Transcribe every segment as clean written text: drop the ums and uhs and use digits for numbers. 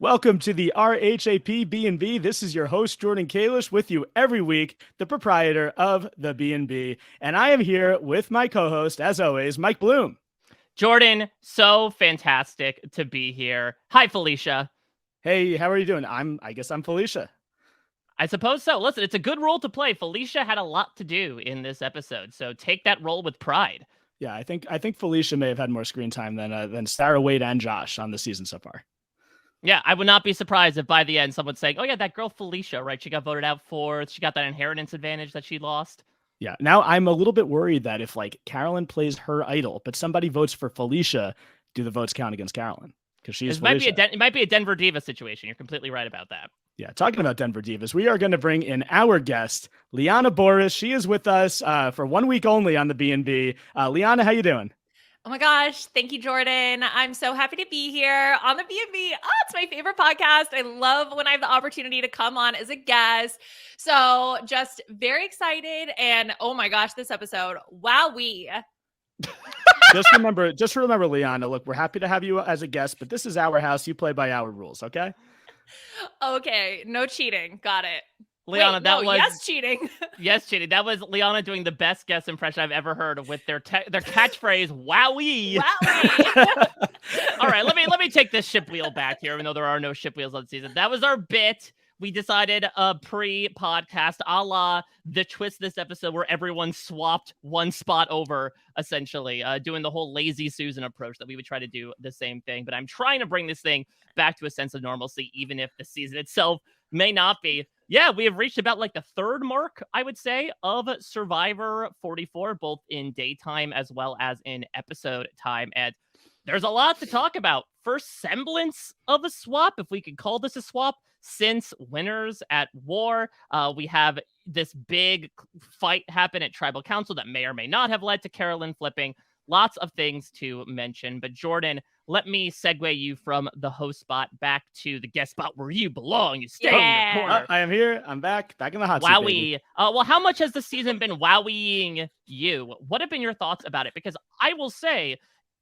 Welcome to the RHAP B&B. This is your host, Jordan Kalish, with you every week, the proprietor of the B&B. And I am here with my co-host, as always, Mike Bloom. Jordan, so fantastic to be here. Hi, Felicia. Hey, how are you doing? I guess I'm Felicia. I suppose so. Listen, it's a good role to play. Felicia had a lot to do in this episode, so take that role with pride. Yeah, I think Felicia may have had more screen time than Sarah, Wade, and Josh on the season so far. Yeah, I would not be surprised if by the end someone's saying, "Oh yeah, that girl Felicia, right? She got voted out fourth. She got that inheritance advantage that she lost." Yeah, now I'm a little bit worried that if Carolyn plays her idol, but somebody votes for Felicia, do the votes count against Carolyn? Because she's it might be a Denver Diva situation. You're completely right about that. Yeah, talking about Denver Divas, we are going to bring in our guest, Liana Boraas. She is with us for 1 week only on the B&B. Liana, how you doing? Oh my gosh. Thank you, Jordan. I'm so happy to be here on the B&B. Oh, it's my favorite podcast. I love when I have the opportunity to come on as a guest. So just very excited. And oh my gosh, this episode, wowee. Just remember, Liana, look, we're happy to have you as a guest, but this is our house. You play by our rules, okay? Okay, no cheating. Got it. Liana, yes, cheating. Yes, cheating. That was Liana doing the best guest impression I've ever heard with their catchphrase, "Wowee." Wowee. All right, let me take this ship wheel back here, even though there are no ship wheels on the season. That was our bit. We decided pre-podcast, a la the twist this episode, where everyone swapped one spot over, essentially, doing the whole lazy Susan approach that we would try to do the same thing. But I'm trying to bring this thing back to a sense of normalcy, even if the season itself may not be. Yeah, we have reached about the third mark, I would say, of Survivor 44, both in daytime as well as in episode time. And there's a lot to talk about. First semblance of a swap, if we could call this a swap, since Winners at War. We have this big fight happen at Tribal Council that may or may not have led to Carolyn flipping. Lots of things to mention. But Jordan, let me segue you from the host spot back to the guest spot where you belong. You stay in your corner. I am here. I'm back in the hot seat. Wowie. Well, how much has the season been wowieing you? What have been your thoughts about it? Because I will say,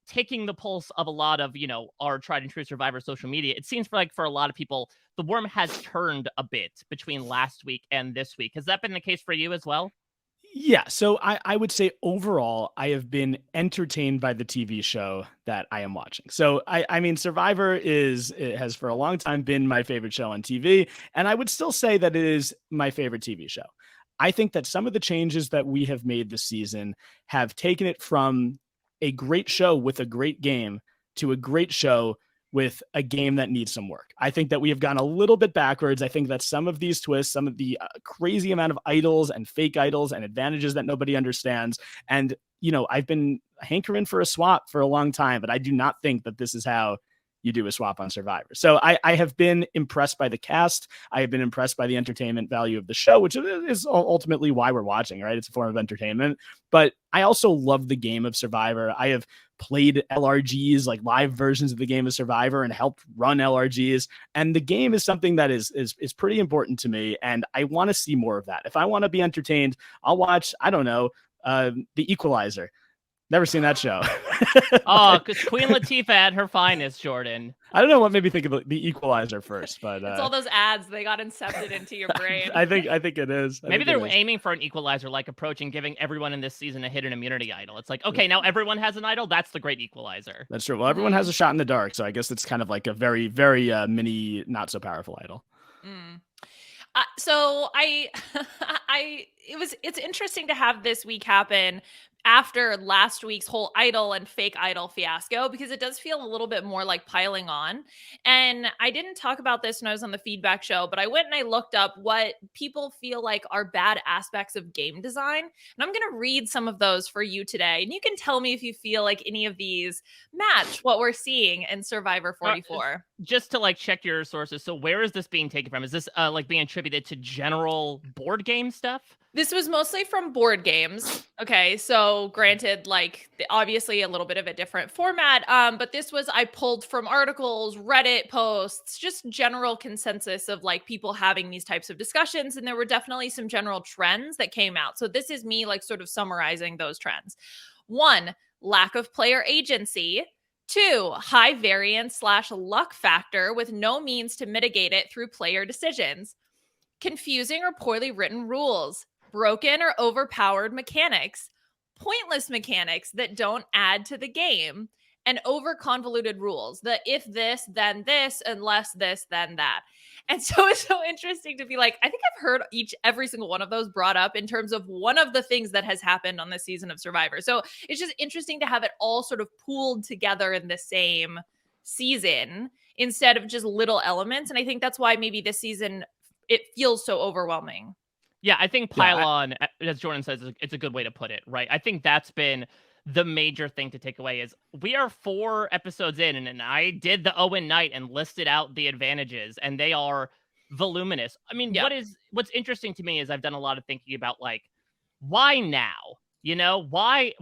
taking the pulse of a lot of, our tried and true Survivor social media, it seems for a lot of people, the worm has turned a bit between last week and this week. Has that been the case for you as well? Yeah, so I would say overall, I have been entertained by the TV show that I am watching. So I mean, Survivor has for a long time been my favorite show on TV, and I would still say that it is my favorite TV show. I think that some of the changes that we have made this season have taken it from a great show with a great game to a great show with a game that needs some work. I think that we have gone a little bit backwards. I think that some of these twists, some of the crazy amount of idols and fake idols and advantages that nobody understands. And, I've been hankering for a swap for a long time, but I do not think that this is how you do a swap on Survivor. So I have been impressed by the cast. I have been impressed by the entertainment value of the show, which is ultimately why we're watching, right? It's a form of entertainment. But I also love the game of Survivor. I have played LRGs, like live versions of the game of Survivor, and helped run LRGs. And the game is something that is pretty important to me. And I want to see more of that. If I want to be entertained, I'll watch, I don't know, The Equalizer. Never seen that show. Oh, because Queen Latifah at her finest, Jordan. I don't know what made me think of The Equalizer first, but it's all those ads. They got incepted into your brain. I think it is. Maybe they're aiming for an Equalizer-like approach and giving everyone in this season a hidden immunity idol. It's like, okay, now everyone has an idol. That's the great Equalizer. That's true. Well, everyone has a shot in the dark, so I guess it's kind of like a very, very mini, not so powerful idol. So it's interesting to have this week happen after last week's whole idol and fake idol fiasco, because it does feel a little bit more like piling on. And I didn't talk about this when I was on the feedback show, but I went and I looked up what people feel like are bad aspects of game design. And I'm going to read some of those for you today. And you can tell me if you feel like any of these match what we're seeing in Survivor 44. Just to check your sources. So where is this being taken from? Is this being attributed to general board game stuff? This was mostly from board games. Okay, so granted, obviously a little bit of a different format, but this was, I pulled from articles, Reddit posts, just general consensus of people having these types of discussions, and there were definitely some general trends that came out. So this is me sort of summarizing those trends. 1, lack of player agency. 2, high variance / luck factor with no means to mitigate it through player decisions. Confusing or poorly written rules, broken or overpowered mechanics, pointless mechanics that don't add to the game, and over convoluted rules. The if this, then this, unless this, then that. And so it's so interesting to be like, I think I've heard every single one of those brought up in terms of one of the things that has happened on this season of Survivor. So it's just interesting to have it all sort of pooled together in the same season instead of just little elements. And I think that's why maybe this season it feels so overwhelming. Yeah, I think pylon, as Jordan says, it's a good way to put it, right? I think that's been the major thing to take away is we are 4 episodes in, and I did the Owen night and listed out the advantages, and they are voluminous. I mean, what's interesting to me is I've done a lot of thinking about, like, why now? You know, why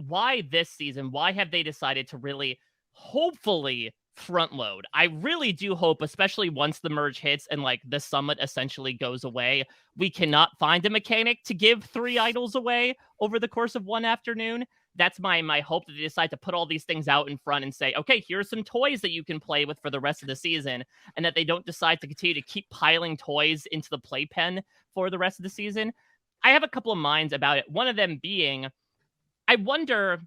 this season? Why have they decided to really, hopefully, front load? I really do hope, especially once the merge hits and like the summit essentially goes away, we cannot find a mechanic to give 3 idols away over the course of one afternoon. That's my hope, that they decide to put all these things out in front and say, okay, here's some toys that you can play with for the rest of the season, and that they don't decide to continue to keep piling toys into the playpen for the rest of the season. I have a couple of minds about it. One of them being, I wonder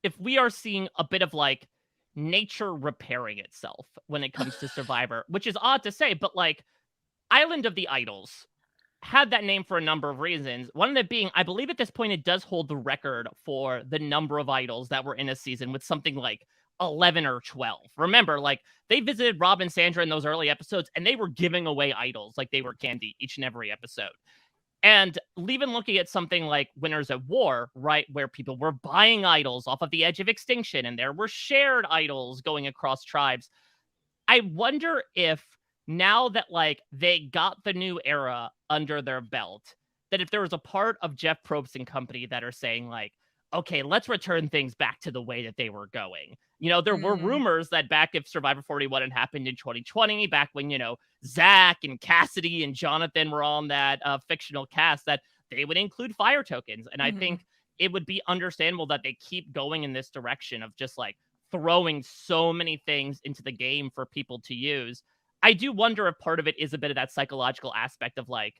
if we are seeing a bit of like nature repairing itself when it comes to Survivor, which is odd to say, but like Island of the Idols had that name for a number of reasons. One of them being, I believe at this point it does hold the record for the number of idols that were in a season, with something like 11 or 12. Remember, like, they visited Rob and Sandra in those early episodes, and they were giving away idols like they were candy each and every episode. And even looking at something like Winners at War, right, where people were buying idols off of the edge of extinction, and there were shared idols going across tribes. I wonder if now that like they got the new era under their belt, that if there was a part of Jeff Probst and company that are saying like, okay, let's return things back to the way that they were going. You know, there were rumors that back if Survivor 41 had happened in 2020, back when, you know, Zach and Cassidy and Jonathan were on that fictional cast, that they would include fire tokens. And I think it would be understandable that they keep going in this direction of just like throwing so many things into the game for people to use. I do wonder if part of it is a bit of that psychological aspect of like,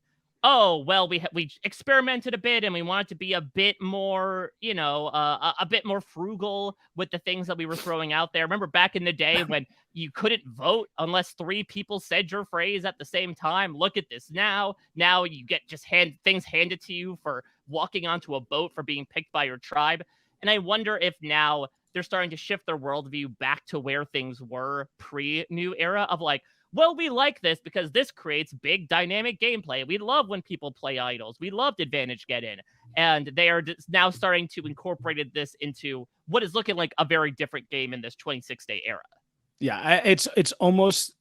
oh, well, we experimented a bit and we wanted to be a bit more, you know, a bit more frugal with the things that we were throwing out there. Remember back in the day when you couldn't vote unless 3 people said your phrase at the same time? Look at this now. Now you get just things handed to you for walking onto a boat, for being picked by your tribe. And I wonder if now they're starting to shift their worldview back to where things were pre-new era of like, well, we like this because this creates big dynamic gameplay. We love when people play idols. We loved Advantage Get In. And they are now starting to incorporate this into what is looking like a very different game in this 26-day era. Yeah, it's almost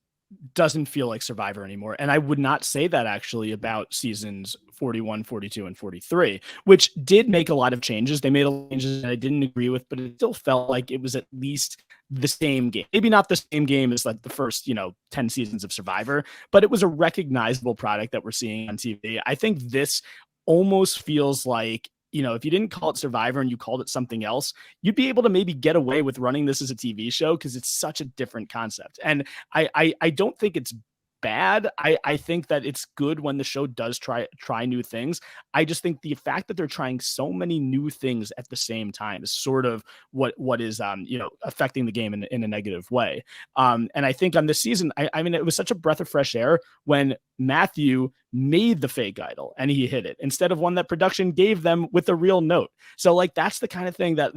doesn't feel like Survivor anymore. And I would not say that actually about seasons 41, 42, and 43, which did make a lot of changes. They made a lot of changes that I didn't agree with, but it still felt like it was at least the same game. Maybe not the same game as like the first, 10 seasons of Survivor, but it was a recognizable product that we're seeing on TV. I think this almost feels like, if you didn't call it Survivor and you called it something else, you'd be able to maybe get away with running this as a TV show because it's such a different concept. And I don't think it's bad. I think that it's good when the show does try new things. I just think the fact that they're trying so many new things at the same time is sort of what is affecting the game in a negative way. And I think on this season, I mean, it was such a breath of fresh air when Matthew made the fake idol and he hit it instead of one that production gave them with a real note. So like that's the kind of thing that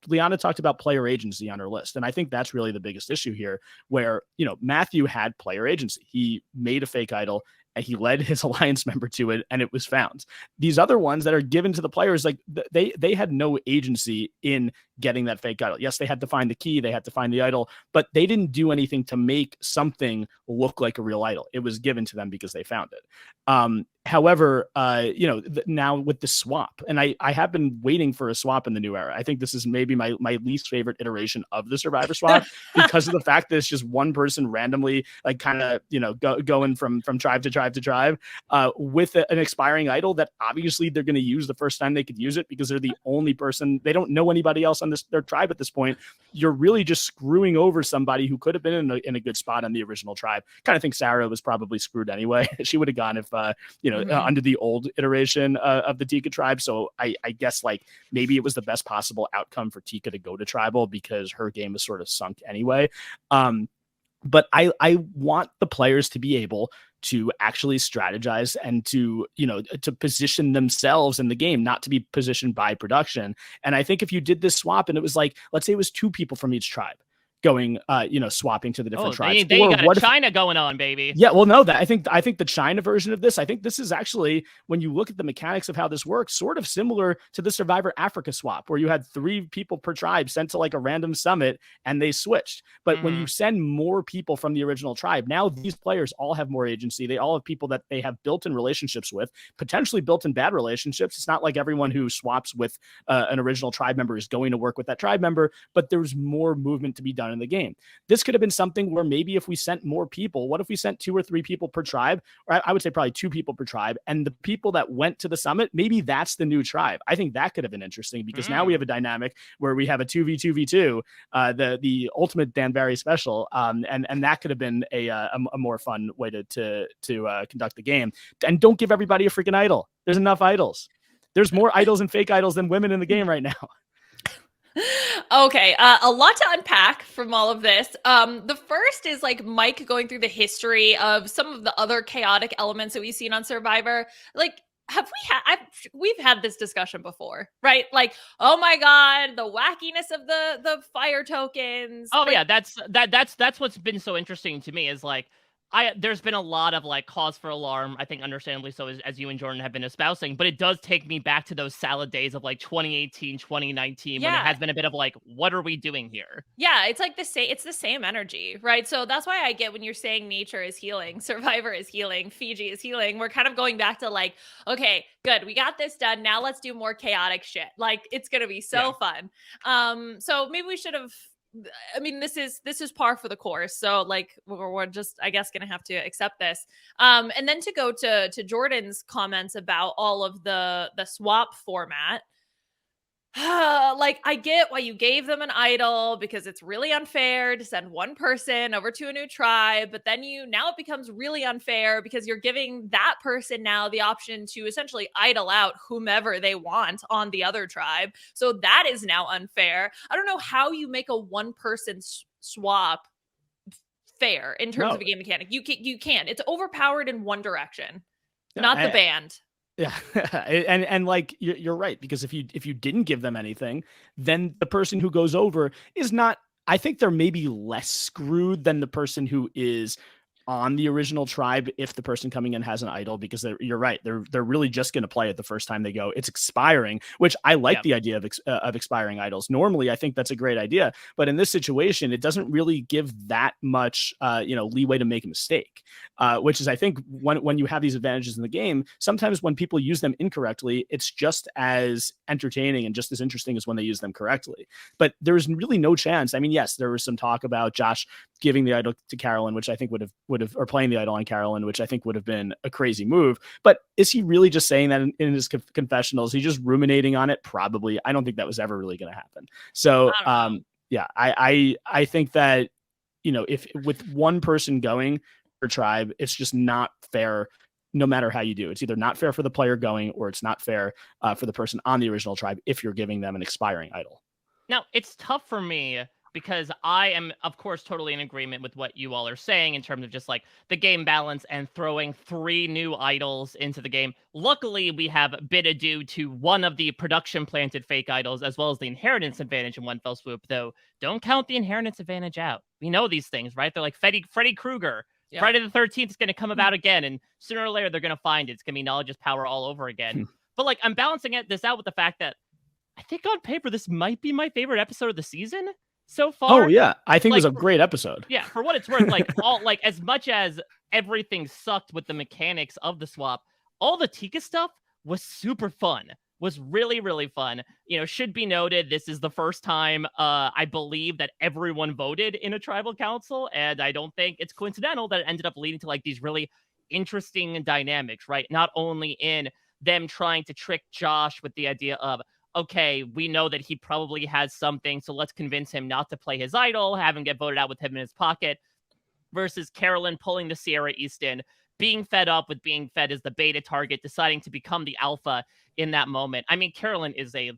Liana talked about player agency on her list. And I think that's really the biggest issue here where, Matthew had player agency. He made a fake idol and he led his alliance member to it and it was found. These other ones that are given to the players, like they had no agency in getting that fake idol. Yes, they had to find the key. They had to find the idol, but they didn't do anything to make something look like a real idol. It was given to them because they found it. However, now with the swap, and I have been waiting for a swap in the new era. I think this is maybe my least favorite iteration of the Survivor swap because of the fact that it's just one person randomly, like kind of, going from tribe to tribe to tribe with an expiring idol that obviously they're going to use the first time they could use it because they're the only person. They don't know anybody else on their tribe at this point. You're really just screwing over somebody who could have been in a good spot on the original tribe. Kind of think Sarah was probably screwed anyway. She would have gone if, under the old iteration of the Tika tribe. So I guess like maybe it was the best possible outcome for Tika to go to tribal because her game was sort of sunk anyway. But I want the players to be able to actually strategize and to position themselves in the game, not to be positioned by production. And I think if you did this swap and it was like, let's say it was 2 people from each tribe going, swapping to the different tribes. They got a China going on, baby. Yeah, well, no, that I think the China version of this, I think this is actually, when you look at the mechanics of how this works, sort of similar to the Survivor Africa swap, where you had 3 people per tribe sent to like a random summit and they switched. But when you send more people from the original tribe, now these players all have more agency. They all have people that they have built-in relationships with, potentially built-in bad relationships. It's not like everyone who swaps with an original tribe member is going to work with that tribe member, but there's more movement to be done in the game. This could have been something where maybe if we sent more people, what if we sent 2 or 3 people per tribe, or I would say probably 2 people per tribe, and the people that went to the summit, maybe that's the new tribe. I think that could have been interesting because now we have a dynamic where we have a 2v2v2, the ultimate Dan Barry special, and that could have been a more fun way to conduct the game. And don't give everybody a freaking idol. There's enough idols. There's more idols and fake idols than women in the game right now. Okay, a lot to unpack from all of this. The first is like Mike going through the history of some of the other chaotic elements that we've seen on Survivor. Like, we've had this discussion before, right? Like, oh my god, the wackiness of the fire tokens. Oh, like, yeah, that's what's been so interesting to me is like, there's been a lot of like cause for alarm, I think understandably so, as you and Jordan have been espousing, but it does take me back to those salad days of like 2018, 2019, when it has been a bit of like, what are we doing here? Yeah, it's like it's the same energy, right? So that's why I get when you're saying nature is healing, Survivor is healing, Fiji is healing. We're kind of going back to like, okay, good, we got this done. Now let's do more chaotic shit. Like, it's gonna be so fun. So maybe we should have. I mean, this is par for the course. So like we're just, I guess, gonna have to accept this. And then to go to Jordan's comments about all of the swap format. Like, I get why you gave them an idol because it's really unfair to send one person over to a new tribe, but then now it becomes really unfair because you're giving that person now the option to essentially idol out whomever they want on the other tribe. So that is now unfair. I don't know how you make a one-person swap fair in terms of a game mechanic. You can't. It's overpowered in one direction, not the band. Yeah. and like you're right, because if you didn't give them anything, then the person who goes over is not, I think they're maybe less screwed than the person who is on the original tribe if the person coming in has an idol, because you're right, they're really just going to play it the first time they go. It's expiring, which I like the idea of expiring idols. Normally I think that's a great idea, but in this situation it doesn't really give that much leeway to make a mistake, which is, I think, when you have these advantages in the game, sometimes when people use them incorrectly, it's just as entertaining and just as interesting as when they use them correctly. But there's really no chance. I mean, yes, there was some talk about Josh giving the idol to Carolyn, which I think would have, or playing the idol on Carolyn, which I think would have been a crazy move. But is he really just saying that in his confessionals? He's just ruminating on it? Probably. I don't think that was ever really going to happen. So, I think that, if with one person going per tribe, it's just not fair. No matter how you do, it's either not fair for the player going, or it's not fair for the person on the original tribe if you're giving them an expiring idol. Now, it's tough for me because I am, of course, totally in agreement with what you all are saying in terms of just like the game balance and throwing 3 new idols into the game. Luckily, we have bid adieu to one of the production planted fake idols, as well as the inheritance advantage in one fell swoop, though don't count the inheritance advantage out. We know these things, right? They're like Freddy Krueger. Yeah. Friday the 13th is going to come about again, and sooner or later they're going to find it. It's going to be knowledge is power all over again. But like, I'm balancing this out with the fact that I think on paper this might be my favorite episode of the season. so far. Oh yeah, I think it was Like, a great episode. Yeah, for what it's worth, like all like as much as everything sucked with the mechanics of the swap, all the Tika stuff was super fun. Was really, really fun. You know, should be noted, this is the first time I believe that everyone voted in a tribal council, and I don't think it's coincidental that it ended up leading to like these really interesting dynamics, right? Not only in them trying to trick Josh with the idea of, okay, we know that he probably has something, so let's convince him not to play his idol, have him get voted out with him in his pocket, versus Carolyn pulling the Sierra Easton, being fed up with being fed as the beta target, deciding to become the alpha in that moment. I mean, Carolyn is a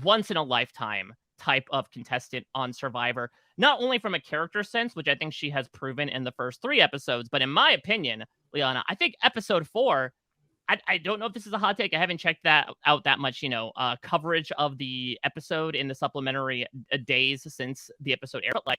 once-in-a-lifetime type of contestant on Survivor, not only from a character sense, which I think she has proven in the first 3 episodes, but in my opinion, Liana, I think episode 4, I don't know if this is a hot take. I haven't checked that out that much, coverage of the episode in the supplementary days since the episode aired. But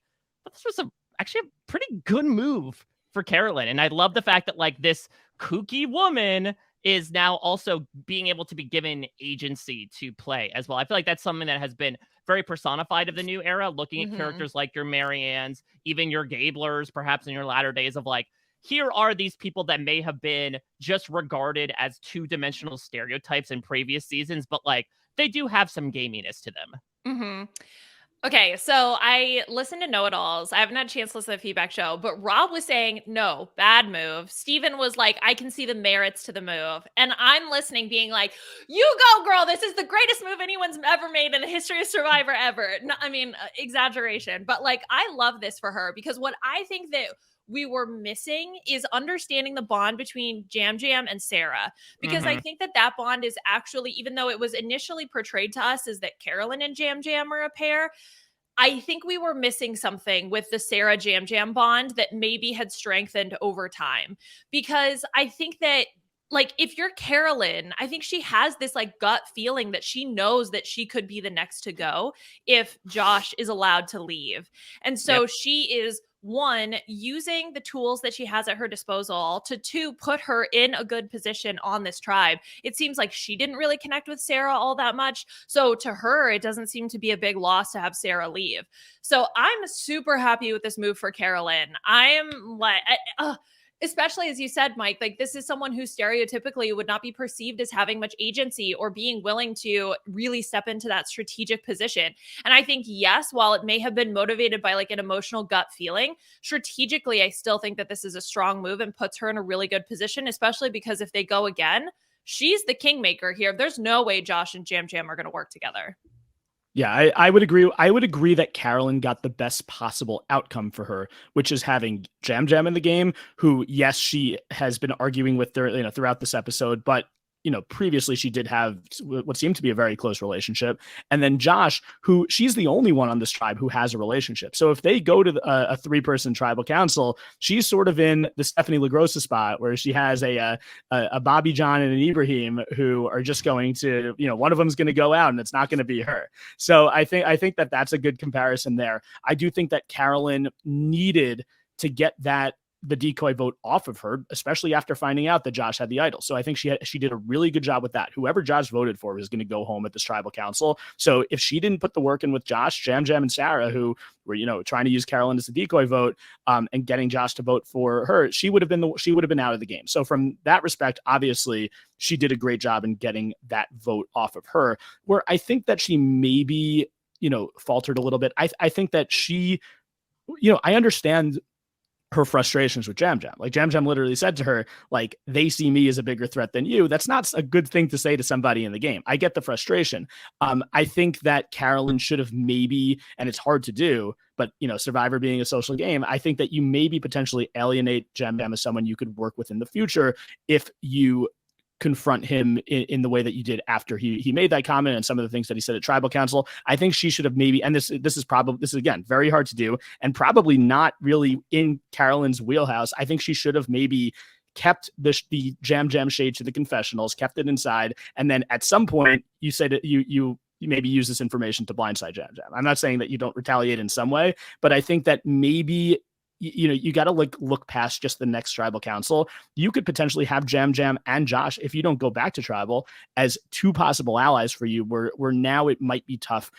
this was actually a pretty good move for Carolyn. And I love the fact that like this kooky woman is now also being able to be given agency to play as well. I feel like that's something that has been very personified of the new era, looking at characters like your Mariannes, even your Gablers, perhaps in your latter days of like, here are these people that may have been just regarded as two-dimensional stereotypes in previous seasons, but like they do have some gaminess to them. Okay, so I listened to Know-It-Alls. I haven't had a chance to listen to the feedback show, but Rob was saying, no, bad move. Steven was like, I can see the merits to the move. And I'm listening, being like, you go, girl. This is the greatest move anyone's ever made in the history of Survivor ever. No, I mean, exaggeration. But like, I love this for her because what I think that we were missing is understanding the bond between Jam Jam and Sarah, because I think that bond is actually, even though it was initially portrayed to us as that Carolyn and Jam Jam are a pair, I think we were missing something with the Sarah Jam Jam bond that maybe had strengthened over time, because I think that like if you're Carolyn, I think she has this like gut feeling that she knows that she could be the next to go if Josh is allowed to leave. And so she is, one, using the tools that she has at her disposal to, two, put her in a good position on this tribe. It seems like she didn't really connect with Sarah all that much. So to her, it doesn't seem to be a big loss to have Sarah leave. So I'm super happy with this move for Carolyn. I am like, especially as you said, Mike, like this is someone who stereotypically would not be perceived as having much agency or being willing to really step into that strategic position. And I think, yes, while it may have been motivated by like an emotional gut feeling, strategically, I still think that this is a strong move and puts her in a really good position, especially because if they go again, she's the kingmaker here. There's no way Josh and Jam Jam are going to work together. Yeah, I would agree. I would agree that Carolyn got the best possible outcome for her, which is having Jam Jam in the game, who, yes, she has been arguing with throughout this episode, but previously she did have what seemed to be a very close relationship. And then Josh, who she's the only one on this tribe who has a relationship. So if they go to a 3-person tribal council, she's sort of in the Stephanie LaGrossa spot where she has a Bobby John and an Ibrahim who are just going to, one of them is going to go out and it's not going to be her. So I think that that's a good comparison there. I do think that Carolyn needed to get the decoy vote off of her, especially after finding out that Josh had the idol. So I think she did a really good job with that. Whoever Josh voted for was going to go home at this tribal council. So if she didn't put the work in with Josh, Jam Jam, and Sarah, who were trying to use Carolyn as a decoy vote, and getting Josh to vote for her, she would have been out of the game. So from that respect, obviously she did a great job in getting that vote off of her. Where I think that she maybe faltered a little bit. I think that she, I understand her frustrations with Jam Jam. Like Jam Jam literally said to her, like, they see me as a bigger threat than you. That's not a good thing to say to somebody in the game. I get the frustration. I think that Carolyn should have maybe, and it's hard to do, but Survivor being a social game, I think that you maybe potentially alienate Jam Jam as someone you could work with in the future if you confront him in the way that you did after he made that comment and some of the things that he said at tribal council. I think she should have maybe, and this is again very hard to do and probably not really in Carolyn's wheelhouse. I think she should have maybe kept the Jam Jam shade to the confessionals, kept it inside, and then at some point you said that you maybe use this information to blindside Jam Jam. I'm not saying that you don't retaliate in some way, but I think that maybe you got to look past just the next tribal council. You could potentially have Jam Jam and Josh, if you don't go back to tribal, as two possible allies for you, where now it might be tough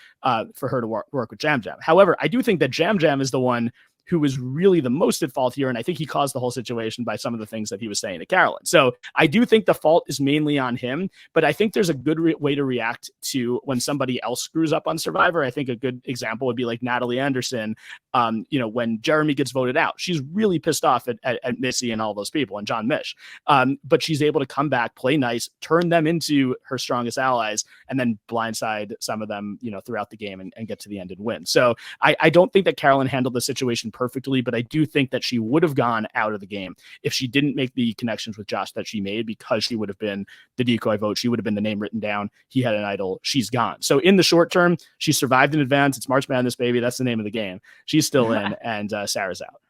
for her to work with Jam Jam. However, I do think that Jam Jam is the one who was really the most at fault here. And I think he caused the whole situation by some of the things that he was saying to Carolyn. So I do think the fault is mainly on him, but I think there's a good way to react to when somebody else screws up on Survivor. I think a good example would be like Natalie Anderson. When Jeremy gets voted out, she's really pissed off at Missy and all those people and John Mish. But she's able to come back, play nice, turn them into her strongest allies, and then blindside some of them, throughout the game and get to the end and win. So I don't think that Carolyn handled the situation perfectly, but I do think that she would have gone out of the game if she didn't make the connections with Josh that she made, because she would have been the decoy vote. She would have been the name written down. He had an idol. She's gone. So in the short term, she survived in advance. It's March Madness, baby. That's the name of the game. She's still in, and Sarah's out.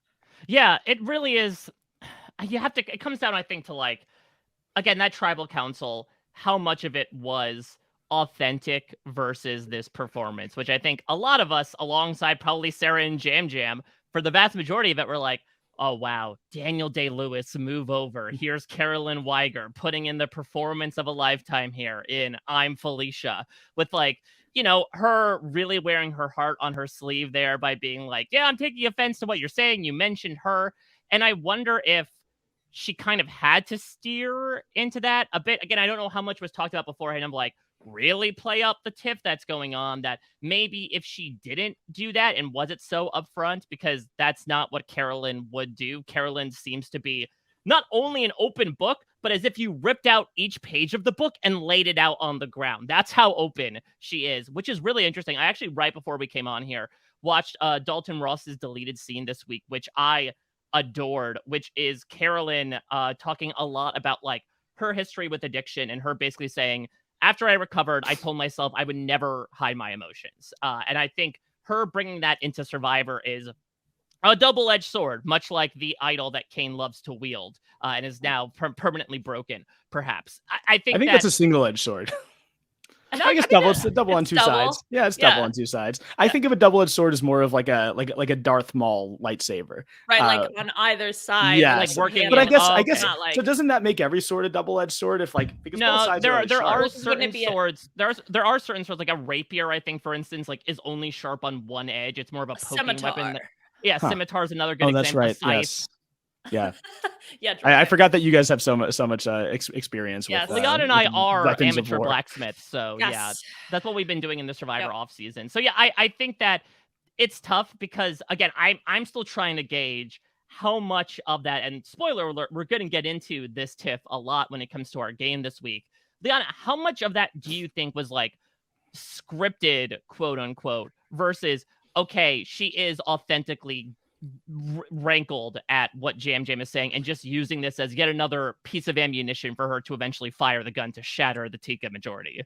Yeah, it really is. It comes down, I think, to again, that tribal council, how much of it was authentic versus this performance, which I think a lot of us, alongside probably Sarah and Jam Jam, for the vast majority of it, were like, oh, wow, Daniel Day-Lewis, move over. Here's Carolyn Weiger putting in the performance of a lifetime here in I'm Felicia, with her really wearing her heart on her sleeve there by being like, yeah, I'm taking offense to what you're saying. You mentioned her. And I wonder if she kind of had to steer into that a bit. Again, I don't know how much was talked about beforehand. I'm like, really play up the tiff that's going on, that maybe if she didn't do that and was it so upfront, because that's not what Carolyn would do. Carolyn seems to be not only an open book, but as if you ripped out each page of the book and laid it out on the ground. That's how open she is, which is really interesting. I actually, right before we came on here, watched Dalton Ross's deleted scene this week, which I adored, which is Carolyn talking a lot about her history with addiction, and her basically saying, after I recovered, I told myself I would never hide my emotions. And I think her bringing that into Survivor is a double-edged sword, much like the idol that Kane loves to wield and is now permanently broken, perhaps. I think that's a single-edged sword. I guess it's double on two sides. Yeah, it's double on two sides. I think of a double-edged sword as more of like a Darth Maul lightsaber, right? On either side, yeah, working. But I guess. So doesn't that make every sword a double-edged sword? Because both sides there are certain swords. There are certain swords, like a rapier, I think, for instance, is only sharp on one edge. It's more of a poking weapon. Yeah, scimitar is another good example. That's right. Yes. Yeah. Yeah. I forgot that you guys have so much experience with. Leon and I are amateur blacksmiths, so yes. Yeah, that's what we've been doing in the Survivor off season. So yeah, I think that it's tough because again, I'm still trying to gauge how much of that. And spoiler alert, we're going to get into this tiff a lot when it comes to our game this week. Leon, how much of that do you think was scripted, quote unquote, versus okay, she is authentically rankled at what Jam Jam is saying and just using this as yet another piece of ammunition for her to eventually fire the gun to shatter the Tika majority?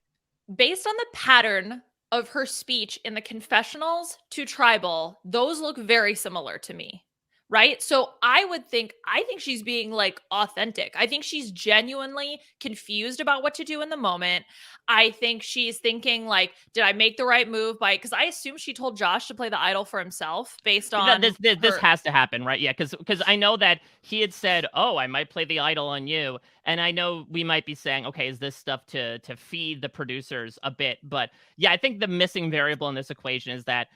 Based on the pattern of her speech in the confessionals to tribal, those look very similar to me. Right? So I think she's being authentic. I think she's genuinely confused about what to do in the moment. I think she's thinking did I make the right move because I assume she told Josh to play the idol for himself based on this has to happen, right? Yeah, because I know that he had said, oh, I might play the idol on you. And I know we might be saying, okay, is this stuff to feed the producers a bit? But yeah, I think the missing variable in this equation is that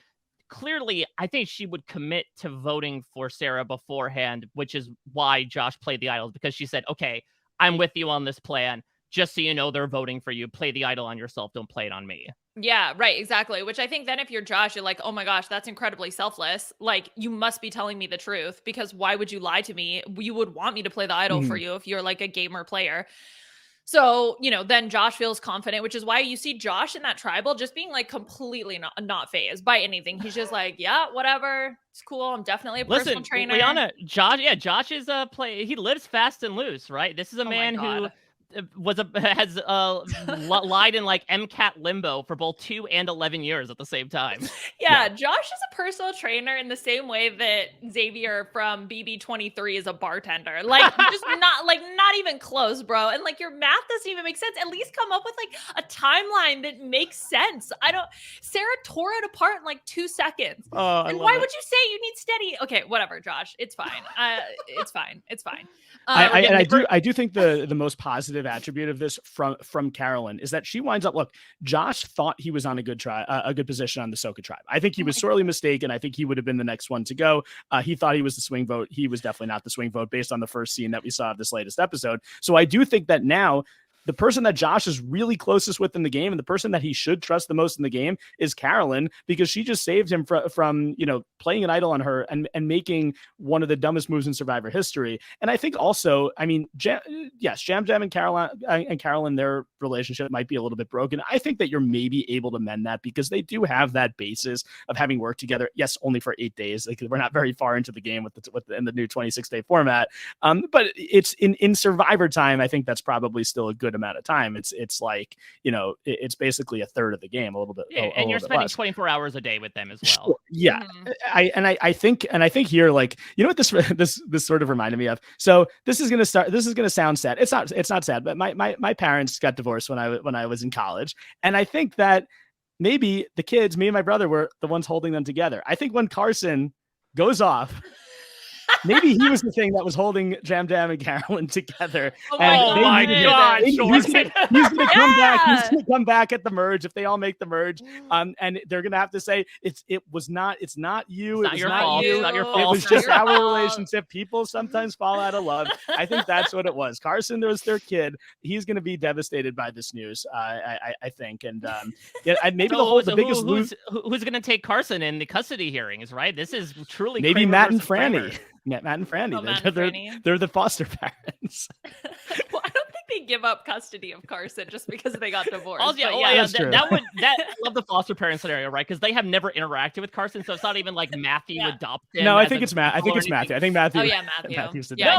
clearly, I think she would commit to voting for Sarah beforehand, which is why Josh played the idols, because she said, okay, I'm with you on this plan. Just so you know, they're voting for you. Play the idol on yourself. Don't play it on me. Yeah, right. Exactly. Which I think then if you're Josh, you're like, oh my gosh, that's incredibly selfless. You must be telling me the truth, because why would you lie to me? You would want me to play the idol for you if you're a gamer player. So, then Josh feels confident, which is why you see Josh in that tribal just being completely not fazed by anything. He's just yeah, whatever. It's cool. I'm definitely a personal trainer. Liana, Josh is he lives fast and loose, right? This is a man who has lied in like MCAT limbo for both 2 and 11 years at the same time. Yeah, Josh is a personal trainer in the same way that Xavier from BB23 is a bartender. Like, just not even close, bro. And like, your math doesn't even make sense. At least come up with like a timeline that makes sense. Sarah tore it apart in like 2 seconds. Oh, and why would you say you need steady? Okay, whatever, Josh. It's fine. It's fine. It's fine. I do think the most positive attribute of this from Carolyn is that she winds up. Look, Josh thought he was on a good position on the Soka tribe. I think he was sorely mistaken. I think he would have been the next one to go. He thought he was the swing vote. He was definitely not the swing vote based on the first scene that we saw of this latest episode. So I do think that now the person that Josh is really closest with in the game and the person that he should trust the most in the game is Carolyn, because she just saved him from playing an idol on her and making one of the dumbest moves in Survivor history. And I think also, I mean, Jam Jam and Carolyn, their relationship might be a little bit broken. I think that you're maybe able to mend that because they do have that basis of having worked together. Yes, only for 8 days. Like, we're not very far into the game in the new 26-day format. But it's in Survivor time. I think that's probably still a good amount of time. It's like, it's basically a third of the game, a little bit. Yeah, and you're spending 24 hours a day with them as well. Sure. Yeah. Mm-hmm. I think here, like, what this sort of reminded me of. So this is going to sound sad. It's not sad, but my parents got divorced when I was in college. And I think that maybe the kids, me and my brother, were the ones holding them together. I think when Carson goes off, maybe he was the thing that was holding Jam Jam and Carolyn together. Oh my God! He's gonna come back. He's gonna come back at the merge if they all make the merge. And they're gonna have to say it's not you. It's not your fault. It's not your fault. It was just our relationship. People sometimes fall out of love. I think that's what it was. Carson, there was their kid. He's gonna be devastated by this news. I think. And maybe the biggest who's gonna take Carson in the custody hearings? Right. This is truly maybe Kramer Matt and Kramer. Franny. Matt and Franny. Oh, they're the foster parents. Well, I don't think they give up custody of Carson just because they got divorced. Oh yeah, I love the foster parent scenario, right? Because they have never interacted with Carson, so it's not even like Matthew adopted him. No, I think it's Matt. I think it's Matthew. I think Matthew. Oh yeah, Matthew.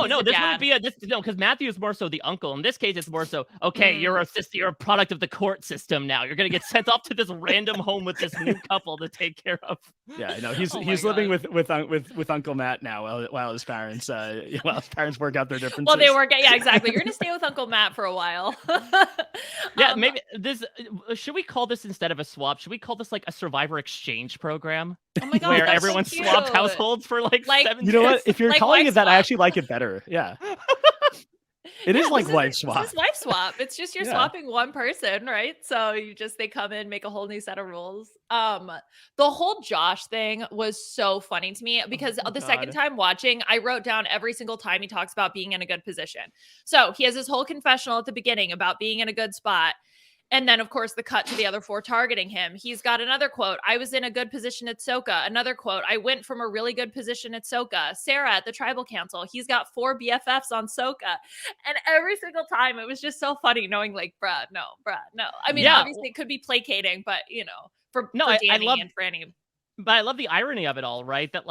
No, this wouldn't be because Matthew is more so the uncle. In this case, it's more so you're a product of the court system now. You're gonna get sent off to this random home with this new couple to take care of. Yeah, I know he's living with Uncle Matt now while his parents work out their differences. Well, they work out. Yeah, exactly. You're gonna stay with Uncle Matt for a while. Yeah, maybe this. Should we call this, instead of a swap, should we call this like a Survivor exchange program? Oh my God, where everyone swapped households for like 7 You know years? what? If you're like calling it that, I swap. actually like it better. Yeah. It is like wife swap. It's wife swap. It's just you're swapping one person, right? So they come in, make a whole new set of rules. The whole Josh thing was so funny to me because second time watching, I wrote down every single time he talks about being in a good position. So he has this whole confessional at the beginning about being in a good spot. And then, of course, the cut to the other 4 targeting him. He's got another quote. I was in a good position at Soka. Another quote. I went from a really good position at Soka. Sarah at the Tribal Council. He's got 4 BFFs on Soka. And every single time, it was just so funny knowing like, bruh, no. I mean, obviously it could be placating, but for Danny and Franny. But I love the irony of it all, right? That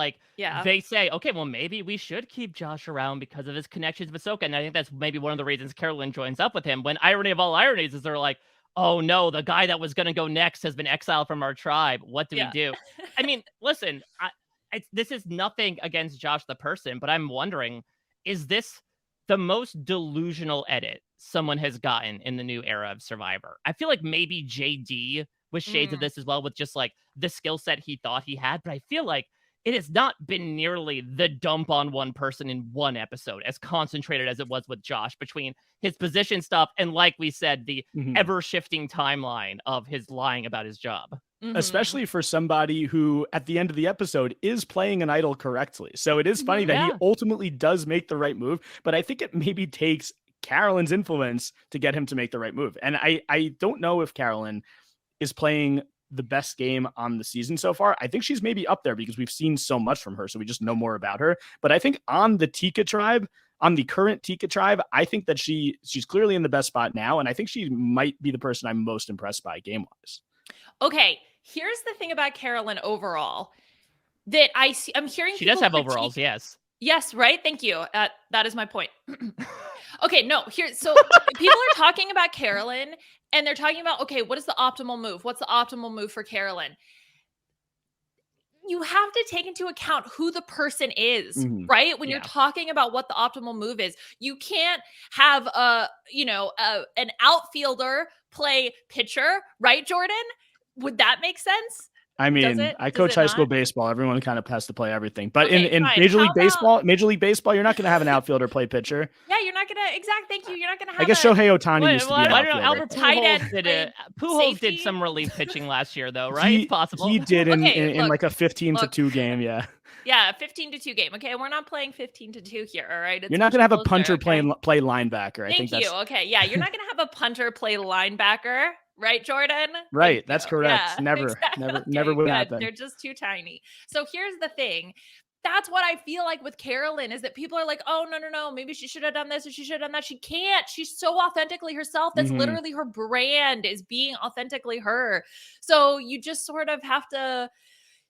they say, okay, well, maybe we should keep Josh around because of his connections with Soka. And I think that's maybe one of the reasons Carolyn joins up with him. When irony of all ironies is they're like, oh no, the guy that was going to go next has been exiled from our tribe. What do we do? I mean, listen, this is nothing against Josh the person, but I'm wondering, is this the most delusional edit someone has gotten in the new era of Survivor? I feel like maybe JD was shades of this as well, with just like the skill set he thought he had, but I feel like it has not been nearly the dump on one person in one episode as concentrated as it was with Josh, between his position stuff and, like we said, the ever-shifting timeline of his lying about his job. Especially for somebody who, at the end of the episode, is playing an idol correctly. So it is funny that he ultimately does make the right move, but I think it maybe takes Carolyn's influence to get him to make the right move. And I don't know if Carolyn is playing the best game on the season so far. I think she's maybe up there because we've seen so much from her, so we just know more about her. But I think on the Tika tribe, on the current Tika tribe, I think that she's clearly in the best spot now, and I think she might be the person I'm most impressed by game-wise. Okay, here's the thing about Carolyn overall that I'm hearing. She does have overalls, yes. Yes, right. Thank you. That is my point. Okay, no, here. So people are talking about Carolyn, and they're talking about, okay, what is the optimal move? What's the optimal move for Carolyn? You have to take into account who the person is, right? When you're talking about what the optimal move is, you can't have an outfielder play pitcher, right, Jordan? Would that make sense? I mean, I coach high school baseball. Everyone kind of has to play everything. But in Major League Baseball, you're not going to have an outfielder play pitcher. Yeah, you're not going to. Thank you. You're not going to have. I guess Shohei Ohtani used to be an outfielder. I don't know. Albert Pujols did it. Pujols did some relief pitching last year, though, right? It's possible. He did in like a 15-2 game. Yeah. Yeah, 15-2 game. Okay, we're not playing 15-2 here. All right. You're not going to have a punter play linebacker. Thank you. Okay. Yeah, you're not going to have a punter play linebacker. Right, Jordan? Right. That's correct. Yeah, never would happen. They're just too tiny. So here's the thing. That's what I feel like with Carolyn is that people are like, oh, no. Maybe she should have done this or she should have done that. She can't. She's so authentically herself. That's literally her brand, is being authentically her. So you just sort of have to,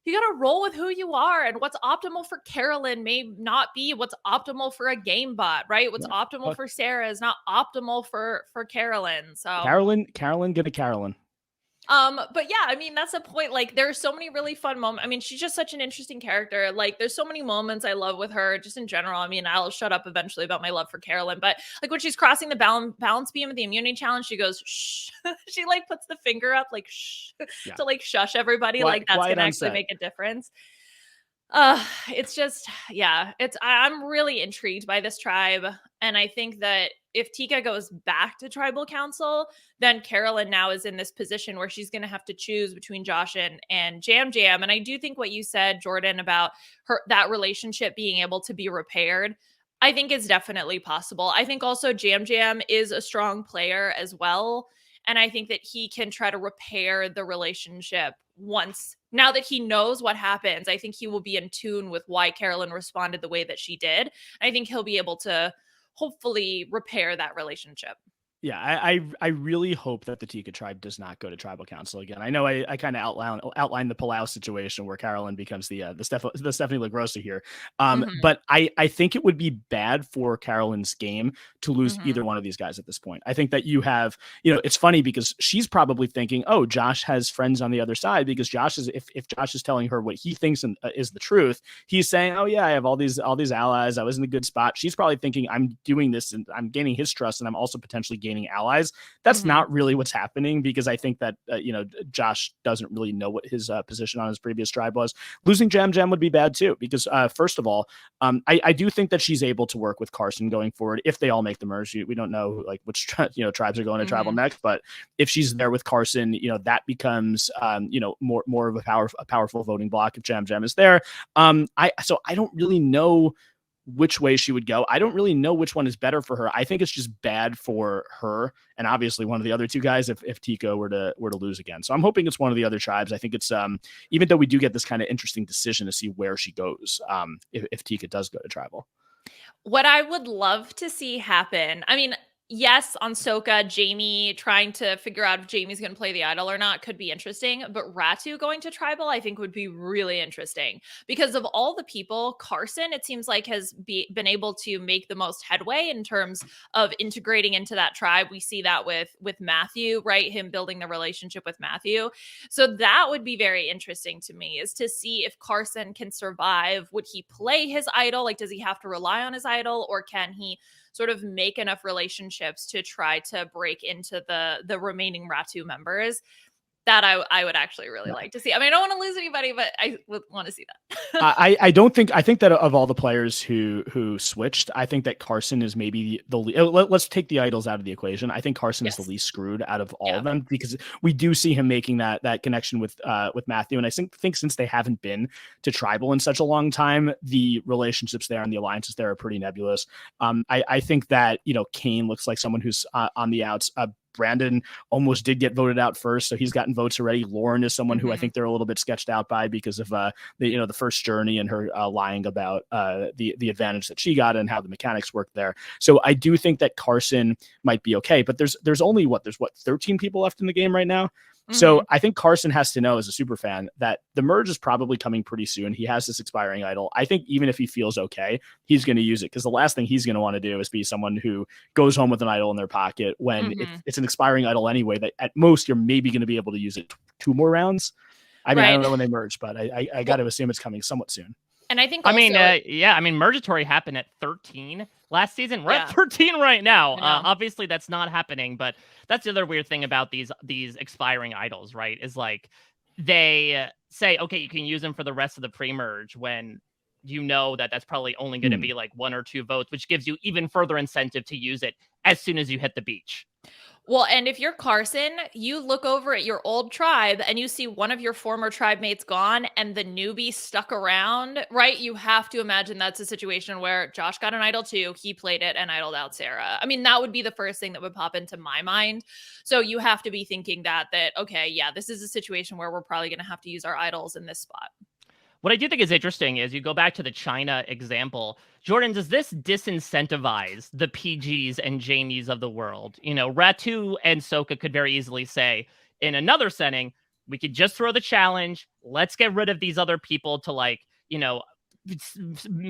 you got to roll with who you are, and what's optimal for Carolyn may not be what's optimal for a game bot, right? What's optimal for Sarah is not optimal for Carolyn. So Carolyn, get a Carolyn. But yeah, I mean, that's the point. Like, there are so many really fun moments. I mean, she's just such an interesting character. Like, there's so many moments I love with her, just in general. I mean, I'll shut up eventually about my love for Carolyn, but like when she's crossing the balance beam of the immunity challenge, she goes, shh. She like puts the finger up, like, shh, to like shush everybody. Like, that's gonna actually make a difference. It's just, yeah, I'm really intrigued by this tribe. And I think that if Tika goes back to tribal council, then Carolyn now is in this position where she's going to have to choose between Josh and Jam Jam. And I do think what you said, Jordan, about that relationship being able to be repaired, I think is definitely possible. I think also Jam Jam is a strong player as well. And I think that he can try to repair the relationship now that he knows what happens. I think he will be in tune with why Carolyn responded the way that she did. I think he'll be able to hopefully repair that relationship. Yeah, I really hope that the Tika tribe does not go to tribal council again. I know I kind of outlined the Palau situation where Carolyn becomes the Stephanie LaGrossa here. But I think it would be bad for Carolyn's game to lose either one of these guys at this point. I think that you have, it's funny because she's probably thinking, oh, Josh has friends on the other side, because Josh is, if Josh is telling her what he thinks is the truth, he's saying, oh yeah, I have all these allies. I was in a good spot. She's probably thinking, I'm doing this and I'm gaining his trust, and I'm also potentially gaining allies. That's not really what's happening, because I think that Josh doesn't really know what his position on his previous tribe was. Losing Jam Jam would be bad too, because first of all, I do think that she's able to work with Carson going forward if they all make the merge. We don't know like which tribes are going to tribal next, but if she's there with Carson, that becomes more of a powerful voting block if Jam Jam is there. So I don't really know which way she would go. I don't really know which one is better for her. I think it's just bad for her, and obviously one of the other two guys if Tico were to lose again. So I'm hoping it's one of the other tribes. I think it's even though we do get this kind of interesting decision to see where she goes if Tika does go to tribal. What I would love to see happen, I mean, yes, on Soka, Jamie trying to figure out if Jamie's going to play the idol or not could be interesting, but Ratu going to tribal, I think would be really interesting, because of all the people, Carson, it seems like has been able to make the most headway in terms of integrating into that tribe. We see that with Matthew, right? Him building the relationship with Matthew. So that would be very interesting to me, is to see if Carson can survive. Would he play his idol? Like, does he have to rely on his idol, or can he sort of make enough relationships to try to break into the remaining Ratu members? That I would actually really like to see. I mean, I don't want to lose anybody, but I would want to see that. I think that of all the players who switched, I think that Carson is maybe let's take the idols out of the equation. I think Carson is the least screwed out of all of them, because we do see him making that connection with Matthew. And I think since they haven't been to tribal in such a long time, the relationships there and the alliances there are pretty nebulous. I think that, Kane looks like someone who's on the outs. Brandon almost did get voted out first, so he's gotten votes already. Lauren is someone who I think they're a little bit sketched out by because of the first journey and her lying about the advantage that she got and how the mechanics work there. So I do think that Carson might be okay, but there's only 13 people left in the game right now. So I think Carson has to know as a super fan that the merge is probably coming pretty soon. He has this expiring idol. I think even if he feels okay, he's going to use it, because the last thing he's going to want to do is be someone who goes home with an idol in their pocket when it's an expiring idol anyway, that at most you're maybe going to be able to use it 2 more rounds. I mean, I don't know when they merge, but I got to assume it's coming somewhat soon. And I think also, Mergatory happened at 13 last season. We're at 13 right now. Obviously that's not happening, but that's the other weird thing about these expiring idols, right? Is like they say, okay, you can use them for the rest of the pre-merge, when you know that that's probably only going to be like 1 or 2 votes, which gives you even further incentive to use it as soon as you hit the beach. Well, and if you're Carson, you look over at your old tribe and you see one of your former tribe mates gone and the newbie stuck around, right? You have to imagine that's a situation where Josh got an idol too. He played it and idled out Sarah. I mean, that would be the first thing that would pop into my mind. So you have to be thinking that, okay, yeah, this is a situation where we're probably going to have to use our idols in this spot. What I do think is interesting is you go back to the China example. Jordan, does this disincentivize the PGs and Jamies of the world? You know, Ratu and Soka could very easily say, in another setting, we could just throw the challenge. Let's get rid of these other people to, like, you know,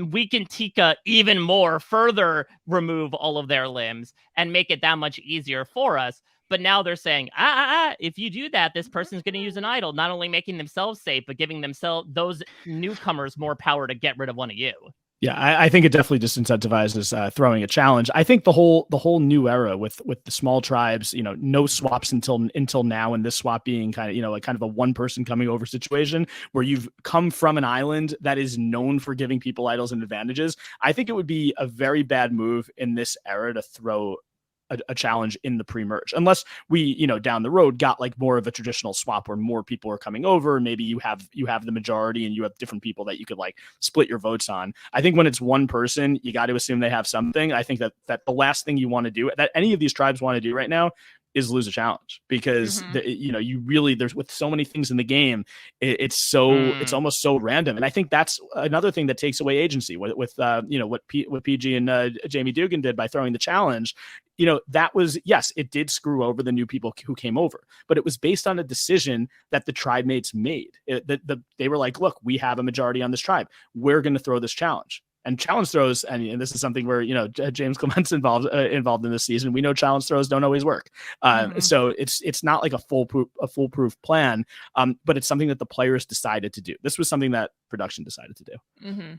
weaken Tika even more, further remove all of their limbs and make it that much easier for us. But now they're saying, if you do that, this person's going to use an idol, not only making themselves safe, but giving those newcomers more power to get rid of one of you. Yeah, I think it definitely disincentivizes throwing a challenge. I think the whole new era with the small tribes, you know, no swaps until now, and this swap being kind of a one person coming over situation where you've come from an island that is known for giving people idols and advantages. I think it would be a very bad move in this era to throw a challenge in the pre-merge, unless we, you know, down the road got like more of a traditional swap where more people are coming over. Maybe you have the majority and you have different people that you could like split your votes on. I think when it's one person, you got to assume they have something. I think that the last thing you want to do, that any of these tribes want to do right now, is lose a challenge, because you really, there's, with so many things in the game, it's almost so random. And I think that's another thing that takes away agency with what PG and Jamie Dugan did by throwing the challenge. You know, that was, yes, it did screw over the new people who came over, but it was based on a decision that the tribe mates made. They were like, look, we have a majority on this tribe. We're going to throw this challenge. And challenge throws, and this is something where, you know, James Clement's involved in this season. We know challenge throws don't always work. So it's not like a foolproof plan, but it's something that the players decided to do. This was something that production decided to do. Mm-hmm.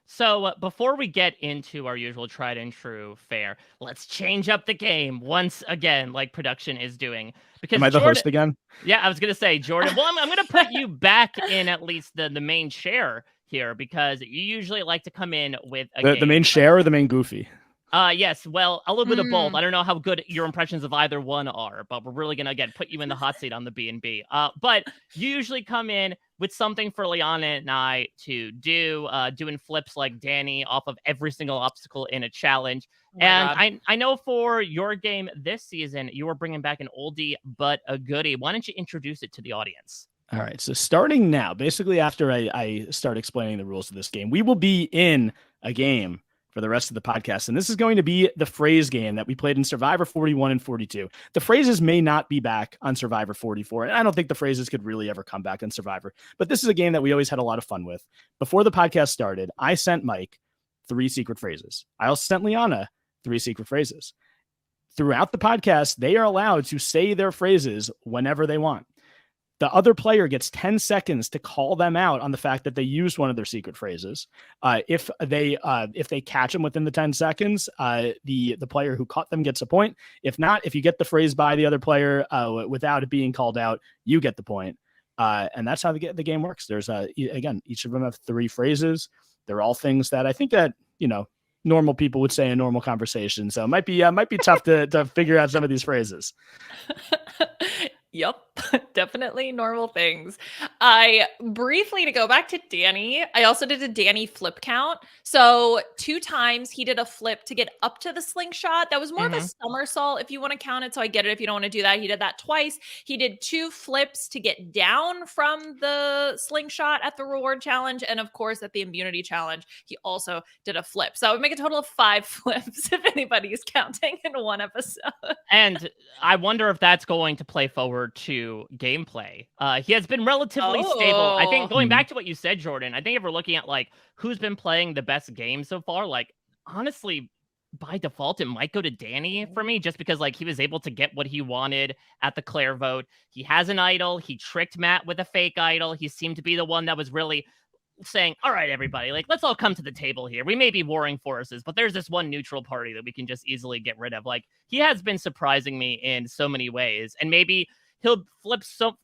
So before we get into our usual tried and true fare, let's change up the game once again, like production is doing. Because am I the host again? Yeah, I was going to say, Jordan, well, I'm going to put you back in at least the main chair here, because you usually like to come in with the main share or the main goofy. Yes, well, a little bit of both. I don't know how good your impressions of either one are, but we're really gonna put you in the hot seat on the B&B. But you usually come in with something for Liana and I to do, doing flips like Danny off of every single obstacle in a challenge. And I know for your game this season, you were bringing back an oldie but a goodie. Why don't you introduce it to the audience? All right, so starting now, basically after I start explaining the rules of this game, we will be in a game for the rest of the podcast. And this is going to be the phrase game that we played in Survivor 41 and 42. The phrases may not be back on Survivor 44, and I don't think the phrases could really ever come back on Survivor. But this is a game that we always had a lot of fun with. Before the podcast started, I sent Mike 3 secret phrases. I also sent Liana 3 secret phrases. Throughout the podcast, they are allowed to say their phrases whenever they want. The other player gets 10 seconds to call them out on the fact that they used one of their secret phrases. If they catch them within the 10 seconds, the player who caught them gets a point. If not, if you get the phrase by the other player without it being called out, you get the point. And that's how the game works. There's again, each of them have 3 phrases. They're all things that I think that, you know, normal people would say in normal conversation. So it might be tough to figure out some of these phrases. Yep, definitely normal things. I briefly, to go back to Danny, I also did a Danny flip count. So 2 times he did a flip to get up to the slingshot. That was more of a somersault if you want to count it. So I get it if you don't want to do that. He did that twice. He did 2 flips to get down from the slingshot at the reward challenge. And of course, at the immunity challenge, he also did a flip. So I would make a total of 5 flips if anybody is counting in one episode. And I wonder if that's going to play forward to to gameplay. He has been relatively stable. I think going Mhm. back to what you said, Jordan, I think if we're looking at like who's been playing the best game so far, like honestly, by default, it might go to Danny for me, just because like he was able to get what he wanted at the Claire vote. He has an idol. He tricked Matt with a fake idol. He seemed to be the one that was really saying, all right, everybody, like, let's all come to the table here. We may be warring forces, but there's this one neutral party that we can just easily get rid of. Like, he has been surprising me in so many ways. And maybe he'll flip so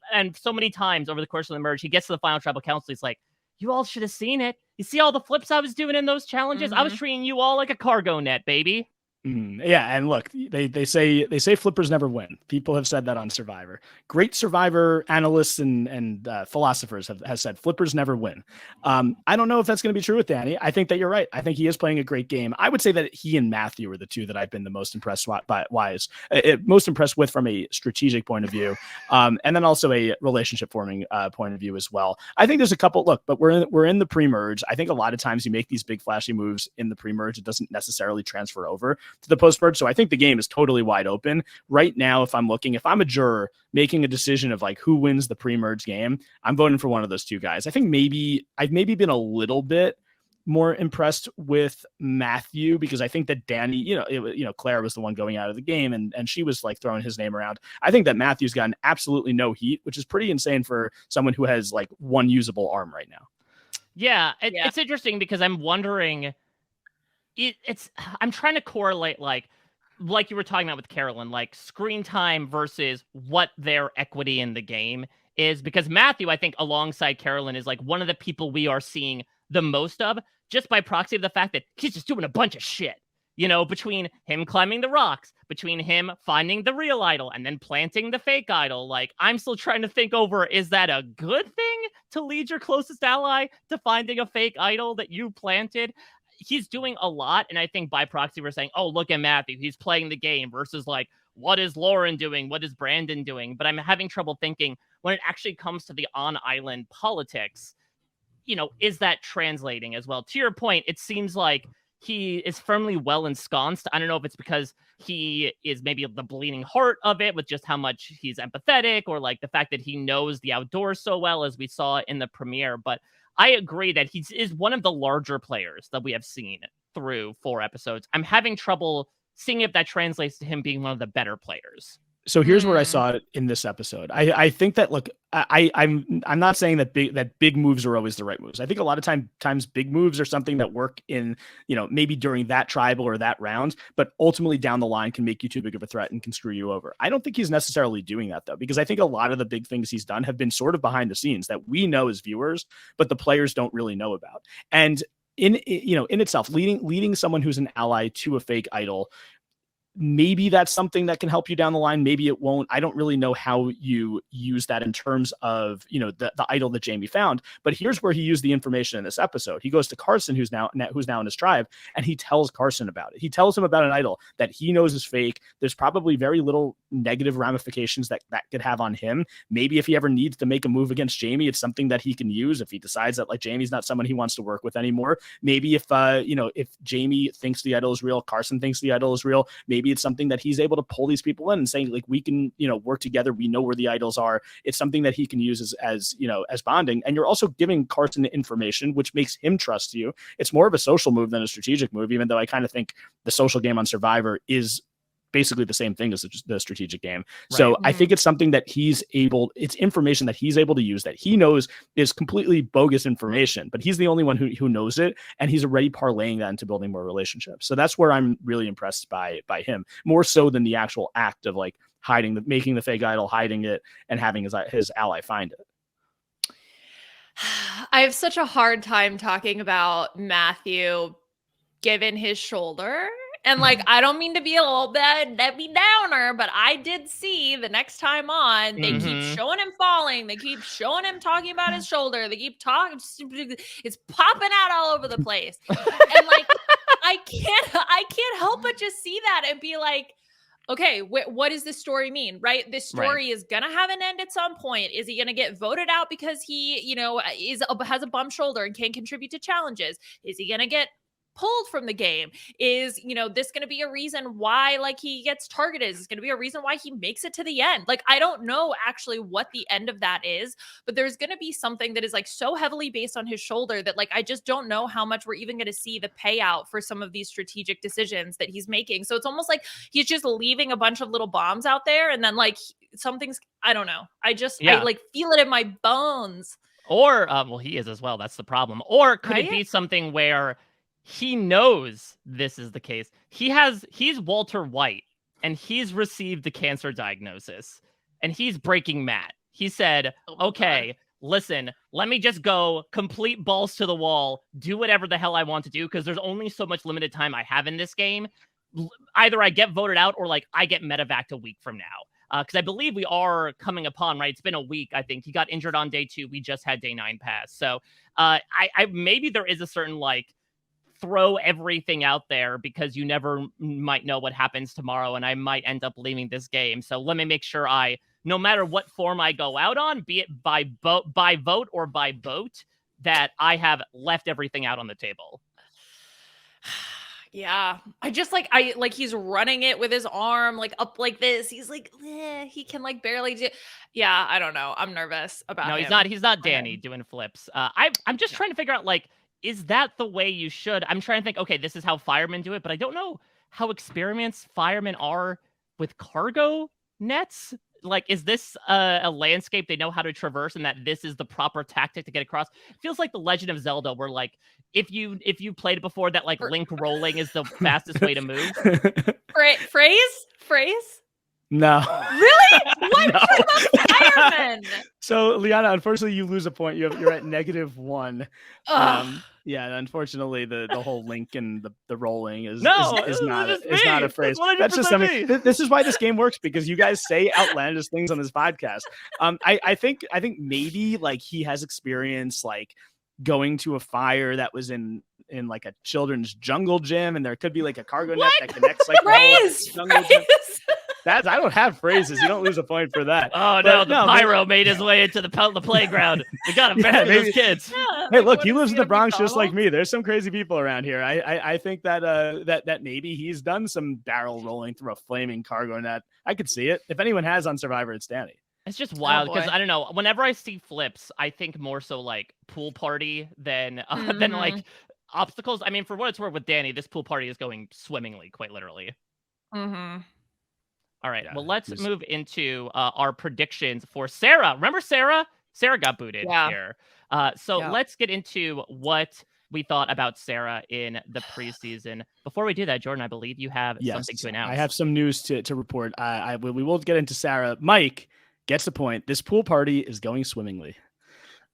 many times over the course of the merge. He gets to the final tribal council. He's like, you all should have seen it. You see all the flips I was doing in those challenges? I was treating you all like a cargo net, baby. Yeah, and look, they say flippers never win. People have said that on Survivor. Great Survivor analysts and philosophers have said flippers never win. I don't know if that's going to be true with Danny. I think that you're right. I think he is playing a great game. I would say that he and Matthew are the two that I've been the most impressed most impressed with from a strategic point of view, and then also a relationship forming point of view as well. I think there's a couple. Look, but we're in the pre-merge. I think a lot of times you make these big flashy moves in the pre-merge, it doesn't necessarily transfer over to the post-merge. So I think the game is totally wide open right now. If I'm a juror making a decision of like who wins the pre-merge game, I'm voting for one of those two guys. I think I've been a little bit more impressed with Matthew, because I think that Danny, Claire was the one going out of the game and she was like throwing his name around. I think that Matthew's gotten absolutely no heat, which is pretty insane for someone who has like one usable arm right now. Yeah, it's interesting because I'm wondering, I'm trying to correlate like you were talking about with Carolyn, like screen time versus what their equity in the game is, because Matthew, I think alongside Carolyn, is like one of the people we are seeing the most of, just by proxy of the fact that he's just doing a bunch of shit, between him climbing the rocks, between him finding the real idol and then planting the fake idol. Like, I'm still trying to think over, is that a good thing to lead your closest ally to finding a fake idol that you planted? He's doing a lot, and I think by proxy we're saying, oh, look at Matthew, he's playing the game, versus like, what is Lauren doing? What is Brandon doing? But I'm having trouble thinking when it actually comes to the on-island politics, is that translating as well? To your point, it seems like he is firmly well ensconced. I don't know if it's because he is maybe the bleeding heart of it with just how much he's empathetic, or like the fact that he knows the outdoors so well, as we saw in the premiere. But I agree that he is one of the larger players that we have seen through 4 episodes. I'm having trouble seeing if that translates to him being one of the better players. So here's where I saw it in this episode. I think that, look, I'm not saying that big moves are always the right moves. I think a lot of times big moves are something that work in, maybe during that tribal or that round, but ultimately down the line can make you too big of a threat and can screw you over. I don't think he's necessarily doing that, though, because I think a lot of the big things he's done have been sort of behind the scenes that we know as viewers, but the players don't really know about. And in itself, leading someone who's an ally to a fake idol, maybe that's something that can help you down the line. Maybe it won't. I don't really know how you use that in terms of, the idol that Jamie found. But here's where he used the information in this episode. He goes to Carson, who's now in his tribe, and he tells Carson about it. He tells him about an idol that he knows is fake. There's probably very little negative ramifications that could have on him. Maybe if he ever needs to make a move against Jamie, it's something that he can use if he decides that like Jamie's not someone he wants to work with anymore. Maybe if Jamie thinks the idol is real, Carson thinks the idol is real, maybe it's something that he's able to pull these people in and saying like, we can, work together. We know where the idols are. It's something that he can use as bonding. And you're also giving Carson information, which makes him trust you. It's more of a social move than a strategic move, even though I kind of think the social game on Survivor is basically the same thing as the strategic game. Right. So I think it's something that it's information that he's able to use that he knows is completely bogus information, but he's the only one who knows it. And he's already parlaying that into building more relationships. So that's where I'm really impressed by him, more so than the actual act of like making the fake idol, hiding it, and having his ally find it. I have such a hard time talking about Matthew given his shoulder. And like, I don't mean to be a little bit Debbie Downer, but I did see the next time on, they keep showing him falling. They keep showing him talking about his shoulder. They keep talking. It's popping out all over the place. And like, I can't help but just see that and be like, okay, what does this story mean, right? This story is going to have an end at some point. Is he going to get voted out because he, has a bum shoulder and can't contribute to challenges? Is he going to get pulled from the game? Is, this going to be a reason why like he gets targeted? Is going to be a reason why he makes it to the end? Like, I don't know actually what the end of that is, but there's going to be something that is like so heavily based on his shoulder that like I just don't know how much we're even going to see the payout for some of these strategic decisions that he's making. So it's almost like he's just leaving a bunch of little bombs out there, and then like something's, I don't know. I like feel it in my bones. Or well, he is as well. That's the problem. Or could it be something where he knows this is the case? He's Walter White, and he's received the cancer diagnosis, and he's breaking Matt. He said, okay, listen, let me just go complete balls to the wall, do whatever the hell I want to do, because there's only so much limited time I have in this game. Either I get voted out or like I get medevaced a week from now. Because I believe we are coming upon, right? It's been a week, I think. He got injured on day 2. We just had day 9 pass. So I maybe there is a certain like throw everything out there because you never might know what happens tomorrow, and I might end up leaving this game. So let me make sure no matter what form I go out on, be it by vote or by boat, that I have left everything out on the table. Yeah, he's running it with his arm like up like this. He's like, he can like barely do. Yeah, I don't know. I'm nervous about him. No, he's not Danny doing flips. I'm just trying to figure out, like, is that the way you should? I'm trying to think, okay, this is how firemen do it, but I don't know how experienced firemen are with cargo nets. Like, is this a landscape they know how to traverse, and that this is the proper tactic to get across? It feels like the Legend of Zelda, where like if you played it before, that like Link rolling is the fastest way to move. Phrase? No. Really? What? No. About firemen? So, Liana, unfortunately, you lose a point. You're at -1. Yeah, unfortunately, the whole link and the rolling is not a phrase. That's just something. This is why this game works, because you guys say outlandish things on this podcast. I think maybe like he has experience like going to a fire that was in like a children's jungle gym, and there could be like a cargo net that connects like phrase. I don't have phrases. You don't lose a point for that. Oh, but, no, pyro made his way into the playground. We got to bury those kids. Yeah, hey, look, he lives in the Bronx just like me. There's some crazy people around here. I think that that maybe he's done some barrel rolling through a flaming cargo net. I could see it. If anyone has on Survivor, it's Danny. It's just wild because I don't know. Whenever I see flips, I think more so like pool party than like obstacles. I mean, for what it's worth with Danny, this pool party is going swimmingly, quite literally. Mm-hmm. All right. Yeah, well, let's move into our predictions for Sarah. Remember Sarah? Sarah got booted here. Let's get into what we thought about Sarah in the preseason. Before we do that, Jordan, I believe you have something to announce. I have some news to report. We will get into Sarah. Mike gets the point. This pool party is going swimmingly.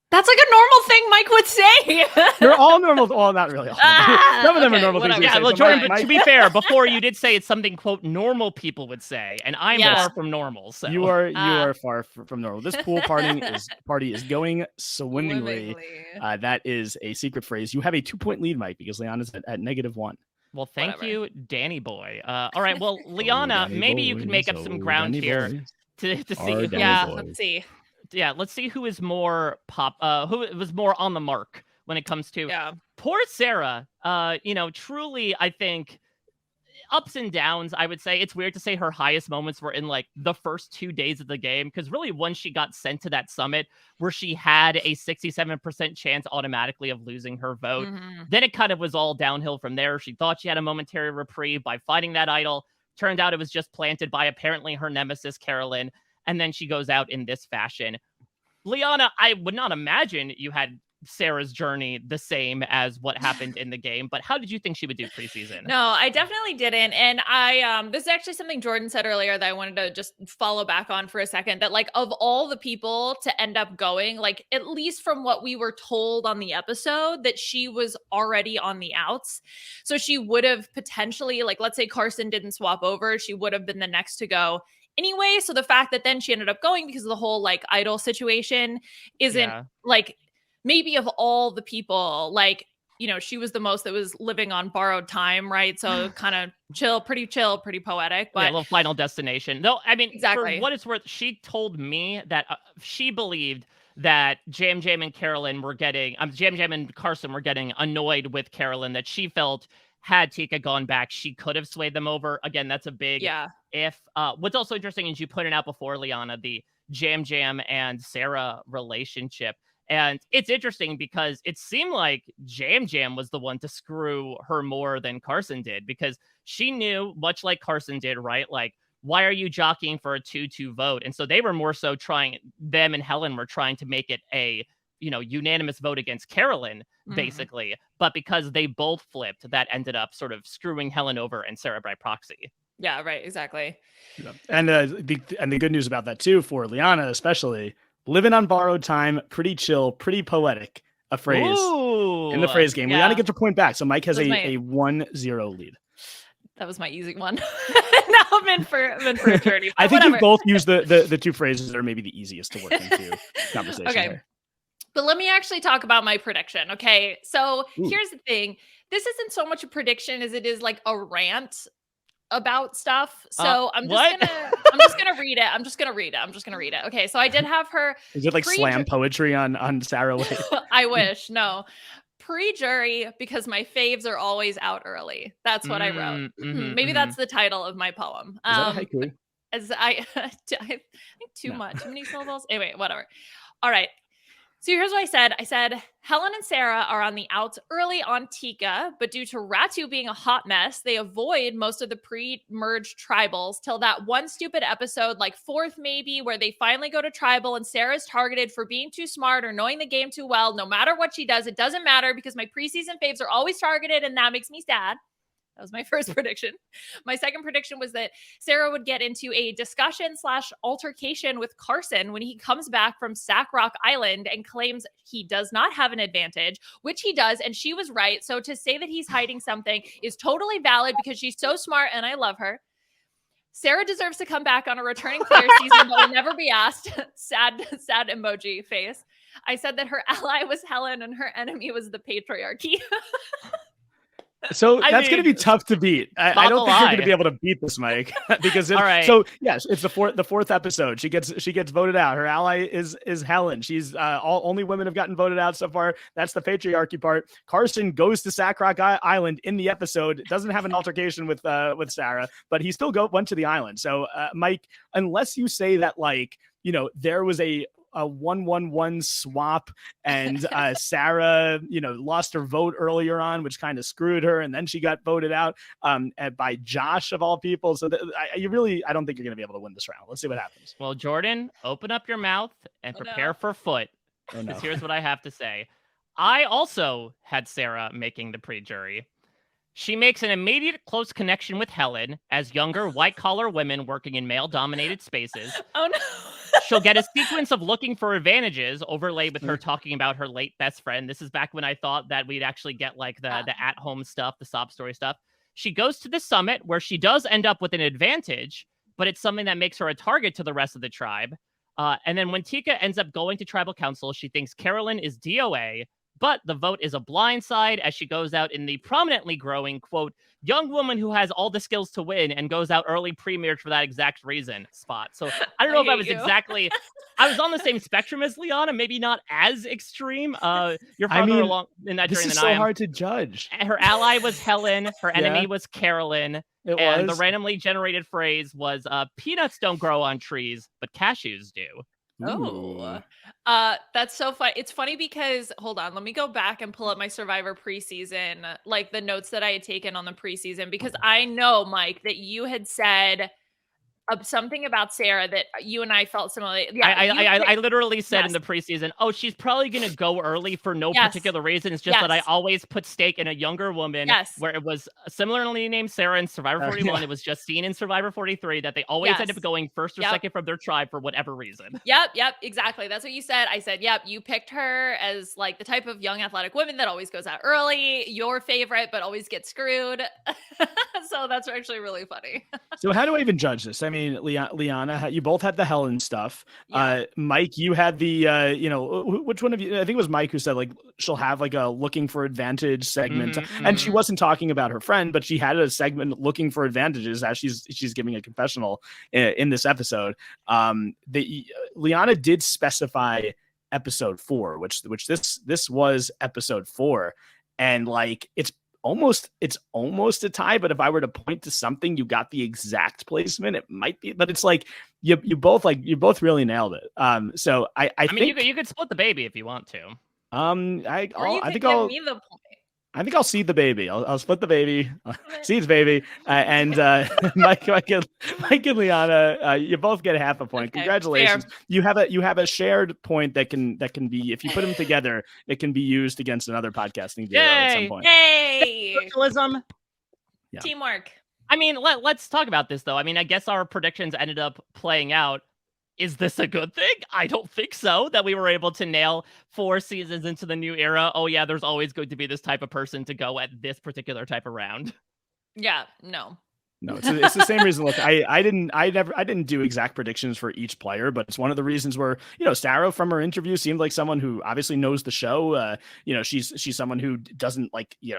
That's like a normal thing Mike would say. They're all normal. Well, not really. Some of them are normal things. Yeah, well, Jordan, to be fair, before you did say it's something, quote, normal people would say, and I'm far from normal. So you are far from normal. This pool party is going swimmingly. That is a secret phrase. You have a 2-point lead, Mike, because Liana's at -1. Well, thank you, Danny boy. All right, well, Liana, maybe you could make up some ground here to see. Let's see. Yeah, let's see who is more who was more on the mark when it comes to poor Sarah. Truly, I think ups and downs. I would say it's weird to say her highest moments were in like the first 2 days of the game, because really once she got sent to that summit where she had a 67% chance automatically of losing her vote, then it kind of was all downhill from there. She thought she had a momentary reprieve by fighting that idol. Turned out it was just planted by apparently her nemesis, Carolyn. And then she goes out in this fashion. Liana, I would not imagine you had Sarah's journey the same as what happened in the game, but how did you think she would do preseason? No, I definitely didn't. And this is actually something Jordan said earlier that I wanted to just follow back on for a second, that like of all the people to end up going, like at least from what we were told on the episode, that she was already on the outs. So she would have potentially, like, let's say Carson didn't swap over, she would have been the next to go anyway. So the fact that then she ended up going because of the whole like idol situation isn't like, maybe of all the people, like, she was the most that was living on borrowed time, right? So kind of pretty poetic, but a little Final Destination. Though, I mean, exactly. For what it's worth, she told me that she believed that Jam Jam and Carolyn were getting, Jam Jam and Carson were getting annoyed with Carolyn, that she felt had Tika gone back, she could have swayed them over. Again, that's a big if. What's also interesting is you pointed out before, Liana, the Jam Jam and Sarah relationship. And it's interesting because it seemed like Jam Jam was the one to screw her more than Carson did, because she knew, much like Carson did, right? Like, why are you jockeying for a 2-2 vote? And so they were more so trying, them and Helen were trying to make it a, unanimous vote against Carolyn, basically. But because they both flipped, that ended up sort of screwing Helen over and Sarah by proxy. Yeah, right. Exactly. Yeah. And the good news about that too, for Liana especially, living on borrowed time, pretty chill, pretty poetic, a phrase in the phrase game. Liana gets a point back. So Mike has a 1-0 lead. That was my easy one. Now I'm in for a journey. I think you both use the two phrases that are maybe the easiest to work into conversation. Okay. Here. But let me actually talk about my prediction. Okay. So here's the thing. This isn't so much a prediction as it is like a rant about stuff. So I'm just gonna read it. Okay. So I did have her. Is it like slam poetry on Sarah Wade? I wish. No. Pre-jury, because my faves are always out early. That's what I wrote. Maybe that's the title of my poem. Is that a haiku? As I think too many syllables. Anyway, whatever. All right. So here's what I said. I said, Helen and Sarah are on the outs early on Tika, but due to Ratu being a hot mess, they avoid most of the pre-merge tribals till that one stupid episode, like 4th maybe, where they finally go to tribal and Sarah's targeted for being too smart or knowing the game too well. No matter what she does, it doesn't matter because my preseason faves are always targeted and that makes me sad. That was my first prediction. My second prediction was that Sarah would get into a discussion/altercation with Carson when he comes back from Sack Rock Island and claims he does not have an advantage, which he does, and she was right. So to say that he's hiding something is totally valid because she's so smart and I love her. Sarah deserves to come back on a returning player season, but will never be asked. Sad emoji face. I said that her ally was Helen and her enemy was the patriarchy. So that's going to be tough to beat. I don't think you're going to be able to beat this, Mike, because so yes, it's the fourth episode. She gets voted out. Her ally is Helen. She's only women have gotten voted out so far. That's the patriarchy part. Carson goes to Sack Rock Island in the episode. Doesn't have an altercation with Sarah, but he still went to the island. So Mike, unless you say that there was a 1-1-1 swap and Sarah, lost her vote earlier on, which kind of screwed her. And then she got voted out by Josh of all people. So I don't think you're going to be able to win this round. Let's see what happens. Well, Jordan, open up your mouth and prepare for foot. Because here's what I have to say. I also had Sarah making the pre-jury. She makes an immediate close connection with Helen as younger white-collar women working in male-dominated spaces. Oh, no. She'll get a sequence of looking for advantages overlaid with her talking about her late best friend. This is back when I thought that we'd actually get like the at-home stuff, the sob story stuff. She goes to the summit where she does end up with an advantage, but it's something that makes her a target to the rest of the tribe. And then when Tika ends up going to tribal council, she thinks Carolyn is DOA, but the vote is a blindside as she goes out in the prominently growing, quote, young woman who has all the skills to win and goes out early pre-marriage for that exact reason spot. So I don't know if I was exactly, I was on the same spectrum as Liana, maybe not as extreme. You're farther along in that journey than I am. This is so hard to judge. Her ally was Helen. Her enemy was Carolyn. The randomly generated phrase was, peanuts don't grow on trees, but cashews do. Oh, that's so fun. It's funny because hold on, let me go back and pull up my Survivor preseason, like the notes that I had taken on the preseason, because I know, Mike, that you had said something about Sarah that you and I felt similarly. Yeah, I literally said in the preseason, oh, she's probably going to go early for no particular reason. It's just that I always put stake in a younger woman where it was similarly named Sarah in Survivor 41. It was Justine in Survivor 43 that they always end up going first or second from their tribe for whatever reason. Yep, exactly. That's what you said. I said, yep, you picked her as like the type of young athletic woman that always goes out early, your favorite, but always gets screwed. So that's actually really funny. So how do I even judge this? I mean, Liana, you both had the Helen stuff. Mike, you had the, which one of you? I think it was Mike who said like she'll have like a looking for advantage segment, and she wasn't talking about her friend, but she had a segment looking for advantages as she's giving a confessional in this episode. Liana did specify episode 4, which this was episode 4, and like it's almost a tie. But if I were to point to something, you got the exact placement. It might be, but it's like you both really nailed it. So I think you could split the baby if you want to. I think I'll seed the baby. I'll split the baby, seeds baby, and Mike and Liana, you both get half a point. Okay, congratulations! Fair. You have a shared point that can be, if you put them together, it can be used against another podcasting duo at some point. Yay! Socialism. Yeah. Teamwork. I mean, let's talk about this though. I mean, I guess our predictions ended up playing out. Is this a good thing? I don't think so, that we were able to nail 4 seasons into the new era. Oh yeah, there's always going to be this type of person to go at this particular type of round. Yeah, no. No, it's the same reason. Look, I didn't do exact predictions for each player, but it's one of the reasons where, Sarah from her interview seemed like someone who obviously knows the show. She's someone who doesn't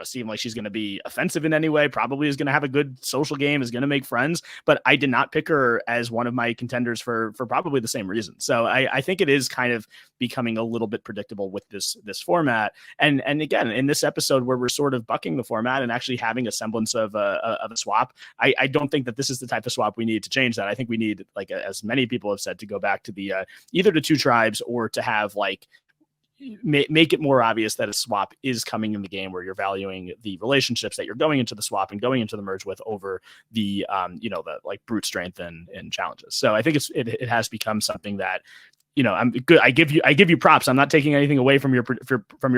seem like she's going to be offensive in any way, probably is going to have a good social game, is going to make friends, but I did not pick her as one of my contenders for probably the same reason. So I think it is kind of becoming a little bit predictable with this format. And again, in this episode where we're sort of bucking the format and actually having a semblance of a swap, I don't think that this is the type of swap we need to change that. I think we need, like, as many people have said, to go back to the either to 2 tribes or to have make it more obvious that a swap is coming in the game, where you're valuing the relationships that you're going into the swap and going into the merge with over the the like brute strength and challenges. So I think it has become something that, I'm good. I give you props. I'm not taking anything away from your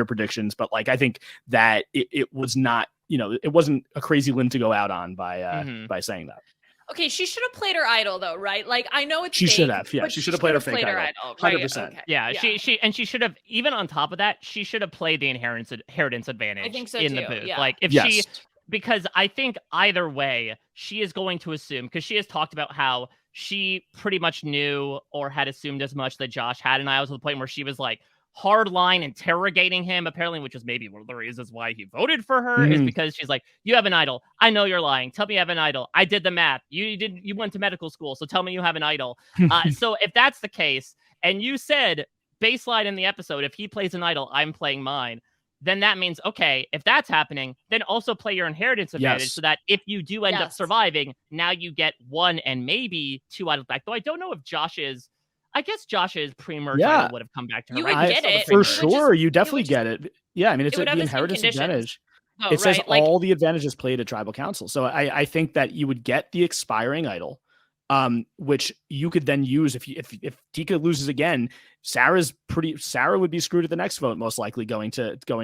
predictions, but like I think that it was not. It wasn't a crazy limb to go out on by saying that. Okay, she should have played her idol though, right? Like I know it's she fake, should have. Yeah, she should have played her fake idol. 100%. Okay. Yeah, she should have. Even on top of that, she should have played the inheritance advantage. I think so in too. The booth. Yeah. Like if she, because I think either way, she is going to assume, because she has talked about how she pretty much knew or had assumed as much that Josh had, and I was to the point where she was like hardline interrogating him, apparently, which is maybe one of the reasons why he voted for her, is because she's like, you have an idol. I know you're lying. Tell me you have an idol. I did the math. You went to medical school, so tell me you have an idol. So if that's the case, and you said baseline in the episode, if he plays an idol, I'm playing mine, then that means, okay, if that's happening, then also play your inheritance advantage, so that if you do end up surviving, now you get 1 and maybe 2 idols back. Though I don't know if Josh's pre-merge idol would have come back to her. You would get it. For sure. You definitely get it. Yeah, I mean, it's the inheritance advantage. It says all the advantages played at tribal council. So I think that you would get the expiring idol, which you could then use if Tika loses again. Sarah would be screwed at the next vote, most likely going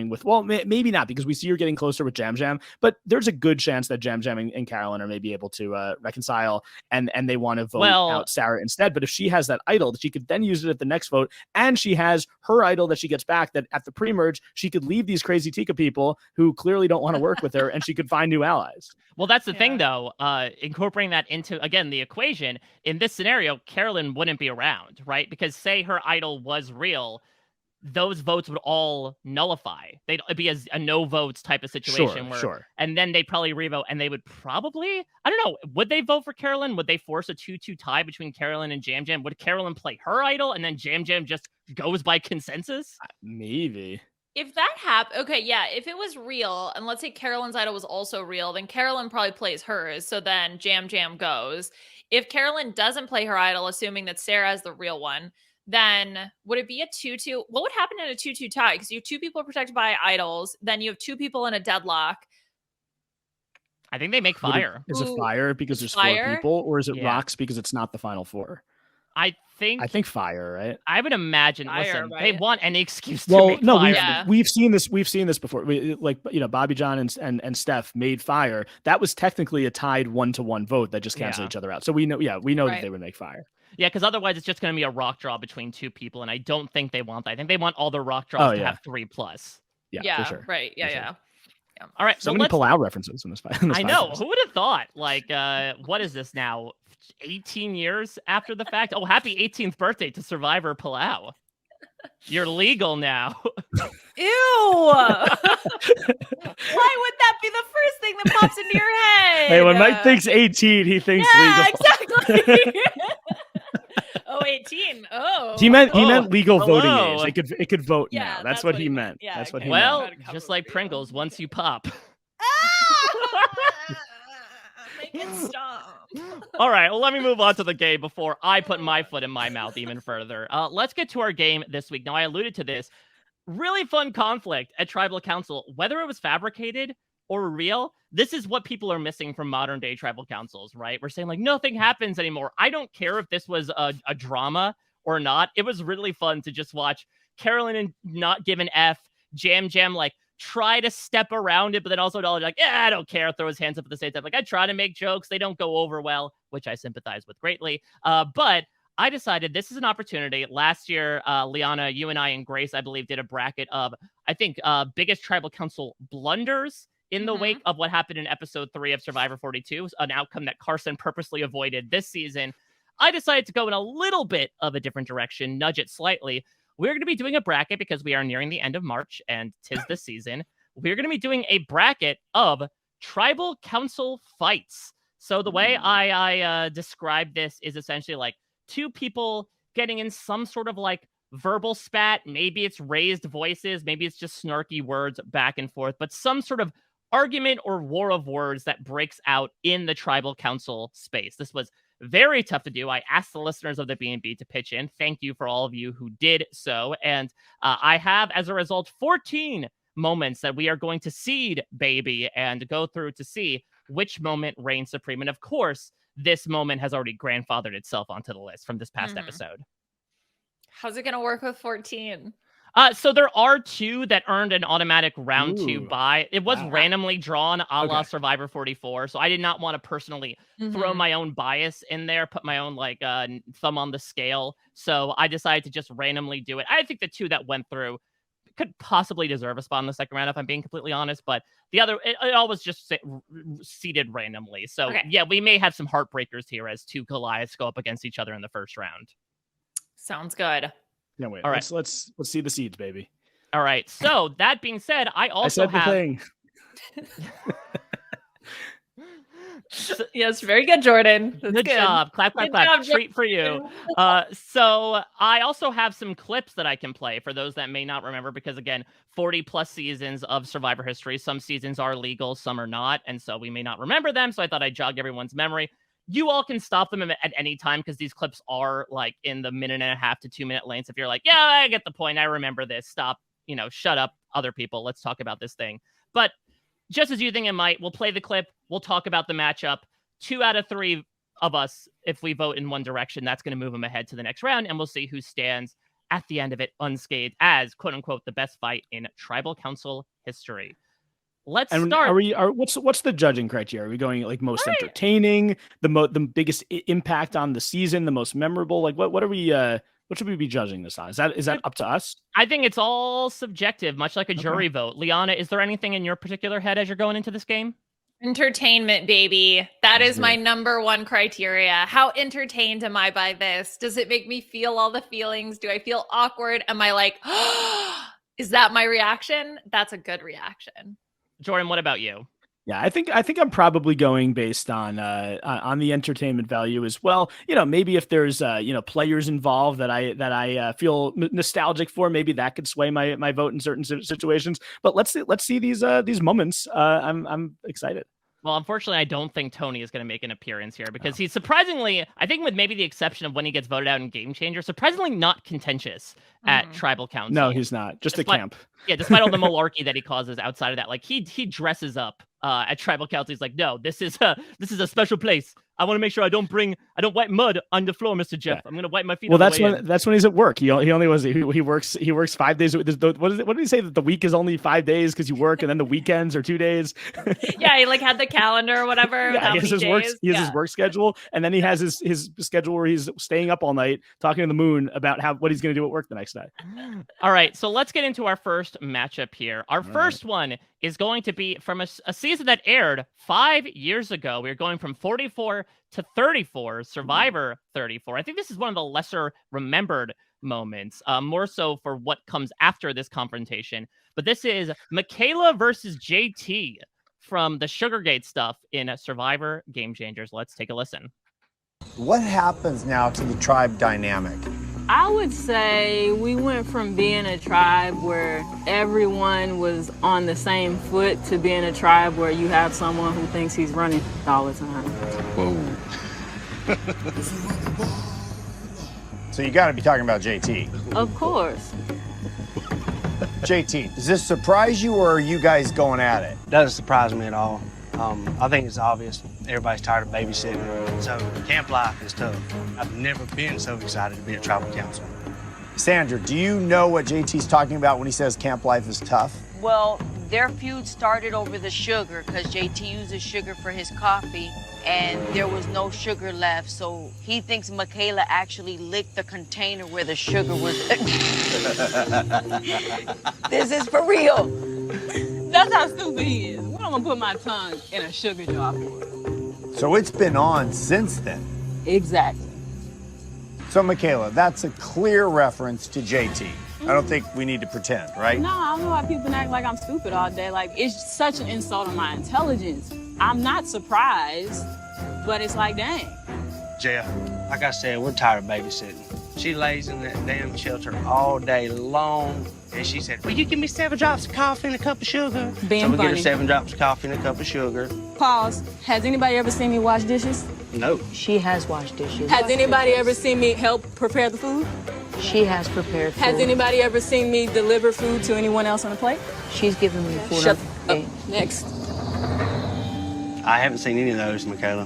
with, well, maybe not, because we see her getting closer with Jam Jam, but there's a good chance that Jam Jam and Carolyn are maybe able to reconcile and they want to vote out Sarah instead. But if she has that idol, that she could then use it at the next vote, and she has her idol that she gets back, that at the pre-merge she could leave these crazy Tika people who clearly don't want to work with her, and she could find new allies. Well, that's the thing though, incorporating that into, again, the equation in this scenario, Carolyn wouldn't be around, right? Because say her idol was real, those votes would all nullify. They'd be a no votes type of situation and then they'd probably revote, and they would probably, I don't know, would they vote for Carolyn? Would they force a 2-2 tie between Carolyn and Jam Jam? Would Carolyn play her idol and then Jam Jam just goes by consensus? Maybe. If that happened, okay, yeah, if it was real, and let's say Carolyn's idol was also real, then Carolyn probably plays hers, so then Jam Jam goes. If Carolyn doesn't play her idol, assuming that Sarah is the real one, then would it be a 2-2? What would happen in a 2-2 tie? Because you have 2 people protected by idols, then you have 2 people in a deadlock. I think they make fire. Is it fire because there's 4 people, or is it rocks because it's not the final 4? I think fire, right? I would imagine. Listen, right? They want any excuse to make fire. We've seen this before. Bobby John and Steph made fire. That was technically a tied 1-to-1 vote that just canceled each other out. So we know that they would make fire. Yeah, because otherwise it's just going to be a rock draw between 2 people, and I don't think they want that. I think they want all the rock draws to have 3+. Yeah, for sure. Right. Yeah. All right. So many Palau references in this fight. I know. Who would have thought? Like, what is this now? 18 years after the fact? Oh, happy 18th birthday to Survivor Palau. You're legal now. Ew. Why would that be the first thing that pops into your head? Hey, when Mike thinks 18, he thinks legal. Yeah, exactly. Oh, 18. Oh. He meant Oh, legal voting hello. age. It could vote Yeah, now. That's what he meant. Yeah, That's what okay. he Well, meant. just like Pringles, once you pop. Make it stop. All right, well, let me move on to the game before I put my foot in my mouth even further. Let's get to our game this week. Now, I alluded to this. Really fun conflict at Tribal Council. Whether it was fabricated or real, this is what people are missing from modern day Tribal Councils, right? We're saying, like, nothing happens anymore. I don't care if this was a drama or not. It was really fun to just watch Carolyn and not give an F, Jam, like, try to step around it, but then also acknowledge, like, yeah, I don't care, throw his hands up at the same time. Like, I try to make jokes. They don't go over well, which I sympathize with greatly. But I decided this is an opportunity. Last year, Liana, you and I and Grace, I believe, did a bracket of, I think, biggest Tribal Council blunders in the wake of what happened in episode 3 of Survivor 42, an outcome that Carson purposely avoided this season. I decided to go in a little bit of a different direction, nudge it slightly. We're going to be doing a bracket because we are nearing the end of March and 'tis the season. We're going to be doing a bracket of Tribal Council fights. So the way I describe this is essentially like two people getting in some sort of like verbal spat. Maybe it's raised voices. Maybe it's just snarky words back and forth, but some sort of argument or war of words that breaks out in the Tribal Council space. This was very tough to do. I asked the listeners of the B&B to pitch in. Thank you for all of you who did so. And I have, as a result, 14 moments that we are going to seed, baby, and go through to see which moment reigns supreme. And of course, this moment has already grandfathered itself onto the list from this past episode. How's it going to work with 14? So there are 2 that earned an automatic round 2 bye. It was randomly drawn a la Survivor 44. So I did not want to personally throw my own bias in there, put my own like thumb on the scale. So I decided to just randomly do it. I think the 2 that went through could possibly deserve a spot in the second round, if I'm being completely honest. But the other, it all was just seated randomly. So yeah, we may have some heartbreakers here as 2 Goliaths go up against each other in the first round. Sounds good. Yeah, wait. All right. Let's see the seeds, baby. All right. So that being said, I also said have. The thing. Yes, very good, Jordan. That's good job. Clap, clap, clap. Job, Treat for you. So I also have some clips that I can play for those that may not remember, because again, 40 plus seasons of Survivor history. Some seasons are legal, some are not. And so we may not remember them. So I thought I'd jog everyone's memory. You all can stop them at any time because these clips are like in the 1.5 to 2 minute lanes. If you're like, yeah, I get the point. I remember this. Stop, shut up, other people. Let's talk about this thing. But just as you think it might, we'll play the clip. We'll talk about the matchup. 2 out of 3 of us, if we vote in one direction, that's going to move them ahead to the next round. And we'll see who stands at the end of it unscathed as, quote unquote, the best fight in Tribal Council history. Let's start. What's the judging criteria? Are we going like most entertaining, the biggest impact on the season, the most memorable? Like what are we? What should we be judging this on? Is that up to us? I think it's all subjective, much like a jury vote. Liana, is there anything in your particular head as you're going into this game? Entertainment, baby. That is my number 1 criteria. How entertained am I by this? Does it make me feel all the feelings? Do I feel awkward? Am I like, is that my reaction? That's a good reaction. Jordan, what about you? Yeah, I think I'm probably going based on the entertainment value as well. Maybe if there's players involved that I feel nostalgic for, maybe that could sway my vote in certain situations. But let's see these moments. I'm excited. Well, unfortunately, I don't think Tony is going to make an appearance here because he's surprisingly, I think with maybe the exception of when he gets voted out in Game Changer, surprisingly not contentious at Tribal Council. No, he's not. Just a camp. Yeah, despite all the malarkey that he causes outside of that. Like he dresses up at Tribal Council. He's like, no, this is a special place. I want to make sure I don't wipe mud on the floor, Mr. Jeff. Yeah. I'm going to wipe my feet. Well, that's when he's at work. He works 5 days. What did he say, that the week is only 5 days because you work, and then the weekends are 2 days? Yeah, he like had the calendar or whatever. Yeah, he has his work schedule, and then he has his schedule where he's staying up all night talking to the moon about what he's going to do at work the next day. All right, so let's get into our first matchup here. Our first one is going to be from a season that aired 5 years ago. We're going from 44 to 34, Survivor 34. I think this is one of the lesser remembered moments, more so for what comes after this confrontation. But this is Michaela versus JT from the Sugargate stuff in Survivor Game Changers. Let's take a listen. What happens now to the tribe dynamic? I would say we went from being a tribe where everyone was on the same foot to being a tribe where you have someone who thinks he's running all the time. Whoa. So you got to be talking about JT. Of course. JT, does this surprise you, or are you guys going at it? Doesn't surprise me at all. I think it's obvious. Everybody's tired of babysitting, so camp life is tough. I've never been so excited to be a tribal council. Sandra, do you know what JT's talking about when he says camp life is tough? Well, their feud started over the sugar because JT uses sugar for his coffee and there was no sugar left. So he thinks Michaela actually licked the container where the sugar was. This is for real. That's how stupid he is. What am I gonna put my tongue in a sugar jar for? So it's been on since then. Exactly. So Michaela, that's a clear reference to JT. I don't think we need to pretend, right? No, I don't know why people act like I'm stupid all day. Like, it's such an insult on my intelligence. I'm not surprised, but it's like, dang. Jeff, like I said, we're tired of babysitting. She lays in that damn shelter all day long, and she said, will you give me 7 drops of coffee and a cup of sugar? Being so we funny. get her 7 drops of coffee and a cup of sugar. Pause. Has anybody ever seen me wash dishes? No. She has washed dishes. Has anybody ever seen me help prepare the food? She has prepared food. Has anybody ever seen me deliver food to anyone else on a plate? She's given me food. Shut up. Next. I haven't seen any of those, Michaela.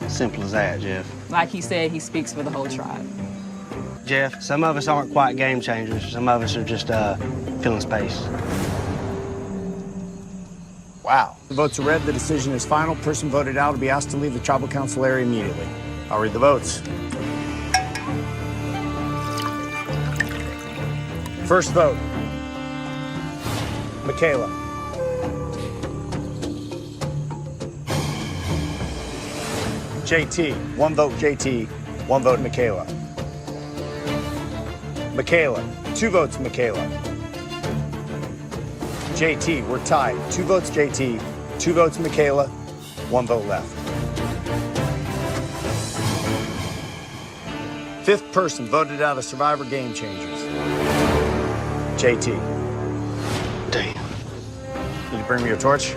Simple as that, Jeff. Like he said, he speaks for the whole tribe. Jeff, some of us aren't quite game changers. Some of us are just filling space. Wow. The votes are read. The decision is final. Person voted out will be asked to leave the tribal council area immediately. I'll read the votes. First vote, Michaela. JT, 1 vote JT, 1 vote Michaela. Michaela, 2 votes Michaela. JT, we're tied. 2 votes JT, 2 votes Michaela, 1 vote left. Fifth person voted out of Survivor Game Changers. JT. Damn. Can you bring me your torch?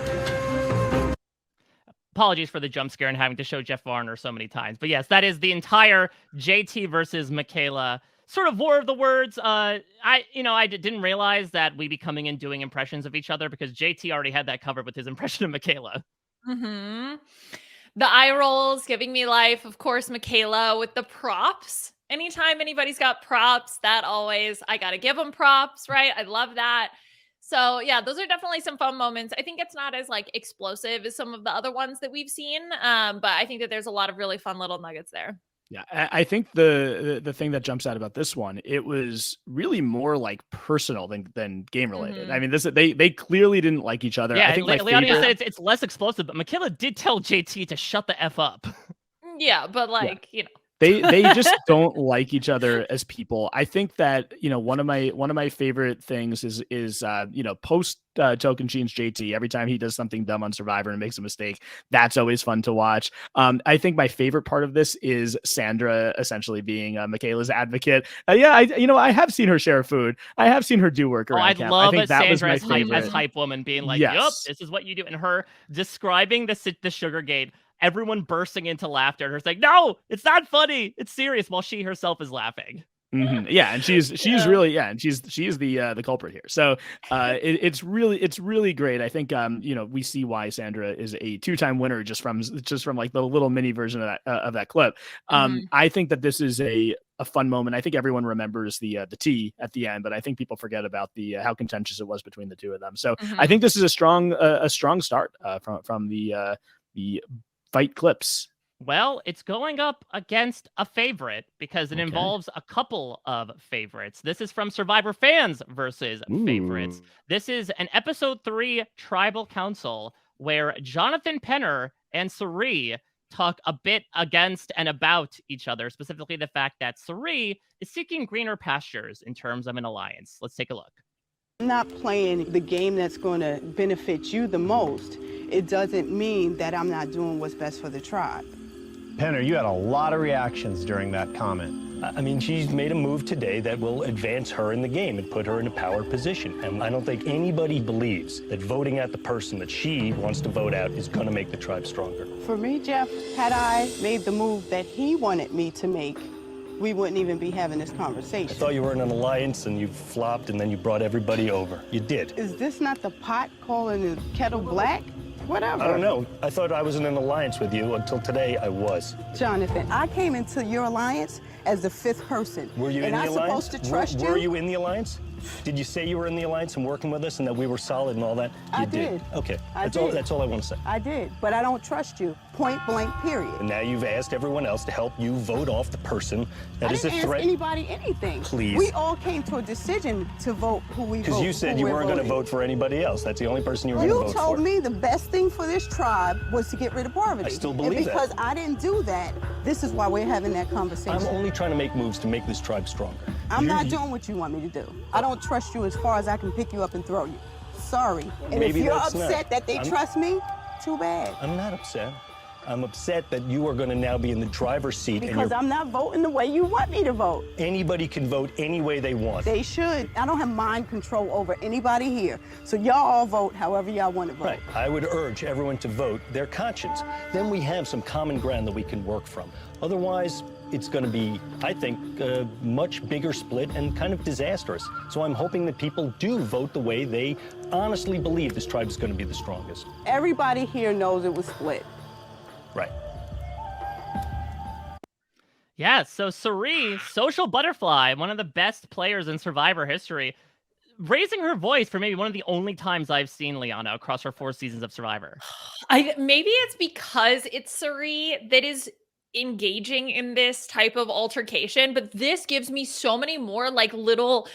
Apologies for the jump scare and having to show Jeff Varner so many times. But yes, that is the entire JT versus Michaela sort of war of the words. I didn't realize that we'd be coming in doing impressions of each other because JT already had that covered with his impression of Michaela. Mm-hmm. The eye rolls, giving me life. Of course, Michaela with the props. Anytime anybody's got props, that always, I got to give them props, right? I love that. So yeah, those are definitely some fun moments. I think it's not as like explosive as some of the other ones that we've seen. But I think that there's a lot of really fun little nuggets there. Yeah, I think the thing that jumps out about this one, it was really more like personal than game related. Mm-hmm. I mean, they clearly didn't like each other. Yeah, I think Leonia said it's less explosive, but Michaela did tell JT to shut the F up. Yeah, but they just don't like each other as people. I think that, one of my favorite things is post Token Jeans JT, every time he does something dumb on Survivor and makes a mistake, that's always fun to watch. I think my favorite part of this is Sandra essentially being Michaela's advocate. I have seen her share food. I have seen her do work around camp. I love I think that Sandra was my favorite. as hype woman being like, Yes. yup, this is what you do. And her describing the sugar gate, everyone bursting into laughter and her saying, no, it's not funny, it's serious, while she herself is laughing. Mm-hmm. Yeah, and she's really and she's the culprit here. So it's really great. I think we see why Sandra is a 2-time winner just from like the little mini version of that clip. I think that this is a fun moment. I think everyone remembers the tea at the end, but I think people forget about the how contentious it was between the two of them. So I think this is a strong start from the fight clips. Well, it's going up against a favorite because it involves a couple of favorites. This is from Survivor fans versus favorites. This is an episode 3 tribal council where Jonathan Penner and Sari talk a bit against and about each other, specifically the fact that Sari is seeking greener pastures in terms of an alliance. Let's take a look. I'm not playing the game that's going to benefit you the most. It doesn't mean that I'm not doing what's best for the tribe. Penner, you had a lot of reactions during that comment. I mean, she's made a move today that will advance her in the game and put her in a power position. And I don't think anybody believes that voting out the person that she wants to vote out is going to make the tribe stronger. For me, Jeff, had I made the move that he wanted me to make, we wouldn't even be having this conversation. I thought you were in an alliance and you flopped and then you brought everybody over. You did. Is this not the pot calling the kettle black? Whatever. I don't know. I thought I was in an alliance with you until today I was. Jonathan, I came into your alliance as the 5th person. Were you in the alliance? And I'm supposed to trust you? Were you in the alliance? Did you say you were in the alliance and working with us and that we were solid and all that? I did. Okay. I That's did. That's all I want to say. I did, but I don't trust you. Point blank, period. And now you've asked everyone else to help you vote off the person that is a I didn't threat. ask anybody anything. Please. We all came to a decision to vote who we vote. Because you said you weren't going to vote for anybody else. That's the only person you were going to vote for. You told me the best thing for this tribe was to get rid of poverty. I still believe and that. because I didn't do that, this is why we're having that conversation. I'm only trying to make moves to make this tribe stronger. I'm not doing what you want me to do. I don't trust you as far as I can pick you up and throw you. Sorry. And Maybe if you're that's upset that they trust me, too bad. I'm not upset. I'm upset that you are going to now be in the driver's seat. Because I'm not voting the way you want me to vote. Anybody can vote any way they want. They should. I don't have mind control over anybody here. So y'all all vote however y'all want to vote. Right. I would urge everyone to vote their conscience. Then we have some common ground that we can work from. Otherwise, it's going to be, I think, a much bigger split and kind of disastrous. So I'm hoping that people do vote the way they honestly believe this tribe is going to be the strongest. Everybody here knows it was split. Right. Yeah, so Sari, social butterfly, one of the best players in Survivor history, raising her voice for maybe one of the only times I've seen Liana across her 4 seasons of Survivor. Maybe it's because it's Sari that is engaging in this type of altercation, but this gives me so many more like little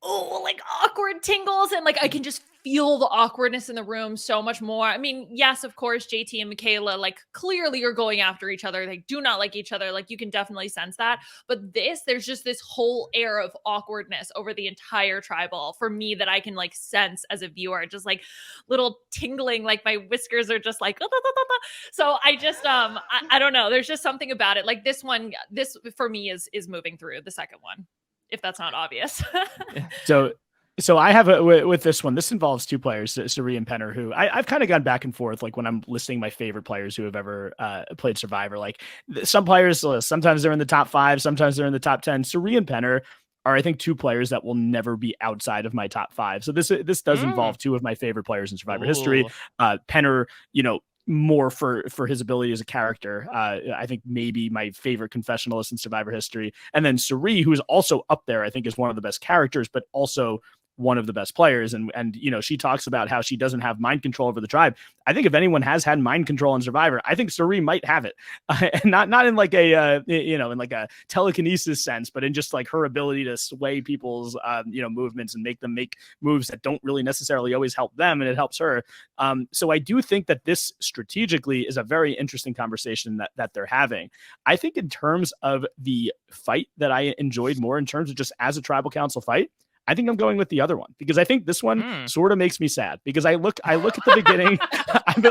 awkward tingles, and like I can just feel the awkwardness in the room so much more. I mean, yes, of course, JT and Michaela like clearly are going after each other. They do not like each other. Like you can definitely sense that. But there's just this whole air of awkwardness over the entire tribal for me that I can like sense as a viewer, just like little tingling, like my whiskers are just like, so I just, I don't know. There's just something about it. Like this for me is moving through the second one, if that's not obvious. So I have with this one, this involves 2 players, Sari and Penner, who I've kind of gone back and forth, like when I'm listing my favorite players who have ever played Survivor. Like some players, sometimes they're in the top 5, sometimes they're in the top 10. Sari and Penner are, I think, 2 players that will never be outside of my top 5. So this does involve 2 of my favorite players in Survivor history. Penner, more for his ability as a character. I think maybe my favorite confessionalist in Survivor history. And then Sari, who's also up there, I think is one of the best characters, but also one of the best players. And she talks about how she doesn't have mind control over the tribe. I think if anyone has had mind control in Survivor, I think Sari might have it. And not in like a, in like a telekinesis sense, but in just like her ability to sway people's, movements and make them make moves that don't really necessarily always help them. And it helps her. So I do think that this strategically is a very interesting conversation that they're having. I think in terms of the fight that I enjoyed more in terms of just as a tribal council fight, I think I'm going with the other one because I think this one sort of makes me sad because I look at the beginning,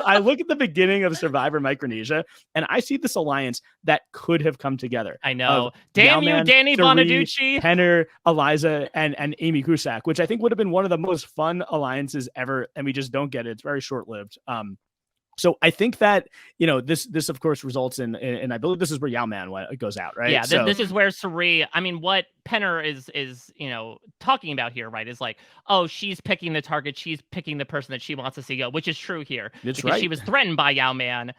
I look at the beginning of Survivor Micronesia and I see this alliance that could have come together. I know. Damn you, Danny Bonaducci, Penner, Eliza, and Amy Cusack, which I think would have been one of the most fun alliances ever. And we just don't get it. It's very short-lived. So I think that, this of course results in, and I believe this is where Yao Man goes out, right? Yeah, this is where Sari, I mean, what Penner is talking about here, right, is like, oh, she's picking the target, she's picking the person that she wants to see go, which is true here. That's because right. She was threatened by Yao Man.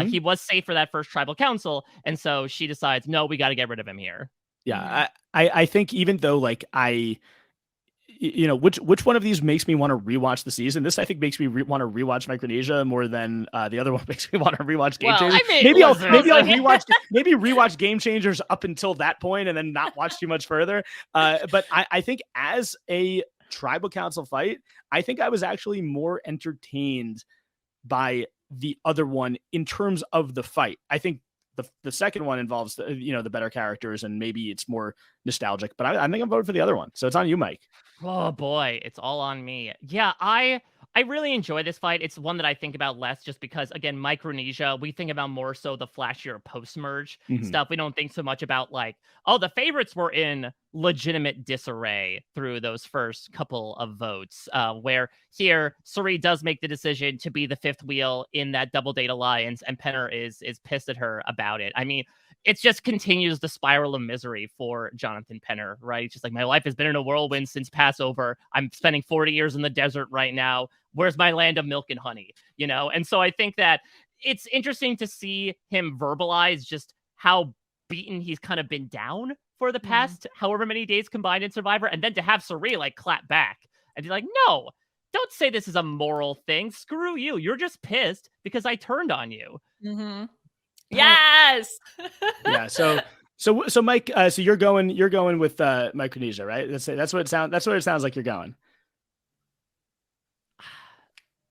He was safe for that first tribal council, and so she decides, no, we got to get rid of him here. Yeah, I think even though like which one of these makes me want to rewatch the season? This I think makes me want to rewatch Micronesia more than the other one makes me want to rewatch Game Changers. Maybe I'll rewatch Game Changers up until that point and then not watch too much further. But I think as a tribal council fight, I think I was actually more entertained by the other one in terms of the fight. I think the second one involves the better characters and maybe it's more nostalgic, but I think I'm voting for the other one. So it's on you, Mike. Oh boy, it's all on me. Yeah, I I really enjoy this fight. It's one that I think about less just because, again, Micronesia, we think about more so the flashier post-merge stuff. We don't think so much about like, oh, the favorites were in legitimate disarray through those first couple of votes, where here, Cirie does make the decision to be the fifth wheel in that double date alliance, and Penner is pissed at her about it. I mean, it just continues the spiral of misery for Jonathan Penner, right? It's just like, my life has been in a whirlwind since Passover. I'm spending 40 years in the desert right now. Where's my land of milk and honey? You know? And so I think that it's interesting to see him verbalize just how beaten he's kind of been down for the past however many days combined in Survivor. And then to have Cirie like clap back and be like, no, don't say this is a moral thing. Screw you. You're just pissed because I turned on you. Yes. Yeah. So Mike, so you're going with Micronesia, right? That's what it sounds like you're going.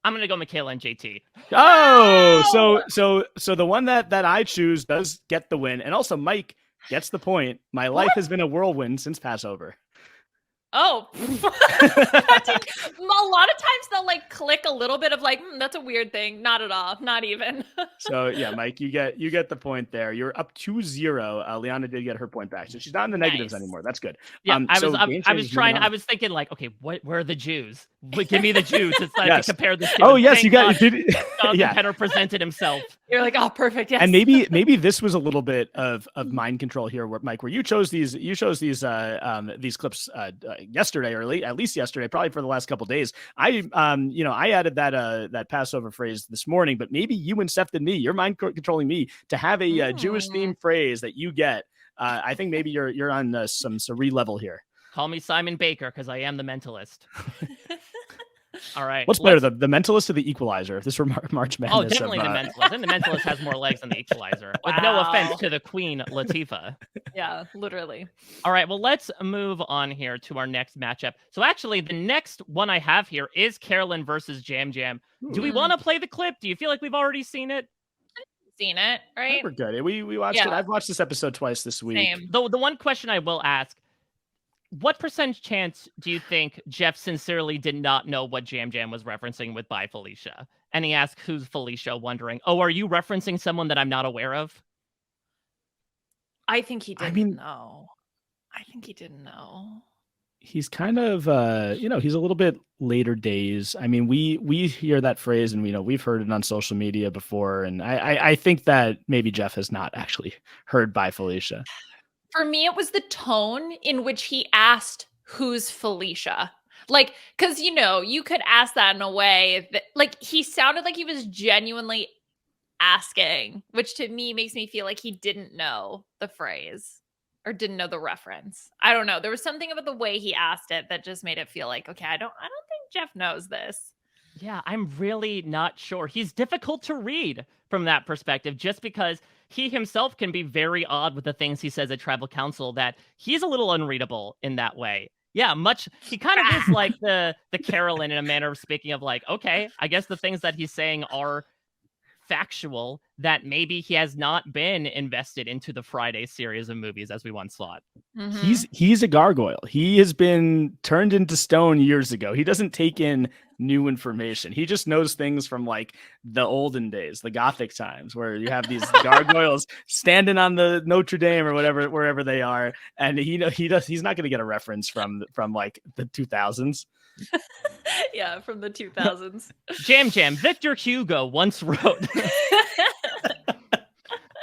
I'm gonna go Michaela and JT. Oh, so the one that I choose does get the win, and also Mike gets the point. My life has been a whirlwind since Passover. Oh, a lot of times they'll like click a little bit of like, that's a weird thing. Not at all. Not even. So yeah, Mike, you get the point there. You're up 2-0. Liana did get her point back, so she's not in the negatives anymore. That's good. Yeah, I was thinking like, okay, where are the Jews? Give me the Jews. It's like to compare this to. Oh yes, Thank you got. Jonathan Penner presented himself. You're like, oh, perfect. Yes. And maybe this was a little bit of mind control here, Mike, where you chose these clips yesterday, or at least yesterday, probably for the last couple of days. I added that Passover phrase this morning, but maybe you incepted me. You're mind controlling me to have a Jewish themed phrase that you get. I think maybe you're on some Cirie level here. Call me Simon Baker because I am the mentalist. All right. What's better, the Mentalist or the Equalizer? If this were March Madness. Oh, definitely the Mentalist. And the Mentalist has more legs than the Equalizer. With no offense to the Queen Latifah. Yeah, literally. All right. Well, let's move on here to our next matchup. So actually, the next one I have here is Carolyn versus Jam Jam. Do we want to play the clip? Do you feel like we've already seen it? Seen it, right? We're good. We watched it. I've watched this episode twice this week. Same. The one question I will ask, what percentage chance do you think Jeff sincerely did not know what Jam Jam was referencing with Bye Felicia? And he asked, who's Felicia, wondering, oh, are you referencing someone that I'm not aware of? I think he didn't know. I think he didn't know. He's kind of, he's a little bit later days. I mean, we hear that phrase and we've heard it on social media before. And I think that maybe Jeff has not actually heard Bye Felicia. For me, it was the tone in which he asked, who's Felicia? Like, because, you could ask that in a way that, like, he sounded like he was genuinely asking, which to me makes me feel like he didn't know the phrase or didn't know the reference. I don't know. There was something about the way he asked it that just made it feel like, okay, I don't think Jeff knows this. Yeah, I'm really not sure. He's difficult to read from that perspective, just because he himself can be very odd with the things he says at Tribal Council, that he's a little unreadable in that way. Yeah, he kind of is like the Carolyn in a manner of speaking, of like, okay, I guess the things that he's saying are factual, that maybe he has not been invested into the Friday series of movies as we once thought. Mm-hmm. He's a gargoyle. He has been turned into stone years ago. He doesn't take in new information. He just knows things from like the olden days, the Gothic times, where you have these gargoyles standing on the Notre Dame or wherever they are, and he's not going to get a reference from like the 2000s. Yeah, from the 2000s. Jam Jam, Victor Hugo once wrote.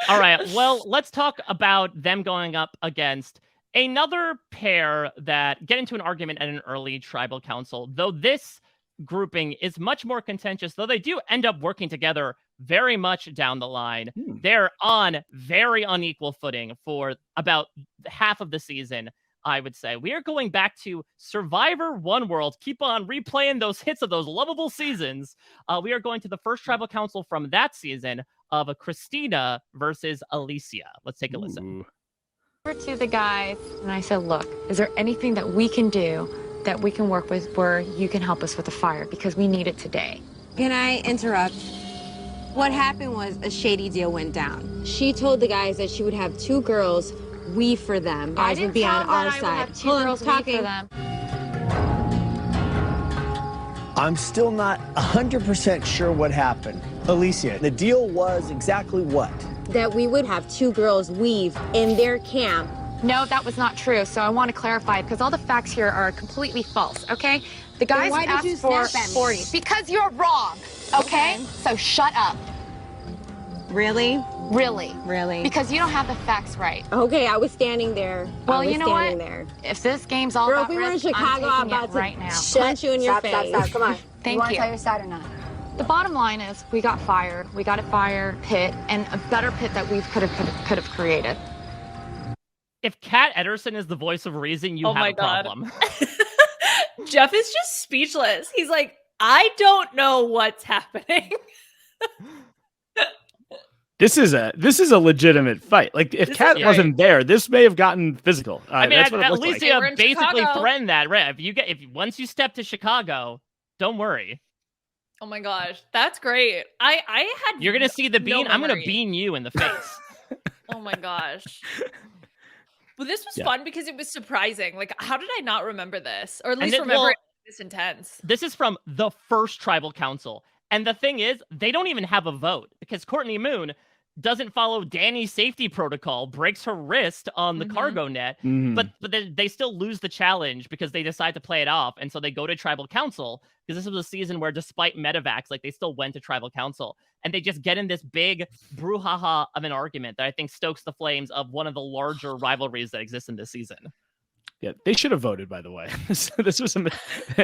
All right, well, let's talk about them going up against another pair that get into an argument at an early Tribal Council, though this grouping is much more contentious, though they do end up working together very much down the line. They're on very unequal footing for about half of the season, I would say. We are going back to Survivor One World. Keep on replaying those hits of those lovable seasons. We are going to the first Tribal Council from that season of a Christina versus Alicia. Let's take a listen. Over to the guys, and I said, look, is there anything that we can do that we can work with where you can help us with the fire? Because we need it today. Can I interrupt? What happened was a shady deal went down. She told the guys that she would have 2 girls weave for them. Guys would be on our side. Hold on, talking. For them. I'm still not 100% sure what happened. Alicia, the deal was exactly what? That we would have 2 girls weave in their camp. No, that was not true. So I want to clarify because all the facts here are completely false, okay? The guys why did you asked for snap at me? 40. Because you're wrong, okay? So shut up. Really? Really. Really? Because you don't have the facts right. Okay, I was standing there. Well, I was you know what? standing there. If this game's all Girl, about if we were in risk, Chicago, I'm I'm taking about it to right now. punch you in your face. Stop, come on. Thank you want you. to tell your side or not? The bottom line is we got fire. We got a fire pit and a better pit that we could have created. If Kat Ederson is the voice of reason, you Oh have my a God. problem. Jeff is just speechless. He's like, I don't know what's happening. This is a legitimate fight. Like if Kat wasn't there, this may have gotten physical. I mean, that's what it at looked least like. you basically Chicago. threatened that, right? Once you step to Chicago, don't worry. Oh my gosh, that's great. I had You're gonna see the bean. no I'm gonna memory. bean you in the face. Oh my gosh. Well, this was Yeah. fun because it was surprising. Like, how did I not remember this? Or at And least it- remember well, it this intense? This is from the first tribal council. And the thing is, they don't even have a vote because Courtney Moon doesn't follow Danny's safety protocol, breaks her wrist on the cargo net, Mhm. but they still lose the challenge because they decide to play it off. And so they go to tribal council because this was a season where despite medevacs, like they still went to tribal council and they just get in this big brouhaha of an argument that I think stokes the flames of one of the larger rivalries that exists in this season. Yeah, they should have voted. By the way, this was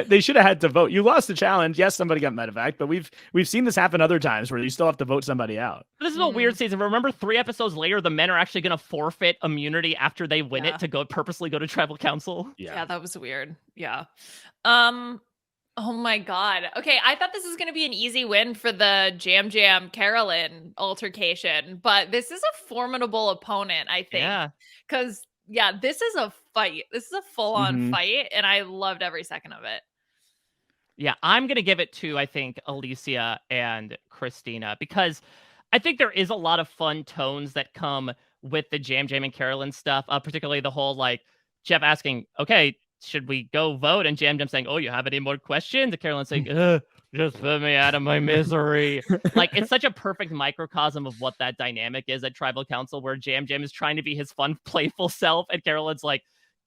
they should have had to vote. You lost the challenge. Yes, somebody got medevac, but we've seen this happen other times where you still have to vote somebody out. This is a weird season. Remember, 3 episodes later, the men are actually going to forfeit immunity after they win it to purposely go to tribal council. Yeah, that was weird. Yeah. Oh my God. Okay, I thought this was going to be an easy win for the Jam Jam Carolyn altercation, but this is a formidable opponent, I think. Yeah. Because, yeah, this is a fight. This is a full-on Mhm. fight, and I loved every second of it. Yeah, I'm going to give it to, I think, Alicia and Christina because I think there is a lot of fun tones that come with the Jam Jam and Carolyn stuff, particularly the whole, like, Jeff asking, okay, should we go vote? And Jam Jam saying, oh, you have any more questions? And Carolyn saying, just put me out of my misery. Like, it's such a perfect microcosm of what that dynamic is at Tribal Council, where Jam Jam is trying to be his fun, playful self, and Carolyn's like,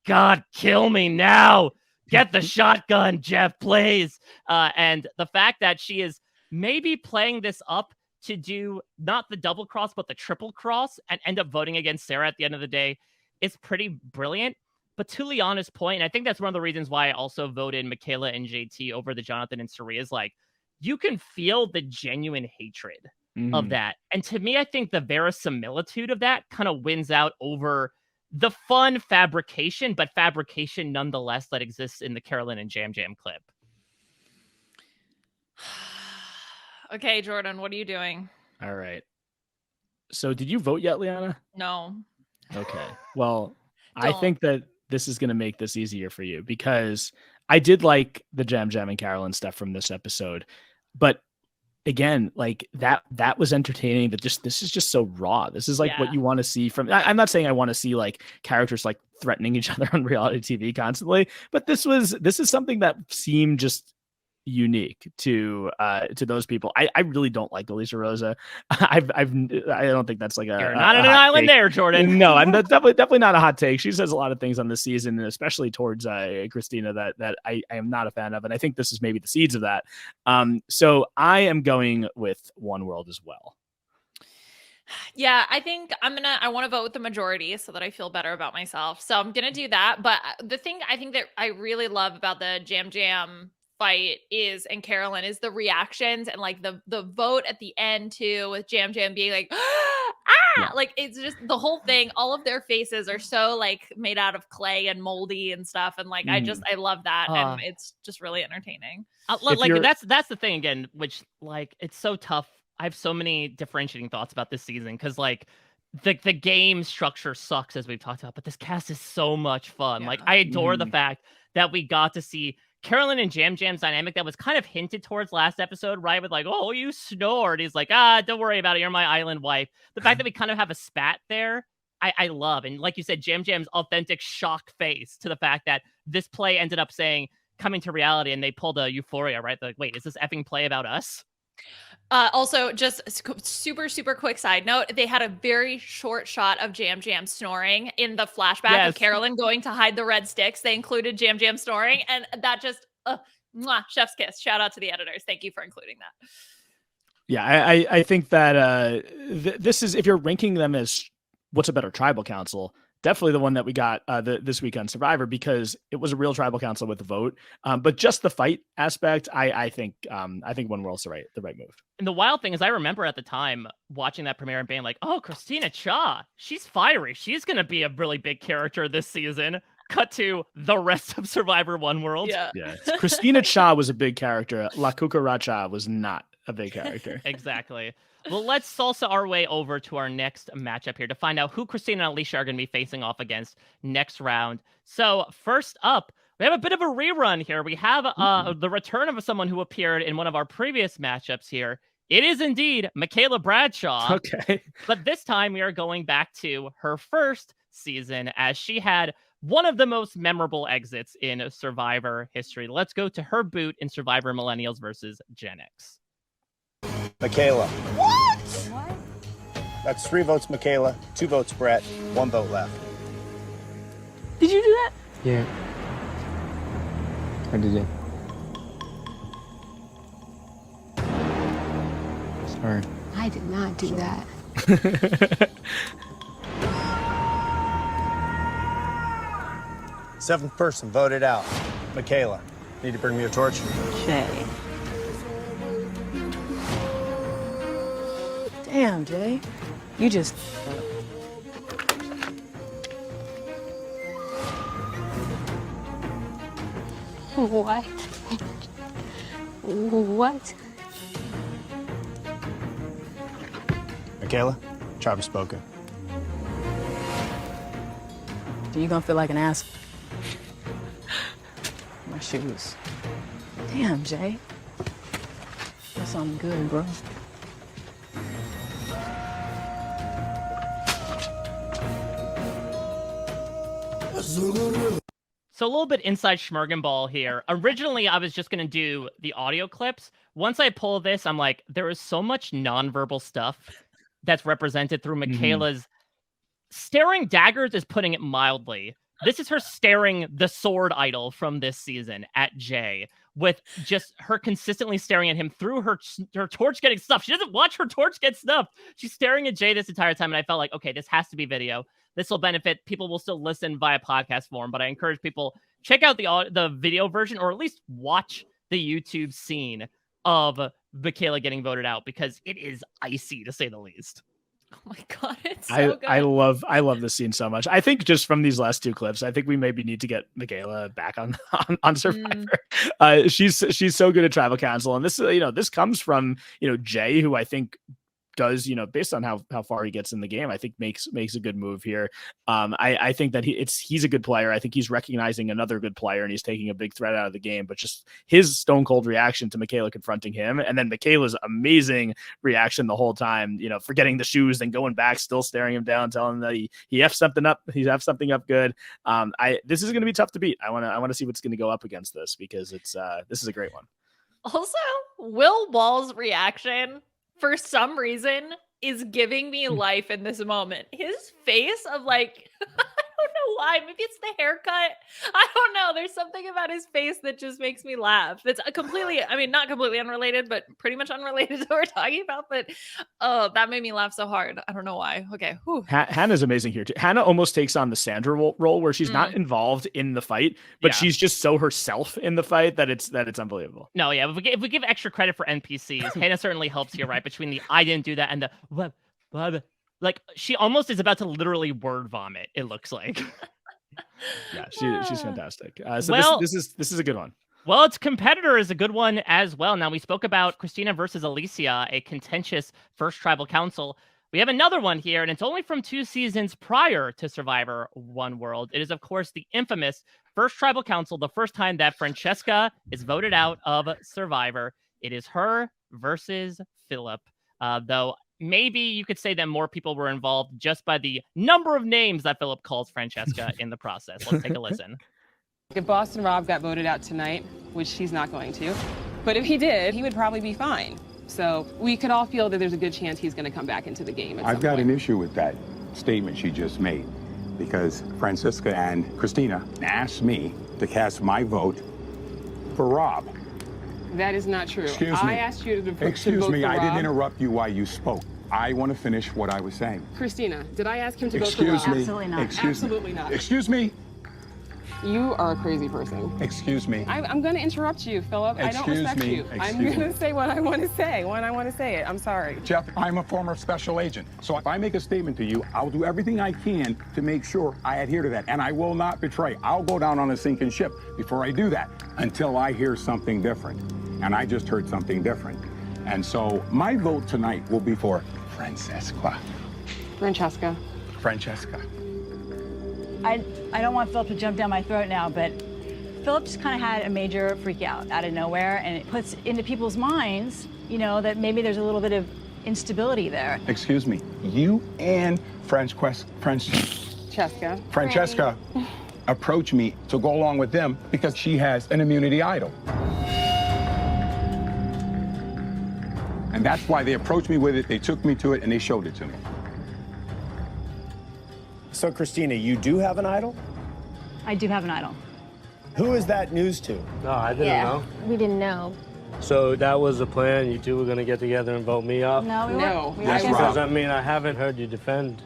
God, kill me now. Get the shotgun, Jeff, please. And the fact that she is maybe playing this up to do not the double cross, but the triple cross and end up voting against Sarah at the end of the day is pretty brilliant. But to Liana's point, and I think that's one of the reasons why I also voted Michaela and JT over the Jonathan and Sari, is like, you can feel the genuine hatred of that. And to me, I think the verisimilitude of that kind of wins out over the fun fabrication, but fabrication nonetheless that exists in the Carolyn and Jam Jam clip. Okay, Jordan, what are you doing? All right. So did you vote yet, Liana? No. Okay. Well, I Don't. think that this is going to make this easier for you because I did like the Jam Jam and Carolyn stuff from this episode, but again, like that was entertaining. That this is just so raw. This is like what you want to see from. I'm not saying I want to see like characters like threatening each other on reality TV constantly, but this is something that seemed just unique to those people. I really don't like Alicia Rosa. I don't think that's like You're not on an island there, Jordan. No, I'm definitely not a hot take. She says a lot of things on this season, and especially towards Christina that I am not a fan of, and I think this is maybe the seeds of that. So I am going with One World as well. Yeah, I think I want to vote with the majority so that I feel better about myself. So I'm going to do that. But the thing I think that I really love about the Jam Jam fight and Carolyn is the reactions and like the vote at the end too, with Jam Jam being like, like it's just the whole thing. All of their faces are so like made out of clay and moldy and stuff. And like, I love that. And it's just really entertaining. Like that's the thing again, which like, it's so tough. I have so many differentiating thoughts about this season. Cause like the game structure sucks as we've talked about, but this cast is so much fun. Like I adore the fact that we got to see Carolyn and Jam Jam's dynamic that was kind of hinted towards last episode, right? With like, oh, you snored. He's like, don't worry about it. You're my island wife. The fact that we kind of have a spat there, I love. And like you said, Jam Jam's authentic shock face to the fact that this play ended up saying coming to reality, and they pulled a Euphoria, right? They're like, wait, is this effing play about us? Also, just super quick side note, they had a very short shot of Jam Jam snoring in the flashback of Carolyn going to hide the red sticks. They included Jam Jam snoring, and that just chef's kiss. Shout out to the editors. Thank you for including that. Yeah, I think that this is, if you're ranking them as what's a better tribal council, definitely the one that we got this week on Survivor, because it was a real tribal council with a vote. But just the fight aspect, I think One World's the right move. And the wild thing is, I remember at the time watching that premiere and being like, oh, Christina Cha, she's fiery. She's going to be a really big character this season. Cut to the rest of Survivor One World. Yeah. Christina Cha was a big character. La Cucaracha was not a big character. Exactly. Well, let's salsa our way over to our next matchup here to find out who Christina and Alicia are going to be facing off against next round. So first up, we have a bit of a rerun here. We have the return of someone who appeared in one of our previous matchups here. It is indeed Michaela Bradshaw. Okay. But this time we are going back to her first season, as she had one of the most memorable exits in Survivor history. Let's go to her boot in Survivor Millennials versus Gen X. Michaela. What? That's 3 votes Michaela, 2 votes Brett, 1 vote left. Did you do that? Yeah. I did it. Sorry. I did not do that. Seventh person voted out. Michaela, need to bring me a torch? Jay. Damn, Jay. You just... What? What? Michaela, tribe has spoken. You gonna feel like an ass. My shoes. Damn, Jay. That's something good, bro. So a little bit inside Schmergenball here. Originally, I was just going to do the audio clips. Once I pull this, I'm like, there is so much nonverbal stuff that's represented through Michaela's staring daggers, is putting it mildly. This is her staring the sword idol from this season at Jay, with just her consistently staring at him through her torch getting stuffed. She doesn't watch her torch get stuffed. She's staring at Jay this entire time, and I felt like, okay, this has to be video. This will benefit. People will still listen via podcast form, but I encourage people, check out the video version, or at least watch the YouTube scene of Michaela getting voted out, because it is icy, to say the least. Oh my God, it's so good. I love this scene so much. I think just from these last 2 clips, I think we maybe need to get Michaela back on Survivor. She's so good at tribal council, and this this comes from Jay, who I think does, based on how far he gets in the game, I think makes a good move here. I think that he's a good player. I think he's recognizing another good player, and he's taking a big threat out of the game. But just his stone cold reaction to Michaela confronting him, and then Michaela's amazing reaction the whole time, forgetting the shoes, then going back, still staring him down, telling him that he F'd something up. He's F'd something up good. This is going to be tough to beat. I want to see what's going to go up against this, because this is a great one. Also, Will Wall's reaction, for some reason, is giving me life in this moment. His face of like, I don't know why. Maybe it's the haircut. I don't know. There's something about his face that just makes me laugh. It's completely, not completely unrelated, but pretty much unrelated to what we're talking about. But that made me laugh so hard. I don't know why. Okay. Hannah's amazing here too. Hannah almost takes on the Sandra role, where she's not involved in the fight, but she's just so herself in the fight that it's unbelievable. No, yeah. If we give extra credit for NPCs, Hannah certainly helps here, right? Between the I didn't do that and the what. Like, she almost is about to literally word vomit, it looks like. Yeah, she's fantastic. This is a good one. Well, its competitor is a good one as well. Now, we spoke about Christina versus Alicia, a contentious first tribal council. We have another one here, and it's only from 2 seasons prior to Survivor One World. It is, of course, the infamous first tribal council, the first time that Francesca is voted out of Survivor. It is her versus Philip, though maybe you could say that more people were involved just by the number of names that Philip calls Francesca in the process. Let's take a listen. If Boston Rob got voted out tonight, which he's not going to, but if he did, he would probably be fine. So we could all feel that there's a good chance he's going to come back into the game. I've got an issue with that statement she just made, because Francisca and Christina asked me to cast my vote for Rob. That is not true. Excuse me. I asked you to vote Excuse me, for I Rob. didn't interrupt you while you spoke. I want to finish what I was saying. Christina, did I ask him to vote for Rob? Excuse me. Absolutely not. Excuse Absolutely me. not. Excuse me. You are a crazy person. Excuse me. I'm going to interrupt you, Philip. I don't respect you. I'm going to say what I want to say when I want to say it. I'm sorry. Jeff, I'm a former special agent. So if I make a statement to you, I'll do everything I can to make sure I adhere to that. And I will not betray. I'll go down on a sinking ship before I do that until I hear something different. And I just heard something different. And so my vote tonight will be for Francesca. Francesca. I don't want Philip to jump down my throat now, but Philip just kind of had a major freak out of nowhere, and it puts into people's minds, that maybe there's a little bit of instability there. Excuse me. You and Francesca approach me to go along with them because she has an immunity idol. And that's why they approached me with it, they took me to it, and they showed it to me. So, Christina, you do have an idol? I do have an idol. Who is that news to? No, I didn't know. We didn't know. So that was the plan? You two were going to get together and vote me off? No, we weren't. Yes, Because, Rob. I mean, I haven't heard you defend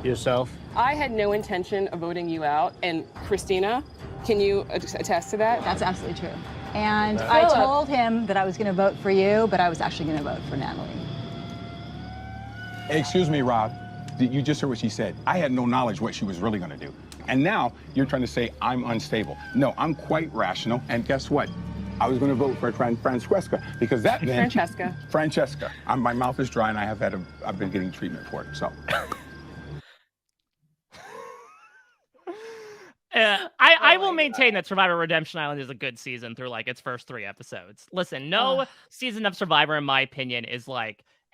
yourself. I had no intention of voting you out. And Christina, can you attest to that? That's absolutely true. And I told him that I was going to vote for you, but I was actually going to vote for Natalie. Excuse me, Rob. You just heard what she said. I had no knowledge what she was really going to do. And now you're trying to say I'm unstable. No, I'm quite rational. And guess what? I was going to vote for Francesca because that meant Francesca. My mouth is dry and I've been getting treatment for it. So. I will maintain that Survivor Redemption Island is a good season through its first 3 episodes. Listen, no season of Survivor, in my opinion, is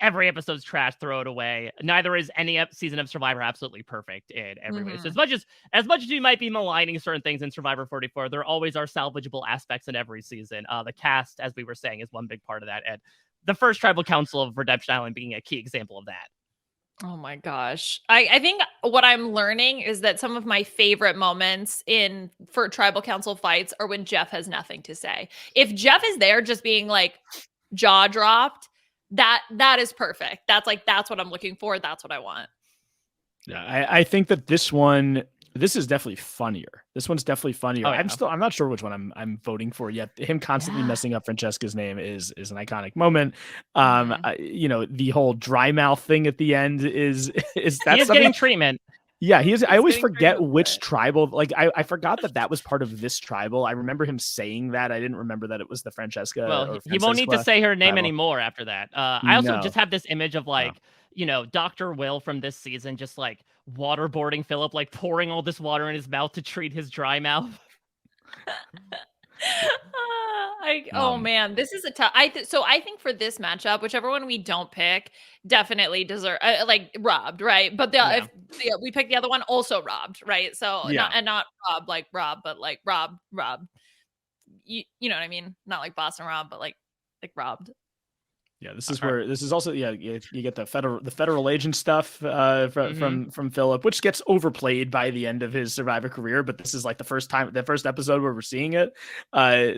every episode's trash, throw it away. Neither is any season of Survivor absolutely perfect in every way. So as much as you might be maligning certain things in Survivor 44, there always are salvageable aspects in every season. The cast, as we were saying, is one big part of that. And the first Tribal Council of Redemption Island being a key example of that. Oh my gosh. I think what I'm learning is that some of my favorite moments for Tribal Council fights are when Jeff has nothing to say. If Jeff is there just being jaw dropped, that is perfect. That's what I'm looking for. That's what I want. Yeah, I think that this is definitely funnier. This one's definitely funnier. I'm not sure which one I'm voting for yet. Him constantly messing up Francesca's name is an iconic moment. The whole dry mouth thing at the end is that he is getting treatment. Yeah, he is. I always forget which tribal. I forgot that was part of this tribal. I remember him saying that. I didn't remember that it was the Francesca. Well, he won't need to say her name anymore after that. I also just have this image of Dr. Will from this season, just waterboarding Philip, pouring all this water in his mouth to treat his dry mouth. Oh man, this is a tough. So I think for this matchup, whichever one we don't pick, definitely deserve robbed, right? But if we pick the other one, also robbed, right? So not Rob Rob, but Rob. You know what I mean? Not like Boston Rob, but like robbed. Yeah, this is also you get the federal agent stuff from Philip, which gets overplayed by the end of his Survivor career. But this is the first episode where we're seeing it.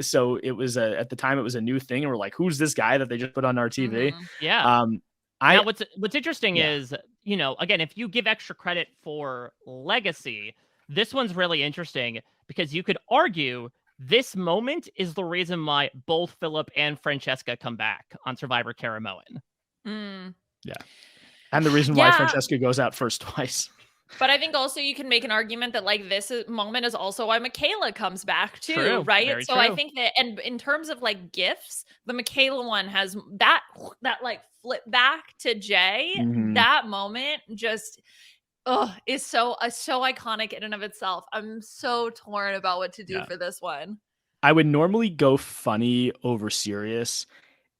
So it was at the time it was a new thing, and we're like, who's this guy that they just put on our TV? Mm-hmm. Yeah. Now what's interesting is again, if you give extra credit for legacy, this one's really interesting because you could argue this moment is the reason why both Philip and Francesca come back on Survivor Caramoan. Yeah. And the reason why Francesca goes out first twice. But I think also you can make an argument that this moment is also why Michaela comes back too, true, right? Very So true. I think that, and in terms of gifts, the Michaela one has that flip back to Jay. That moment just is so iconic in and of itself. I'm so torn about what to do for this one. I would normally go funny over serious.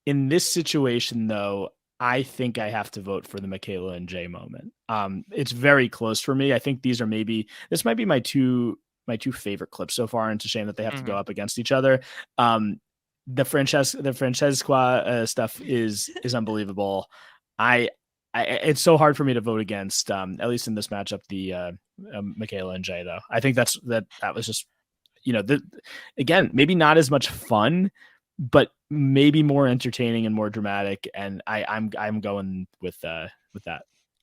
In this situation, though, I think I have to vote for the Michaela and Jay moment. It's very close for me. I think this might be my two two favorite clips so far, and it's a shame that they have to go up against each other. The Francesca stuff is unbelievable. It's so hard for me to vote against, at least in this matchup, the Michaela and Jay, though. I think that was just, again, maybe not as much fun, but maybe more entertaining and more dramatic. And I'm going with that.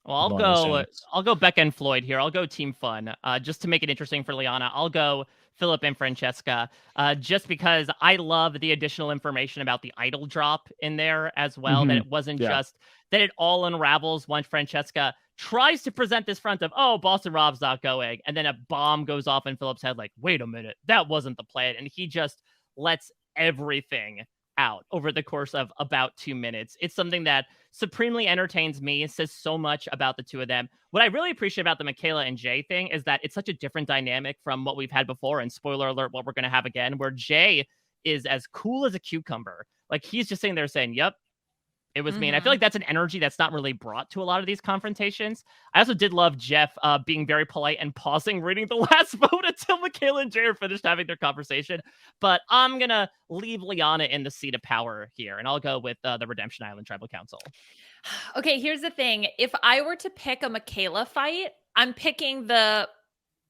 Well, I'll go Becca and Floyd here. I'll go Team Fun, just to make it interesting for Liana. I'll go Philip and Francesca, just because I love the additional information about the idol drop in there as well. That it wasn't just that it all unravels once Francesca tries to present this front of, oh, Boston Rob's not going, and then a bomb goes off in Philip's head, like, wait a minute, that wasn't the plan, and he just lets everything out over the course of about 2 minutes. It's something that supremely entertains me. It says so much about the two of them. What I really appreciate about the Michaela and Jay thing is that it's such a different dynamic from what we've had before, and spoiler alert, what we're going to have again, where Jay is as cool as a cucumber. Like, he's just sitting there saying, yep, it was me. And I feel like that's an energy that's not really brought to a lot of these confrontations. I also did love Jeff being very polite and pausing, reading the last vote until Michaela and Jay are finished having their conversation. But I'm going to leave Liana in the seat of power here, and I'll go with the Redemption Island Tribal Council. Okay, here's the thing. If I were to pick a Michaela fight, I'm picking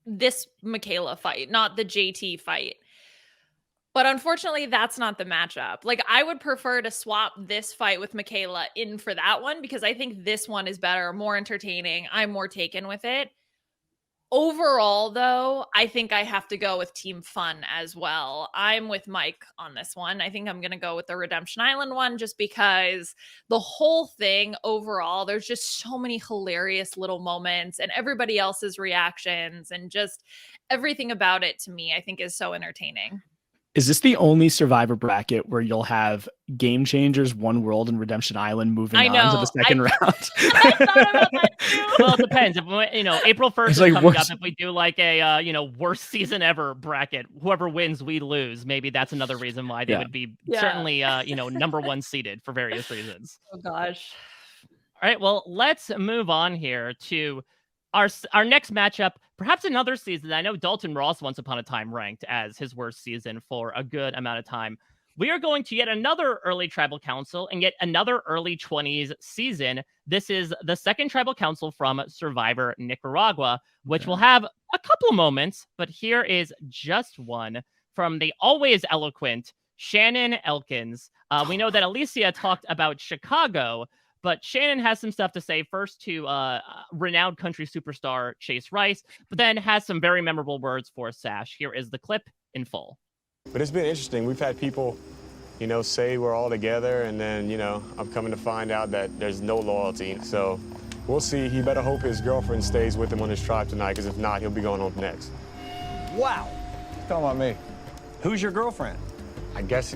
this Michaela fight, not the JT fight. But unfortunately, that's not the matchup. Like, I would prefer to swap this fight with Michaela in for that one, because I think this one is better, more entertaining. I'm more taken with it. Overall, though, I think I have to go with Team Fun as well. I'm with Mike on this one. I think I'm going to go with the Redemption Island one, just because the whole thing overall, there's just so many hilarious little moments, and everybody else's reactions, and just everything about it, to me, I think is so entertaining. Is this the only Survivor bracket where you'll have Game Changers, One World, and Redemption Island moving on to the second round? I thought about that too. Well, it depends. If April 1st is like coming up, if we do like a worst season ever bracket, whoever wins, we lose. Maybe that's another reason why they would be certainly number one seeded for various reasons. Oh gosh. All right, well, let's move on here to our next matchup, perhaps another season. I know Dalton Ross once upon a time ranked as his worst season for a good amount of time. We are going to yet another early Tribal Council and yet another early 20s season. This is the second Tribal Council from Survivor Nicaragua, which will have a couple moments, but here is just one from the always eloquent Shannon Elkins. We know that Alicia talked about Chicago, but Shannon has some stuff to say first to renowned country superstar Chase Rice, but then has some very memorable words for Sash. Here is the clip in full. But it's been interesting. We've had people, say we're all together, and then, I'm coming to find out that there's no loyalty. So we'll see. He better hope his girlfriend stays with him on his tribe tonight, because if not, he'll be going home next. Wow. He's talking about me. Who's your girlfriend? I guess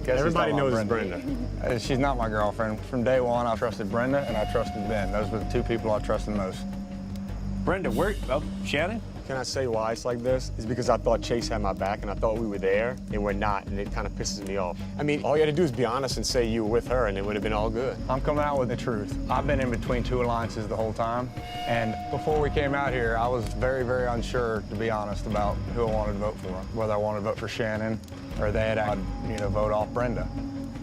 Everybody knows it's Brenda. She's not my girlfriend. From day one, I trusted Brenda and I trusted Ben. Those were the two people I trusted most. Brenda, Shannon? Can I say why it's like this? It's because I thought Chase had my back and I thought we were there and we're not, and it kind of pisses me off. I mean, all you had to do is be honest and say you were with her and it would have been all good. I'm coming out with the truth. I've been in between two alliances the whole time, and before we came out here, I was very, very unsure, to be honest, about who I wanted to vote for. Whether I wanted to vote for Shannon or I'd vote off Brenda.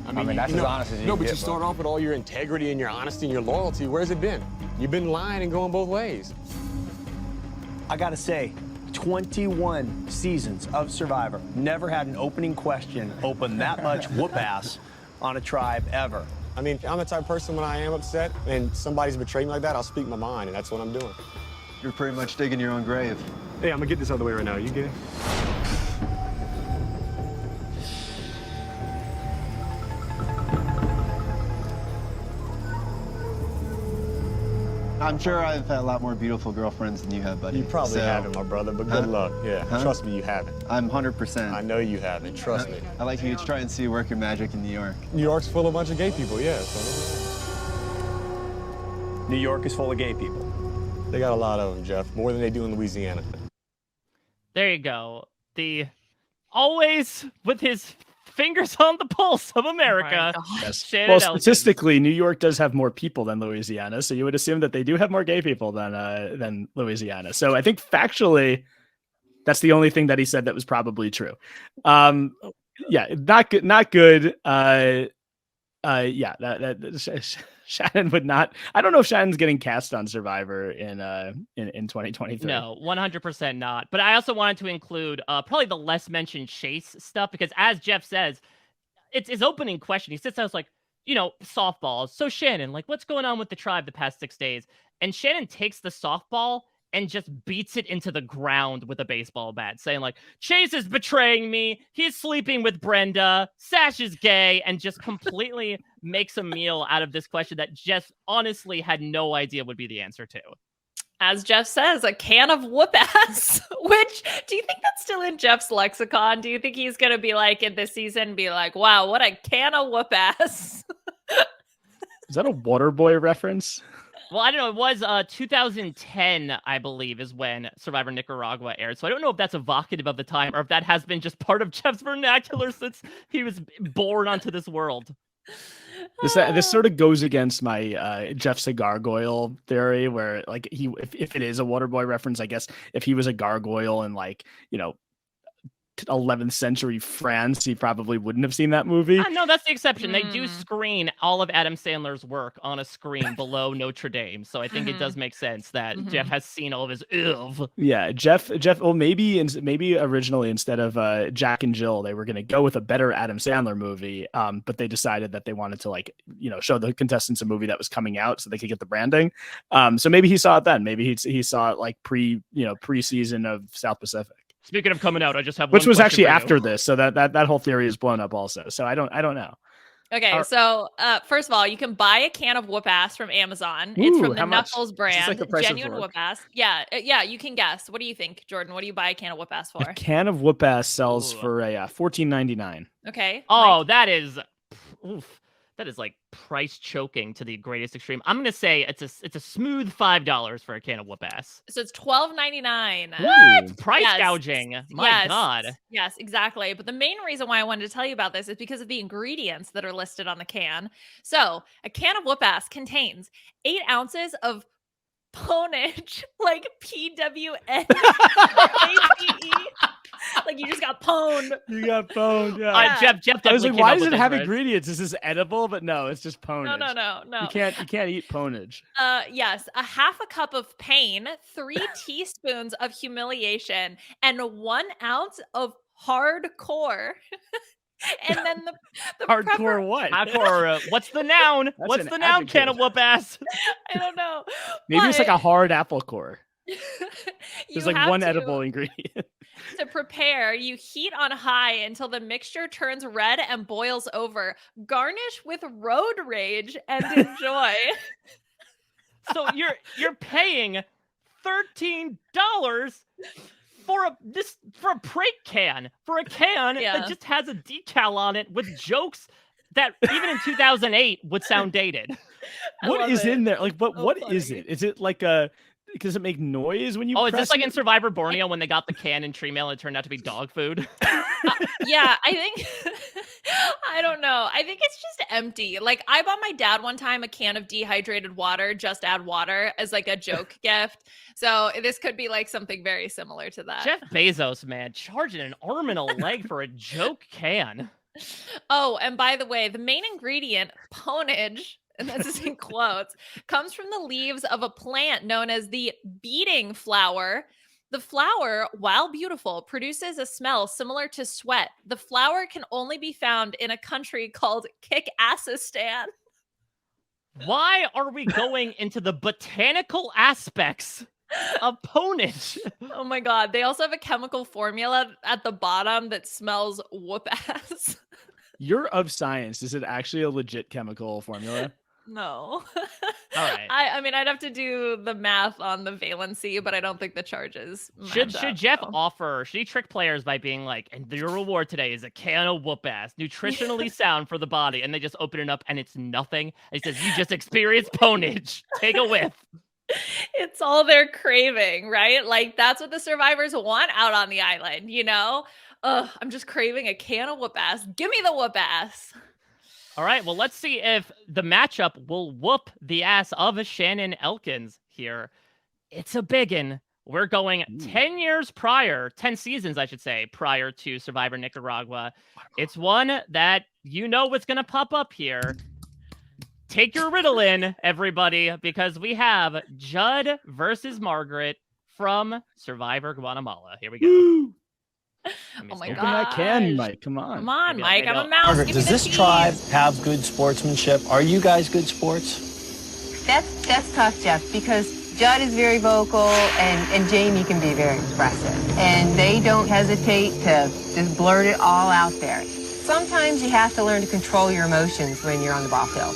I mean that's as honest as you can but get, you start off with all your integrity and your honesty and your loyalty. Where's it been? You've been lying and going both ways. I gotta say, 21 seasons of Survivor, never had an opening question open that much whoop ass on a tribe ever. I mean, I'm the type of person when I am upset and somebody's betrayed me like that, I'll speak my mind, and that's what I'm doing. You're pretty much digging your own grave. Hey, I'm gonna get this out of the way right now. You get it? I'm sure I've had a lot more beautiful girlfriends than you have, buddy. You probably haven't, my brother, but good luck. Yeah, trust me, you haven't. I'm 100%. I know you haven't, trust me. I'd like you to try and see work your magic in New York. New York's full of a bunch of gay people, yeah. New York is full of gay people. They got a lot of them, Jeff, more than they do in Louisiana. There you go. The always with his fingers on the pulse of America. Yes. Well, statistically, New York does have more people than Louisiana, so you would assume that they do have more gay people than Louisiana. So I think factually, That's the only thing that he said that was probably true. Yeah, not good. Not good. Yeah, Shannon would not. I don't know if Shannon's getting cast on Survivor in 2023. No, 100% not. But I also wanted to include probably the less mentioned Chase stuff, because as Jeff says, it's his opening question. He sits there, like, softballs. So Shannon, like, what's going on with the tribe the past 6 days? And Shannon takes the softball and just beats it into the ground with a baseball bat, saying, like, Chase is betraying me. He's sleeping with Brenda. Sash is gay, and just completely makes a meal out of this question that Jeff honestly had no idea would be the answer to. As Jeff says, a can of whoop ass, which, do you think that's still in Jeff's lexicon? Do you think he's going to be like in this season, be like, wow, what a can of whoop ass? Is that a Waterboy reference? Well, I don't know. It was 2010, I believe, is when Survivor Nicaragua aired. So I don't know if that's evocative of the time or if that has been just part of Jeff's vernacular since he was born onto this world. This sort of goes against my Jeff's a gargoyle theory, where like if it is a Waterboy reference, I guess if he was a gargoyle in 11th century France, he probably wouldn't have seen that movie. No, that's the exception. They do screen all of Adam Sandler's work on a screen below Notre Dame, so I think it does make sense that Jeff has seen all of his ilv. Yeah, Jeff. Well, maybe originally instead of Jack and Jill, they were going to go with a better Adam Sandler movie, but they decided that they wanted to show the contestants a movie that was coming out so they could get the branding. So maybe he saw it then. Maybe he saw it like pre-season of South Pacific. Speaking of coming out, I just have which one was actually question for after you. this, so that whole theory is blown up also. So I don't know. Okay, so first of all, you can buy a can of whoop ass from Amazon. It's from the Knuckles brand, like the price of genuine work? whoop ass. Yeah, you can guess. What do you think, Jordan? What do you buy a can of whoop ass for? A can of whoop ass sells for a $14.99. Okay. Oh, that is like price choking to the greatest extreme. I'm gonna say it's a smooth $5 for a can of whoop ass. So it's $12.99. What? Price gouging. My God. Yes, exactly. But the main reason why I wanted to tell you about this is because of the ingredients that are listed on the can. So a can of whoop ass contains 8 ounces of ponage, like PWNAGE. Like you just got pwned. You got pwned. Yeah. Jeff. I was like, definitely why came up does it with have this, ingredients? Is this edible? But no, it's just ponage. No. You can't eat ponage. Yes, a half a cup of pain, 3 teaspoons of humiliation, and 1 ounce of hardcore. And then the hardcore what? Hardcore. What's the noun? What's the noun? adjective. Can of whoop ass. I don't know. Maybe it's like a hard apple core. There's There's like one edible ingredient. To prepare, you heat on high until the mixture turns red and boils over. Garnish with road rage and enjoy. So you're paying $13 for a prank can, for a can that just has a decal on it with jokes that even in 2008 would sound dated. What is in there? Like, what is it? Is it like a? Does it make noise when you? Oh, is press this like it? in Survivor Borneo when they got the can in tree mail and it turned out to be dog food? Yeah, I think I don't know. I think it's just empty. Like I bought my dad one time a can of dehydrated water, just add water as like a joke gift. So this could be like something very similar to that. Jeff Bezos, man, charging an arm and a leg for a joke can. Oh, and by the way, the main ingredient, ponage, and this is in quotes, comes from the leaves of a plant known as the beating flower. The flower, while beautiful, produces a smell similar to sweat. The flower can only be found in a country called Kick-Assistan. Why are we going into the botanical aspects of ponage? Oh my God. They also have a chemical formula at the bottom that smells whoop ass. You're of science. Is it actually a legit chemical formula? No. All right. I mean, I'd have to do the math on the valency, but I don't think the charges Should match up, Jeff so. offer, should he trick players by being like, and your reward today is a can of whoop ass, nutritionally sound for the body, and they just open it up and it's nothing? And he says, you just experienced ponage. Take a whiff. It's all they're craving, right? Like that's what the survivors want out on the island, you know? Ugh, I'm just craving a can of whoop ass. Give me the whoop ass. All right, well, let's see if the matchup will whoop the ass of a Shannon Elkins here. It's a biggin. we're going 10 years prior, 10 seasons, I should say, prior to Survivor Nicaragua. It's one that you know what's going to pop up here. Take your Ritalin, everybody, because we have Judd versus Margaret from Survivor Guatemala. Here we go. Oh my Open god. that can, Mike. Come on. Come on, Mike. maybe I'm a mouse. Margaret, Give me does the this cheese. tribe have good sportsmanship? Are you guys good sports? That's tough, Jeff, because Judd is very vocal and Jamie can be very expressive. And they don't hesitate to just blurt it all out there. Sometimes you have to learn to control your emotions when you're on the ball field.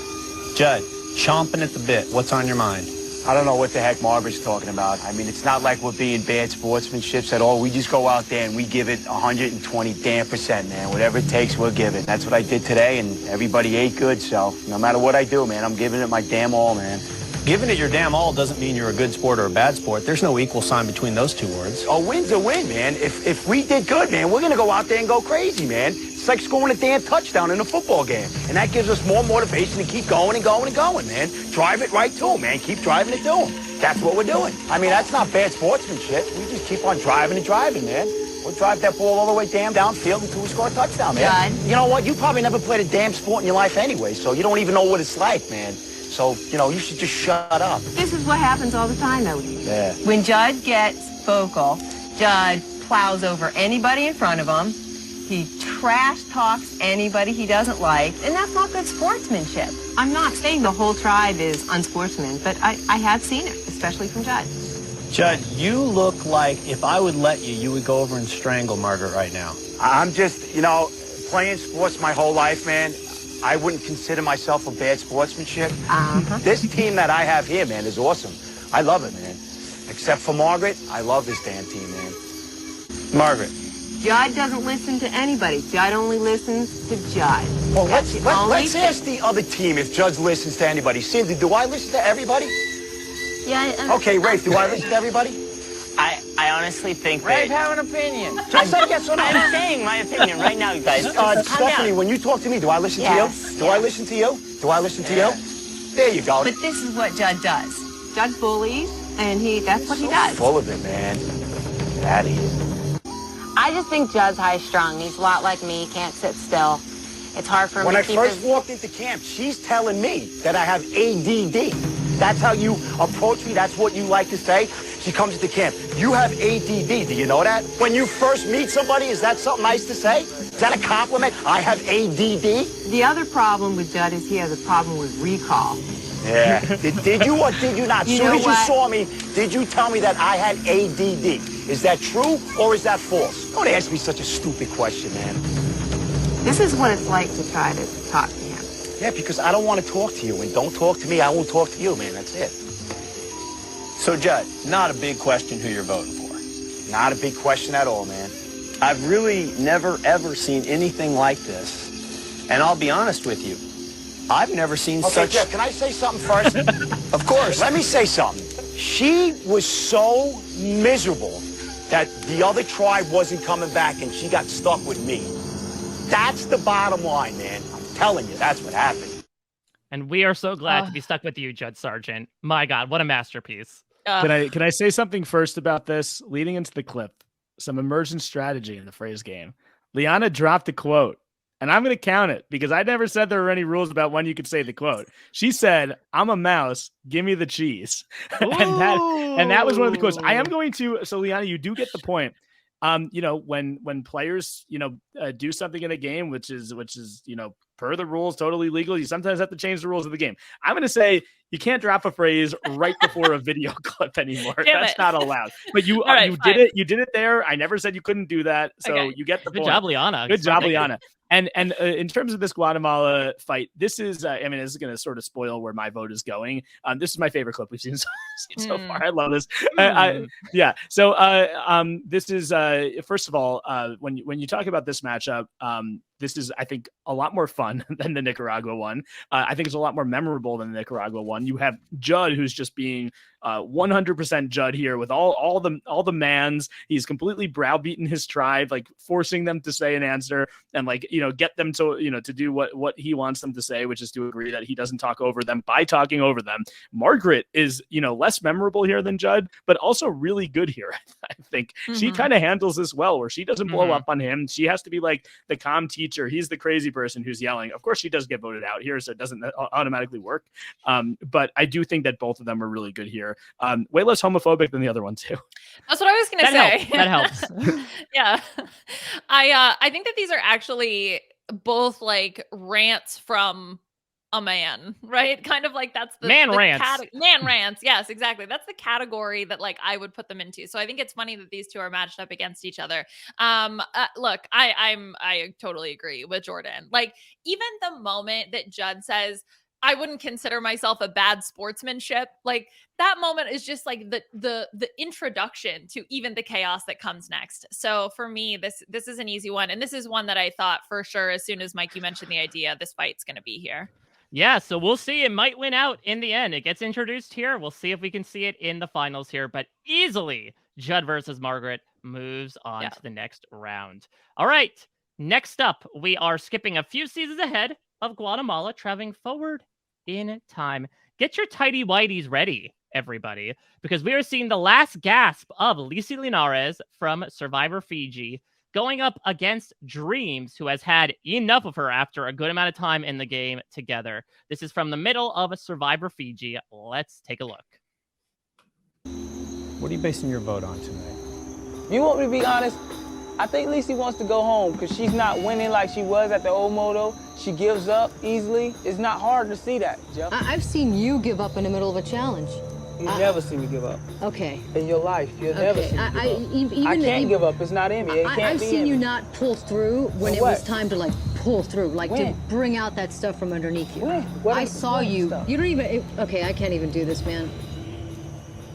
Judd, chomping at the bit. What's on your mind? I don't know what the heck Margaret's talking about. I mean, it's not like we're being bad sportsmanships at all. We just go out there and we give it 120%, man. Whatever it takes, we'll give it. That's what I did today, and everybody ate good, so no matter what I do, man, I'm giving it my damn all, man. Giving it your damn all doesn't mean you're a good sport or a bad sport. There's no equal sign between those two words. A win's a win, man. If we did good, man, we're going to go out there and go crazy, man. It's like scoring a damn touchdown in a football game. And that gives us more motivation to keep going and going and going, man. Drive it right to them, man. Keep driving it to them. That's what we're doing. I mean, that's not bad sportsmanship. We just keep on driving and driving, man. We'll drive that ball all the way downfield until we score a touchdown, man. Judd. You know what? You probably never played a damn sport in your life anyway, so you don't even know what it's like, man. So, you know, you should just shut up. This is what happens all the time, though. Yeah. When Judd gets vocal, Judd plows over anybody in front of him. He trash talks anybody he doesn't like, and that's not good sportsmanship. I'm not saying the whole tribe is unsportsman, but I have seen it, especially from Judd. Judd, you look like if I would let you, you would go over and strangle Margaret right now. I'm just, you know, playing sports my whole life, man. I wouldn't consider myself a bad sportsmanship. This team that I have here, man, is awesome. I love it, man. Except for Margaret, I love this damn team, man. Margaret. Judd doesn't listen to anybody. Judd only listens to Judd. Well, let's ask the other team if Judd listens to anybody. Cindy, do I listen to everybody? Yeah. Okay, Rafe, do I listen to everybody? I honestly think Rafe, that... have an opinion. Just say yes or no. I'm saying my opinion right now, you guys. Stephanie, when you talk to me, do I listen to you? Do I listen to you? Do I listen to you? There you go. But this is what Judd does. Judd bullies, and that's what he does. Full of it, man. Get out of here. I just think Judd's high-strung. He's a lot like me, can't sit still. It's hard for him When to I keep first his... walked into camp, she's telling me that I have ADD. That's how you approach me. That's what you like to say. She comes into camp. You have ADD. Do you know that? When you first meet somebody, is that something nice to say? Is that a compliment? I have ADD? The other problem with Judd is he has a problem with recall. Yeah. Did you or did you not? As You soon know as you what? saw me, did you tell me that I had ADD? Is that true or is that false? Don't ask me such a stupid question, man. This is what it's like to try to talk to him. Yeah, because I don't want to talk to you, and don't talk to me, I won't talk to you, man. That's it. So, Judd, not a big question who you're voting for. Not a big question at all, man. I've really never, ever seen anything like this. And I'll be honest with you, I've never seen Okay, such... Jeff, can I say something first? Of course. Let me say something. She was so miserable that the other tribe wasn't coming back and she got stuck with me. That's the bottom line, man. I'm telling you, that's what happened. And we are so glad to be stuck with you, Judd Sargent. My God, what a masterpiece. Can I say something first about this? Leading into the clip, some emergent strategy in the phrase game. Liana dropped a quote, and I'm going to count it because I never said there were any rules about when you could say the quote. She said, "I'm a mouse, give me the cheese." and that was one of the quotes. I am going to, so Liana, you do get the point. You know, when players, do something in a game, which is, per the rules, totally legal, you sometimes have to change the rules of the game. I'm going to say you can't drop a phrase right before a video clip anymore. That's not allowed. But you did it. You did it there. I never said you couldn't do that. So you get the point. Good job, Liana. Good job, Liana. And in terms of this Guatemala fight, this is, this is going to sort of spoil where my vote is going. This is my favorite clip we've seen so far. I love this. Yeah. So this is, first of all, when you talk about this matchup, this is, I think, a lot more fun than the Nicaragua one. I think it's a lot more memorable than the Nicaragua one. You have Judd, who's just being 100% Judd here with all the mans. He's completely browbeaten his tribe, like forcing them to say an answer and like, get them to, to do what he wants them to say, which is to agree that he doesn't talk over them by talking over them. Margaret is, less memorable here than Judd, but also really good here. I think she kind of handles this well, where she doesn't blow up on him. She has to be like the calm teacher. He's the crazy person who's yelling. Of course, she does get voted out here, so it doesn't automatically work. But I do think that both of them are really good here. Way less homophobic than the other one too. That's what I was going to say. That helps. Yeah. I think that these are actually both like rants from a man, right? Kind of like that's the man rants. Man rants. Yes, exactly. That's the category that like I would put them into. So I think it's funny that these two are matched up against each other. Look, I totally agree with Jordan. Like even the moment that Judd says, I wouldn't consider myself a bad sportsmanship, like that moment is just like the introduction to even the chaos that comes next. So for me, this is an easy one. And this is one that I thought for sure, as soon as Mike, you mentioned the idea, this fight's going to be here. Yeah, so we'll see. It might win out in the end. It gets introduced here. We'll see if we can see it in the finals here. But easily, Judd versus Margaret moves on to the next round. All right, next up, we are skipping a few seasons ahead of Guatemala, traveling forward in time. Get your tidy whities ready, everybody, because we are seeing the last gasp of Lisi Linares from Survivor Fiji going up against Dreams, who has had enough of her after a good amount of time in the game together. This is from the middle of a Survivor Fiji. Let's take a look. What are you basing your vote on tonight? You want me to be honest? I think Lisi wants to go home because she's not winning like she was at the old moto. She gives up easily. It's not hard to see that, Jeff. I've seen you give up in the middle of a challenge. You've never seen me give up. Okay. In your life, you'll never see me give up. I can't give up. It's not in me. It can't I've be seen in you me. not pull through when it was time to like pull through, like to bring out that stuff from underneath you. I saw you. Stuff? You don't even. Okay, I can't even do this, man.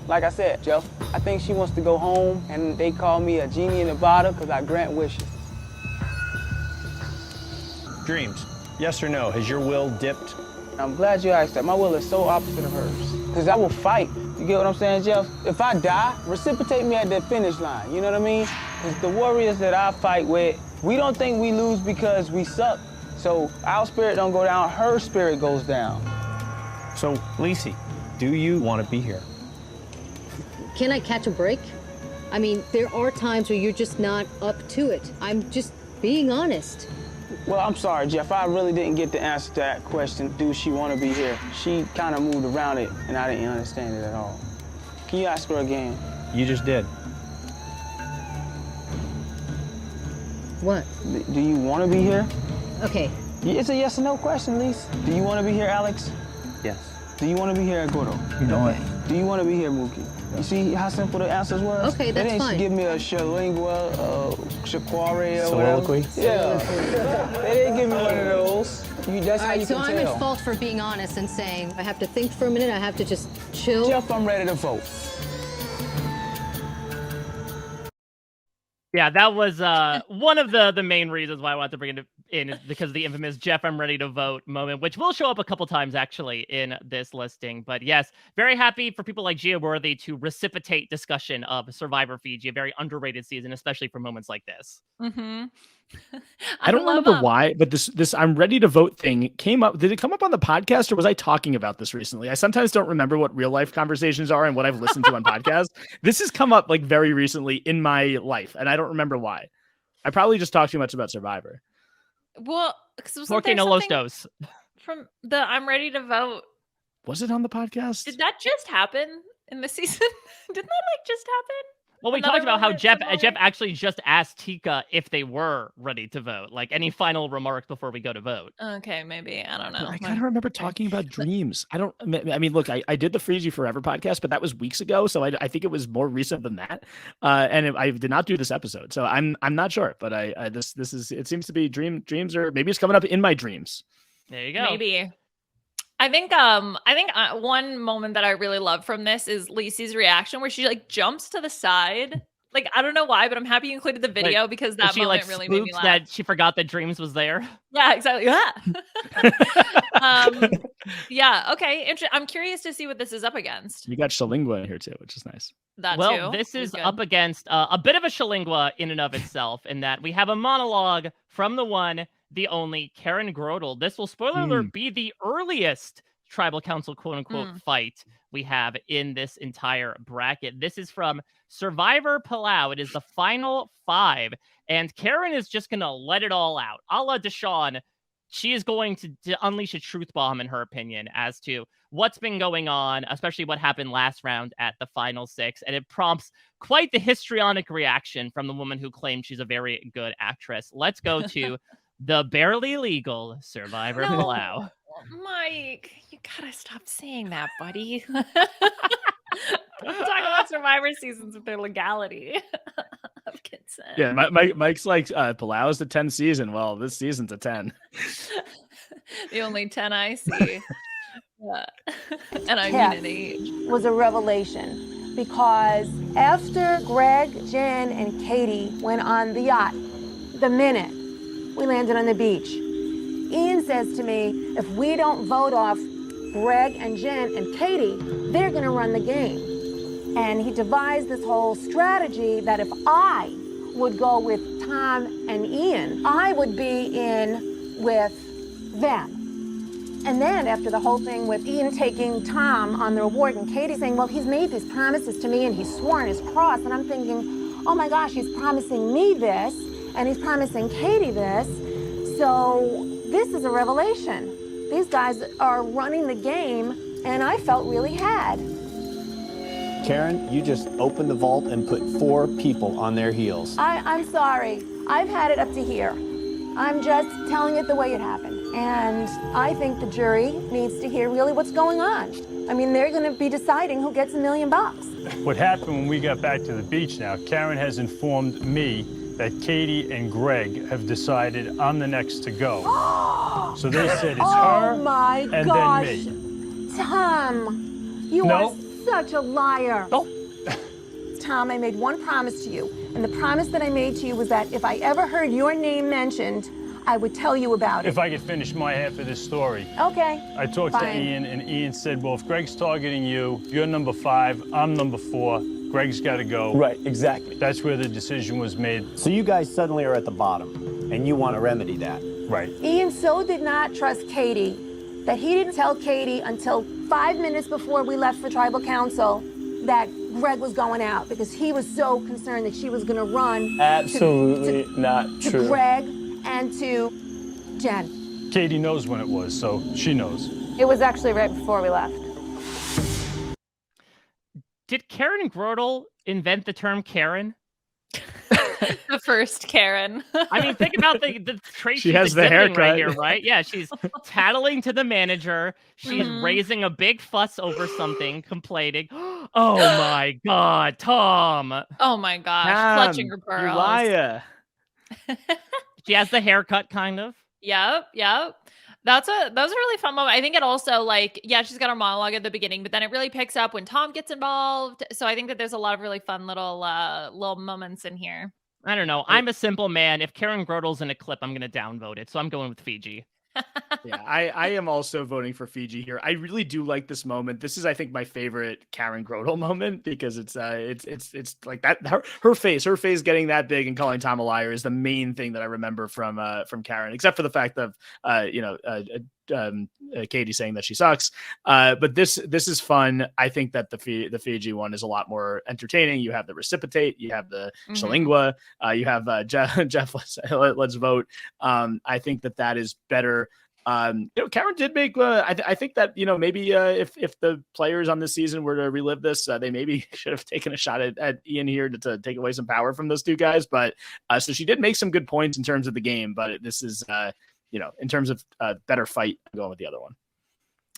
Like I said, Jeff, I think she wants to go home, and they call me a genie in the bottle because I grant wishes. Dreams, yes or no, has your will dipped? I'm glad you asked that. My will is so opposite of hers. Because I will fight. You get what I'm saying, Jeff? If I die, reciprocate me at the finish line. You know what I mean? Because the warriors that I fight with, we don't think we lose because we suck. So our spirit don't go down, her spirit goes down. So, Lisi, do you want to be here? Can I catch a break? I mean, there are times where you're just not up to it. I'm just being honest. Well, I'm sorry, Jeff. I really didn't get the answer to that question. Do she want to be here? She kind of moved around it, and I didn't understand it at all. Can you ask her again? You just did. What? Do you want to be here? Okay. It's a yes or no question, Lise. Do you want to be here, Alex? Yes. Do you want to be here, Gordo? You know it. Do you want to be here, Mookie? You see how simple the answers were? Okay, that's they fine. They didn't give me a shalinqua, shaquari, or soliloquy? Whatever. Yeah. They didn't give me one of those. That's how you so can I'm tell. at fault for being honest and saying I have to think for a minute. I have to just chill. Jeff, I'm ready to vote. Yeah, that was one of the main reasons why I wanted to bring it in, is because of the infamous Jeff, I'm ready to vote moment, which will show up a couple times actually in this listing. But yes, very happy for people like Gia Worthy to reciprocate discussion of Survivor Fiji, a very underrated season, especially for moments like this. Mm-hmm. I don't remember why, but this I'm ready to vote thing came up. Did it come up on the podcast, or was I talking about this recently? I sometimes don't remember what real life conversations are and what I've listened to on podcasts. This has come up like very recently in my life, and I don't remember why. I probably just talked too much about Survivor. Well, because Porque no los dos. From the I'm ready to vote. Was it on the podcast? Did that just happen in the season? Didn't that like just happen? Well, we talked about how Jeff actually just asked Tika if they were ready to vote. Like, any final remarks before we go to vote? Okay, maybe. I don't know. I kind of remember talking about Dreams. I mean, look, I did the Freezy Forever podcast, but that was weeks ago. So I think it was more recent than that. And I did not do this episode. So I'm not sure, but it seems to be dreams, or maybe it's coming up in my dreams. There you go. Maybe. I think one moment that I really love from this is Lisi's reaction, where she like jumps to the side, Like, I don't know why, but I'm happy you included the video because that she moment like really made me spooked laugh. that she forgot that Dreams was there. Yeah, exactly. Yeah. Okay. I'm curious to see what this is up against. You got Shalingua in here too, which is nice. That Well, too. this It was is good. up against a bit of a Shalingua in and of itself, in that we have a monologue from the one, the only Karen Grodel. This will, spoiler alert, be the earliest tribal council quote-unquote fight we have in this entire bracket. This is from Survivor Palau. It is the final 5, and Karen is just going to let it all out. A la Deshawn, she is going to unleash a truth bomb, in her opinion, as to what's been going on, especially what happened last round at the final 6. And it prompts quite the histrionic reaction from the woman who claimed she's a very good actress. Let's go to the barely legal Survivor Palau. Mike, you gotta stop saying that, buddy. Talk about Survivor seasons with their legality of consent. Yeah, Mike's like Palau's the 10 season. Well, this season's a 10. The only 10 I see. Yeah. And I mean an age. Was a revelation because after Greg, Jen, and Katie went on the yacht, the minute we landed on the beach, Ian says to me, if we don't vote off Greg and Jen and Katie, they're going to run the game. And he devised this whole strategy that if I would go with Tom and Ian, I would be in with them. And then after the whole thing with Ian taking Tom on the reward and Katie saying, well, he's made these promises to me and he's sworn his cross. And I'm thinking, oh my gosh, he's promising me this and he's promising Katie this. So this is a revelation. These guys are running the game and I felt really had. Karen, you just opened the vault and put 4 people on their heels. I'm sorry. I've had it up to here. I'm just telling it the way it happened. And I think the jury needs to hear really what's going on. I mean, they're going to be deciding who gets $1 million. What happened when we got back to the beach now, Karen has informed me that Katie and Greg have decided I'm the next to go. So they said it's her my and gosh. then me. Tom, you are such a liar. Tom, I made one promise to you. And the promise that I made to you was that if I ever heard your name mentioned, I would tell you about it. If I could finish my half of this story. Okay. I talked to Ian, and Ian said, well, if Greg's targeting you, you're number 5, I'm number 4, Greg's got to go. Right, exactly. That's where the decision was made. So you guys suddenly are at the bottom, and you want to remedy that. Right. Ian so did not trust Katie that he didn't tell Katie until 5 minutes before we left for tribal council that Greg was going out because he was so concerned that she was going to run. Absolutely not to true. Greg and to Jen. Katie knows when it was, so she knows. It was actually right before we left. Did Karen Grodel invent the term Karen? The first Karen. I mean, think about the trait She she's has the exhibiting right haircut. here, right? Yeah, she's tattling to the manager. She's raising a big fuss over something, complaining. Oh my God, Tom. Oh my gosh. Tom, Clutching her you pearls. liar. She has the haircut, kind of. Yep. That was a really fun moment. I think it also, like, yeah, she's got her monologue at the beginning, but then it really picks up when Tom gets involved. So I think that there's a lot of really fun little moments in here. I don't know. I'm a simple man. If Karen Grodel's in a clip, I'm going to downvote it. So I'm going with Fiji. Yeah, I am also voting for Fiji here. I really do like this moment. This is, I think, my favorite Karen Grodel moment because it's like that. Her face getting that big and calling Tom a liar is the main thing that I remember from Karen, except for the fact of Katie saying that she sucks. But this is fun. I think that the Fiji one is a lot more entertaining. You have the reciprocate, you have the Shalingua, you have Jeff. Let's vote. I think that is better. Karen did make. I think that maybe if the players on this season were to relive this, they maybe should have taken a shot at Ian here to take away some power from those two guys. But so she did make some good points in terms of the game. But this is. In terms of better fight, I'm going with the other one.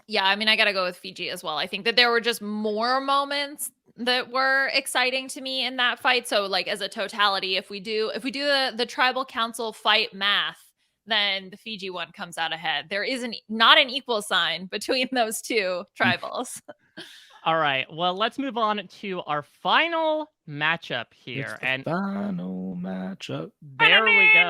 Yeah, I mean, I got to go with Fiji as well. I think that there were just more moments that were exciting to me in that fight. So, like, as a totality, if we do the tribal council fight math, then the Fiji one comes out ahead. There is not an equal sign between those two tribals. All right. Well, let's move on to our final matchup here. It's the final matchup. There we go.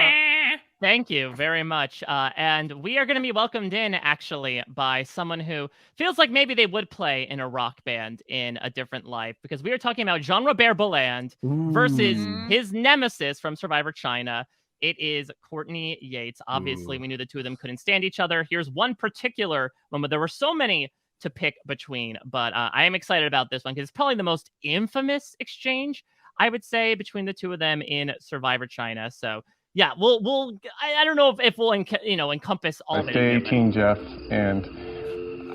Thank you very much. And we are going to be welcomed in, actually, by someone who feels like maybe they would play in a rock band in a different life, because we are talking about Jean-Robert Boland versus his nemesis from Survivor China. It is Courtney Yates. Obviously, we knew the two of them couldn't stand each other. Here's one particular moment. There were so many to pick between, but I am excited about this one because it's probably the most infamous exchange, I would say, between the two of them in Survivor China. So yeah, I don't know if we'll encompass all of it. I stay 18, Jeff, and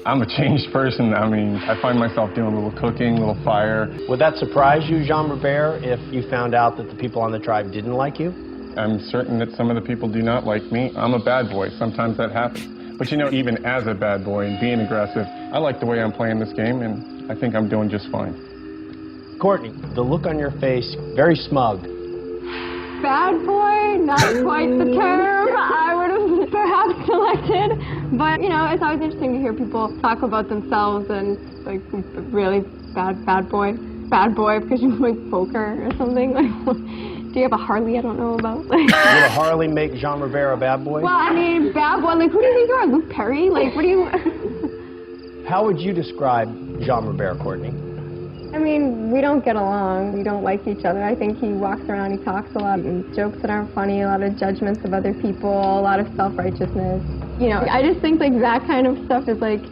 I'm a changed person. I mean, I find myself doing a little cooking, a little fire. Would that surprise you, Jean-Robert, if you found out that the people on the tribe didn't like you? I'm certain that some of the people do not like me. I'm a bad boy. Sometimes that happens. But even as a bad boy and being aggressive, I like the way I'm playing this game, and I think I'm doing just fine. Courtney, the look on your face, very smug. Bad boy, not quite the term I would have perhaps selected. But, it's always interesting to hear people talk about themselves and, like, really bad boy because you like poker or something. Do you have a Harley I don't know about? Would a Harley make Jean-Robert a bad boy? Well, I mean, bad boy, like, who do you think you are, Luke Perry? Like, what do you... How would you describe Jean-Robert, Courtney? I mean, we don't get along. We don't like each other. I think he walks around, he talks a lot, and jokes that aren't funny, a lot of judgments of other people, a lot of self-righteousness. I just think, like, that kind of stuff is, like,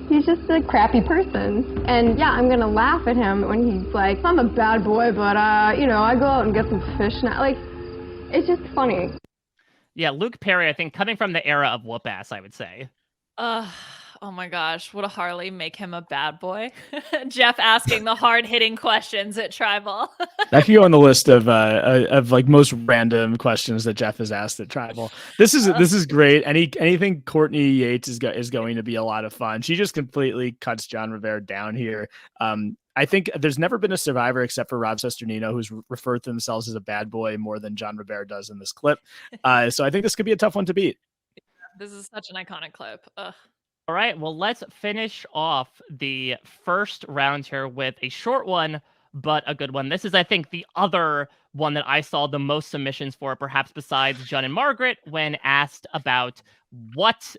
he's just a crappy person. And, yeah, I'm going to laugh at him when he's like, I'm a bad boy, but, I go out and get some fish now. Like, it's just funny. Yeah, Luke Perry, I think, coming from the era of whoop-ass, I would say. Oh my gosh, would a Harley make him a bad boy? Jeff asking the hard-hitting questions at Tribal. That could go on the list of like most random questions that Jeff has asked at Tribal. This is great. Anything Courtney Yates is going to be a lot of fun. She just completely cuts Jean-Robert down here. I think there's never been a survivor except for Rob Sesternino who's referred to themselves as a bad boy more than Jean-Robert does in this clip. So I think this could be a tough one to beat. This is such an iconic clip. Ugh. All right, well, let's finish off the first round here with a short one, but a good one. This is, I think, the other one that I saw the most submissions for, perhaps besides John and Margaret, when asked about what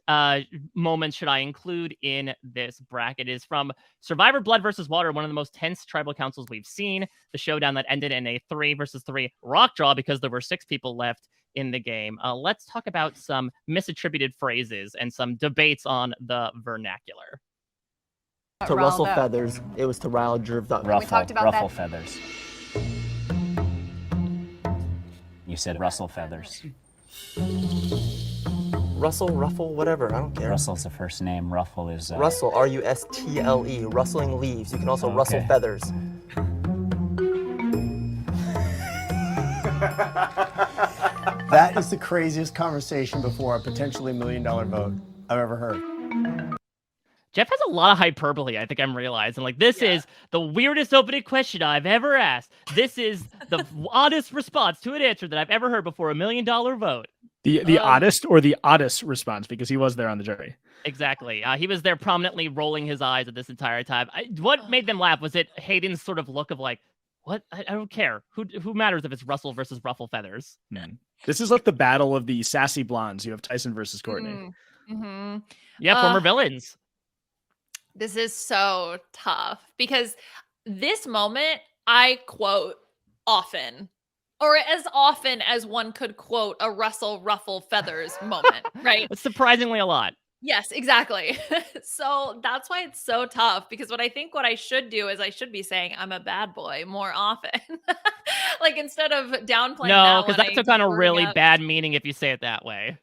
moments should I include in this bracket. It is from Survivor Blood versus Water, one of the most tense tribal councils we've seen. The showdown that ended in a 3 versus 3 rock draw because there were 6 people left in the game. Let's talk about some misattributed phrases and some debates on the vernacular. To rustle feathers, it was to rile Drew up. Ruffle feathers. You said rustle feathers. Russell, Ruffle, whatever, I don't care. Russell's the first name. Ruffle is... Rustle, R-U-S-T-L-E, rustling leaves. You can also rustle feathers. That is the craziest conversation before a potentially $1 million vote I've ever heard. Jeff has a lot of hyperbole, I think I'm realizing. Like, this is the weirdest opening question I've ever asked. This is the oddest response to an answer that I've ever heard before a $1 million vote. The oddest or the oddest response, because he was there on the jury. Exactly. He was there prominently rolling his eyes at this entire time. What made them laugh? Was it Hayden's sort of look of like, what? I don't care. Who matters if it's Russell versus Ruffle Feathers? This is like the battle of the sassy blondes. You have Tyson versus Courtney. Yeah, former villains. This is so tough because this moment I quote often, or as often as one could quote a Russell Ruffle Feathers moment, right? It's surprisingly a lot. Yes, exactly. So that's why it's so tough, because what I should do is I should be saying I'm a bad boy more often. Like, instead of downplaying No, because that took on a really bad meaning if you say it that way.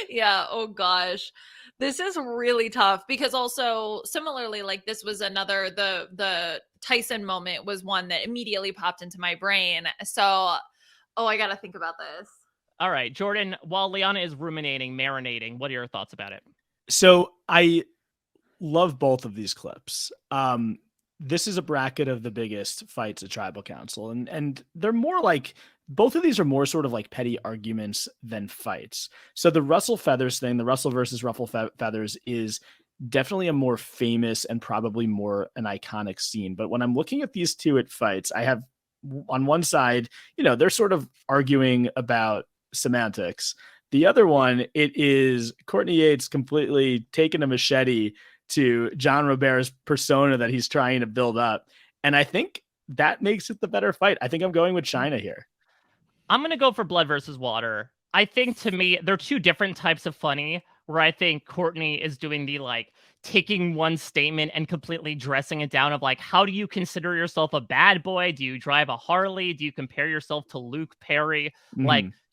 Yeah. Oh gosh. This is really tough because also similarly, like, this was another, the Tyson moment was one that immediately popped into my brain. So, I got to think about this. All right, Jordan, while Liana is marinating, what are your thoughts about it? So I love both of these clips. This is a bracket of the biggest fights at Tribal Council, and they're more like, both of these are more sort of like petty arguments than fights. So the Russell Feathers thing, the Russell versus Ruffle Feathers, is definitely a more famous and probably more an iconic scene. But when I'm looking at these two at fights, I have on one side, they're sort of arguing about semantics. The other one, it is Courtney Yates completely taking a machete to John Robert's persona that he's trying to build up. And I think that makes it the better fight. I think I'm going with Chyna here. I'm going to go for blood versus water. I think to me, they're two different types of funny, where I think Courtney is doing the taking one statement and completely dressing it down of how do you consider yourself a bad boy? Do you drive a Harley? Do you compare yourself to Luke Perry?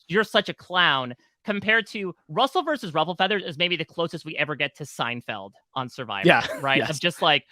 You're such a clown. Compared to Russell versus Rufflefeathers is maybe the closest we ever get to Seinfeld on Survivor. Yeah, right. Yes. Of just like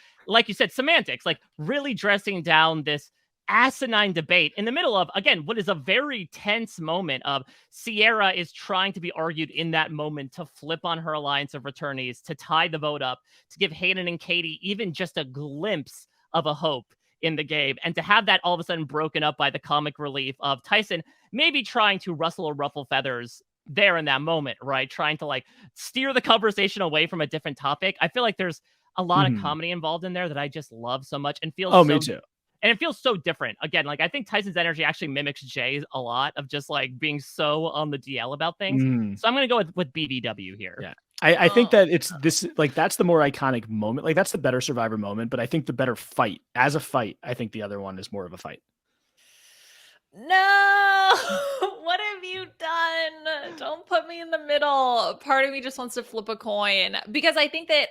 you said, semantics, really dressing down this asinine debate in the middle of, again, what is a very tense moment of Sierra is trying to be argued in that moment to flip on her alliance of returnees, to tie the vote up, to give Hayden and Katie even just a glimpse of a hope in the game, and to have that all of a sudden broken up by the comic relief of Tyson maybe trying to rustle or ruffle feathers there in that moment, right? Trying to steer the conversation away from a different topic. I feel like there's a lot of comedy involved in there that I just love so much and feels me too. And it feels so different. Again, I think Tyson's energy actually mimics Jay's a lot of just being so on the DL about things. So I'm going to go with BBW here. Yeah. I think that it's this, that's the more iconic moment. That's the better Survivor moment, but I think the better fight as a fight, I think the other one is more of a fight. No, what have you done? Don't put me in the middle. Part of me just wants to flip a coin because I think that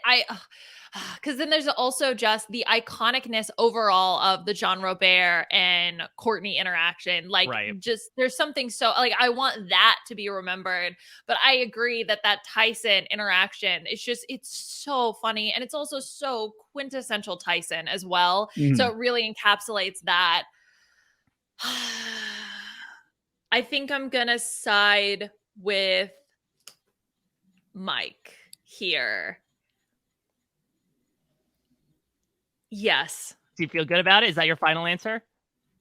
because then there's also just the iconicness overall of the John Robert and Courtney interaction. Just there's something so I want that to be remembered. But I agree that Tyson interaction is it's so funny, and it's also so quintessential Tyson as well. So it really encapsulates that. I think I'm gonna side with Mike here. Yes. Do you feel good about it? Is that your final answer?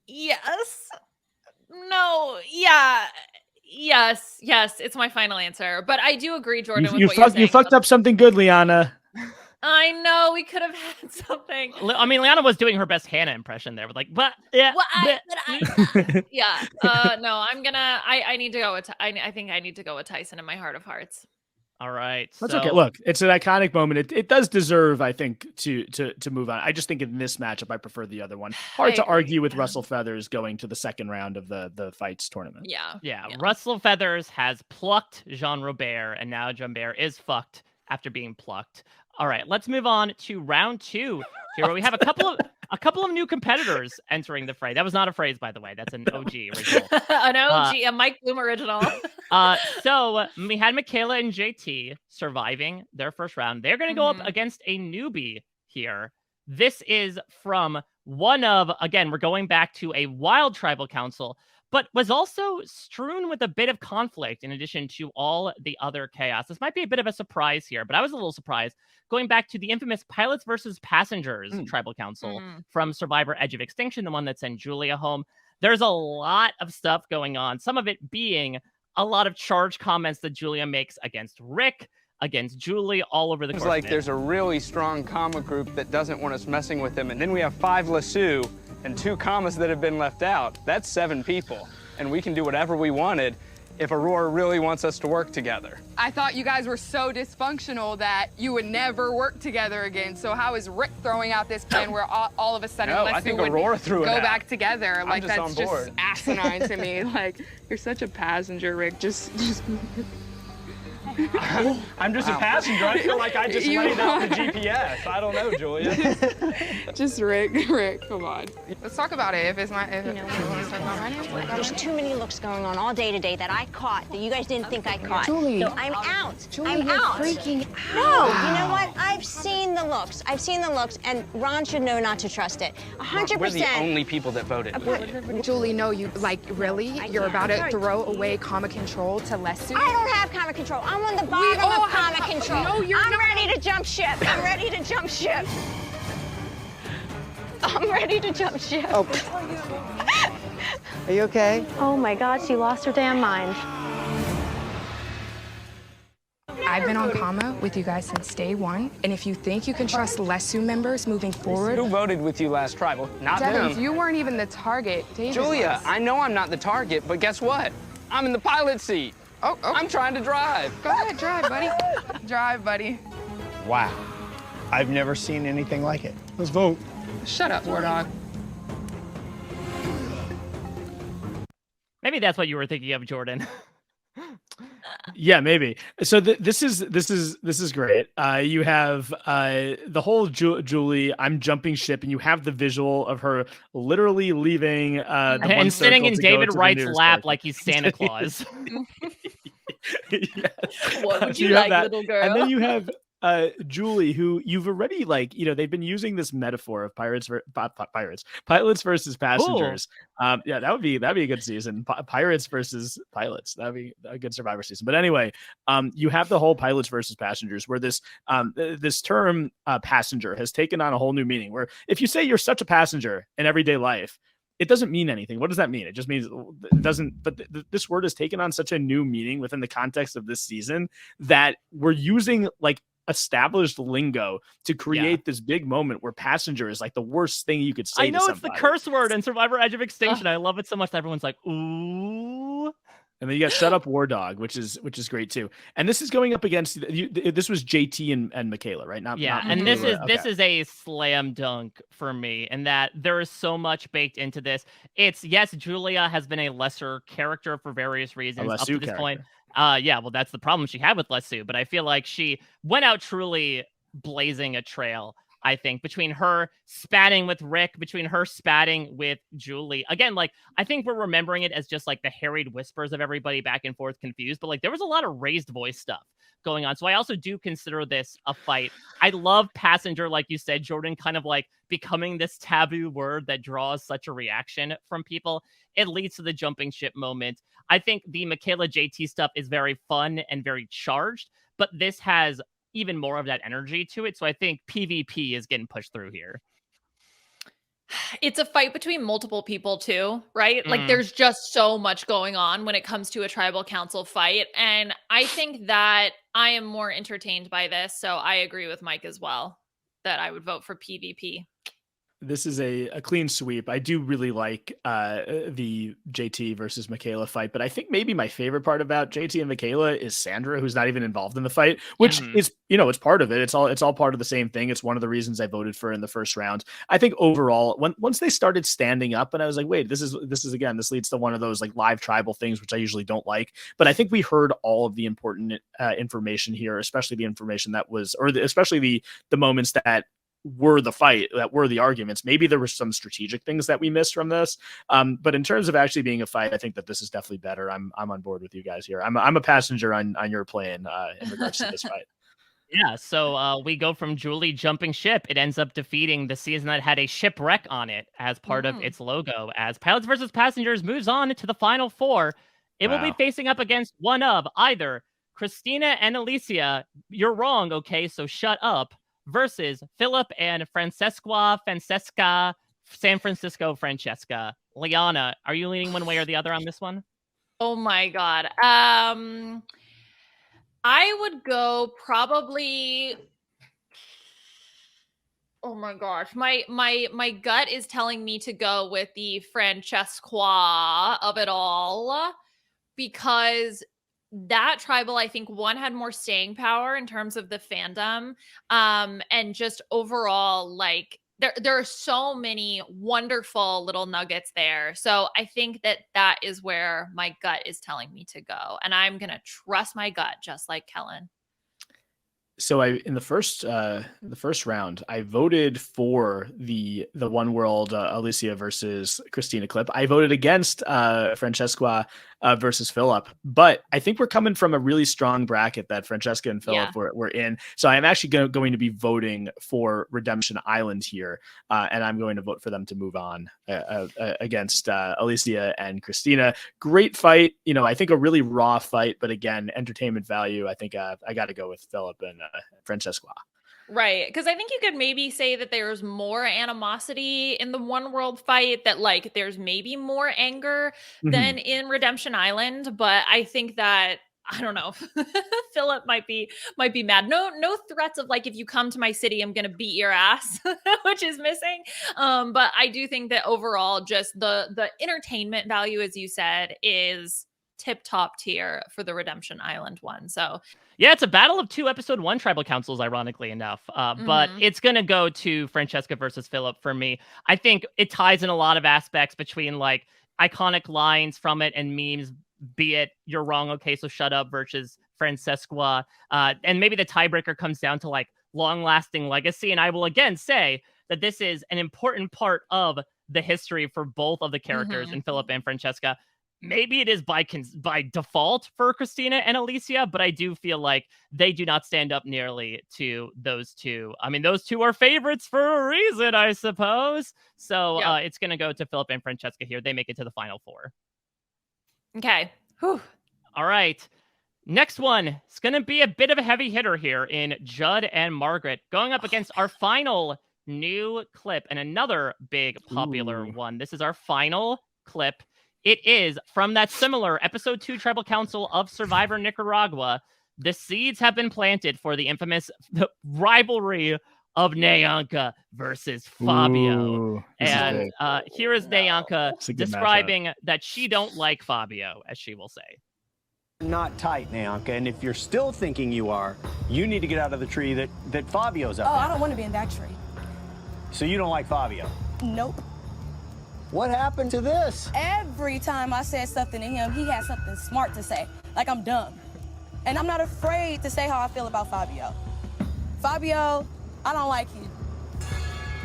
Yes. No. Yeah. Yes. It's my final answer. But I do agree, Jordan, with what you're saying. You fucked up something good, Liana. I know we could have had something. I mean, Liana was doing her best Hannah impression there with yeah. No, I'm gonna. I need to go with. I think I need to go with Tyson in my heart of hearts. All right, that's okay. Look, it's an iconic moment. It does deserve, I think, to move on. I just think in this matchup, I prefer the other one. Hard to argue with Russell Feathers going to the second round of the fights tournament. Yeah. Russell Feathers has plucked Jean Robert, and now Jean Robert is fucked after being plucked. All right, let's move on to round 2 here, where we have a couple of new competitors entering the fray. That was not a phrase, by the way. That's an OG original. An OG, a Mike Bloom original. So we had Michaela and JT surviving their first round. They're going to go up against a newbie here. This is from one of, again, we're going back to a wild tribal council, but was also strewn with a bit of conflict in addition to all the other chaos. This might be a bit of a surprise here, but I was a little surprised. Going back to the infamous Pilots versus Passengers tribal council from Survivor Edge of Extinction, the one that sent Julia home. There's a lot of stuff going on, some of it being a lot of charged comments that Julia makes against Rick, against Julie, all over the course. It's like there's a really strong comma group that doesn't want us messing with them, and then we have 5 Lasso and 2 commas that have been left out. That's 7 people, and we can do whatever we wanted if Aurora really wants us to work together. I thought you guys were so dysfunctional that you would never work together again. So how is Rick throwing out this plan where all of a sudden I think Aurora threw it go out. back together? I'm just that's on board. just asinine to me. You're such a passenger, Rick. Just I'm just a passenger. I feel like I just laid out the GPS. I don't know, Julia. Just Rick, come on. Let's talk about it. If it's my, There's too many looks going on all day today that I caught that you guys didn't think I caught. Julie. So I'm out. Julie, I'm you're out. freaking No, out. you know what? I've seen the looks, and Ron should know not to trust it. 100%. We're the only people that voted. Julie, no, you really? You're about to throw away comma control to Lesu? I don't have comma control. I'm on the bottom of comma control. No, you're I'm not. ready to jump ship. I'm ready to jump ship. I'm ready to jump ship. Oh. Are you okay? Oh my God, she lost her damn mind. I've been on comma with you guys since day one, and if you think you can trust Lesu members moving forward... Who voted with you last tribal? Not Devins, them. you weren't even the target. David Julia, was. I know I'm not the target, but guess what? I'm in the pilot seat. Oh, I'm trying to drive. Go ahead, drive, buddy. Drive, buddy. Wow. I've never seen anything like it. Let's vote. Shut up, War Dog. Maybe that's what you were thinking of, Jordan. Yeah, maybe. So this is great. You have the whole Julie. I'm jumping ship, and you have the visual of her literally leaving and sitting in David Wright's lap like he's Santa Claus. Yes. What would So you have like, that. little girl? And then you have Julie, who you've already they've been using this metaphor of pilots versus passengers. Yeah, that'd be a good season. Pirates versus pilots. That'd be a good Survivor season. But anyway, you have the whole pilots versus passengers, where this term passenger has taken on a whole new meaning. Where if you say you're such a passenger in everyday life, it doesn't mean anything. What does that mean? It just means it doesn't. But this word has taken on such a new meaning within the context of this season that we're using established lingo to create this big moment where passenger is like the worst thing you could say. I know it's the curse word in Survivor Edge of Extinction. I love it so much that everyone's like, ooh. And then you got Shut Up War Dog, which is great too. And this is going up against this was JT and Michaela, right? Not and Michaela. this is a slam dunk for me, in that there is so much baked into this. It's Julia has been a lesser character for various reasons up to this point. Well, that's the problem she had with Lesu, but I feel like she went out truly blazing a trail. I think between her spatting with Rick, between her spatting with Julie, again, I think we're remembering it as just the harried whispers of everybody back and forth confused, but there was a lot of raised voice stuff going on. So I also do consider this a fight. I love passenger, like you said, Jordan, kind of becoming this taboo word that draws such a reaction from people. It leads to the jumping ship moment. I think the Michaela JT stuff is very fun and very charged, but this has even more of that energy to it. So I think PvP is getting pushed through here. It's a fight between multiple people too, right? There's just so much going on when it comes to a tribal council fight. And I think that I am more entertained by this. So I agree with Mike as well, that I would vote for PvP. This is a clean sweep. I do really like the JT versus Michaela fight, but I think maybe my favorite part about JT and Michaela is Sandra, who's not even involved in the fight, which is, it's part of it. It's all part of the same thing. It's one of the reasons I voted for in the first round. I think overall, once they started standing up, and I was like, wait, this leads to one of those live tribal things, which I usually don't like. But I think we heard all of the important information here, especially the information that was, especially the moments that were the fight, that were the arguments. Maybe there were some strategic things that we missed from this. But in terms of actually being a fight, I think that this is definitely better. I'm on board with you guys here. I'm a passenger on your plane in regards to this fight. Yeah, so we go from Julie jumping ship. It ends up defeating the season that had a shipwreck on it as part of its logo. As Pilots versus Passengers moves on to the final four, it will be facing up against one of either Christina and Alicia. You're wrong, okay, so shut up. Versus Philip and Francesca, San Francisco Francesca. Liana, are you leaning one way or the other on this one? Oh my God. I would go probably. Oh my gosh. My gut is telling me to go with the Francesca of it all, because that tribal, I think, one, had more staying power in terms of the fandom, and just overall, there are so many wonderful little nuggets there. So I think that is where my gut is telling me to go, and I'm gonna trust my gut, just like Kellen. So in the first round, I voted for the One World Alicia versus Christina clip. I voted against Francesca versus Philip, but I think we're coming from a really strong bracket that Francesca and Philip were in. So I'm actually going to be voting for Redemption Island here, and I'm going to vote for them to move on against Alicia and Christina. Great fight, I think a really raw fight, but again, entertainment value. I think I got to go with Philip and Francesca. Right, because I think you could maybe say that there's more animosity in the One World fight, that there's maybe more anger than in Redemption Island, but I think that I don't know. Philip might be mad. No threats of like, if you come to my city, I'm gonna beat your ass, which is missing. But I do think that overall, just the entertainment value, as you said, is top tier for the Redemption Island one. So yeah, it's a battle of 2 episode 1 tribal councils, ironically enough. But it's going to go to Francesca versus Philip for me. I think it ties in a lot of aspects between like iconic lines from it and memes, be it "you're wrong, okay, so shut up" versus Francesca. And maybe the tiebreaker comes down to like long-lasting legacy. And I will again say that this is an important part of the history for both of the characters in Philip and Francesca. Maybe it is by default for Christina and Alicia, but I do feel like they do not stand up nearly to those two. I mean, those two are favorites for a reason, I suppose. So it's going to go to Philip and Francesca here. They make it to the final 4. Okay. Whew. All right. Next one is going to be a bit of a heavy hitter here in Judd and Margaret going up against our final new clip and another big popular one. This is our final clip. It is from that similar episode 2 Tribal Council of Survivor Nicaragua. The seeds have been planted for the infamous rivalry of Nyanka versus Fabio. And here is Nyanka describing that she don't like Fabio, as she will say. Not tight, Nyanka, and if you're still thinking you are, you need to get out of the tree that Fabio's up Oh, in. I don't want to be in that tree. So you don't like Fabio? Nope. What happened to this? Every time I said something to him, he had something smart to say, like I'm dumb. And I'm not afraid to say how I feel about Fabio. Fabio, I don't like you.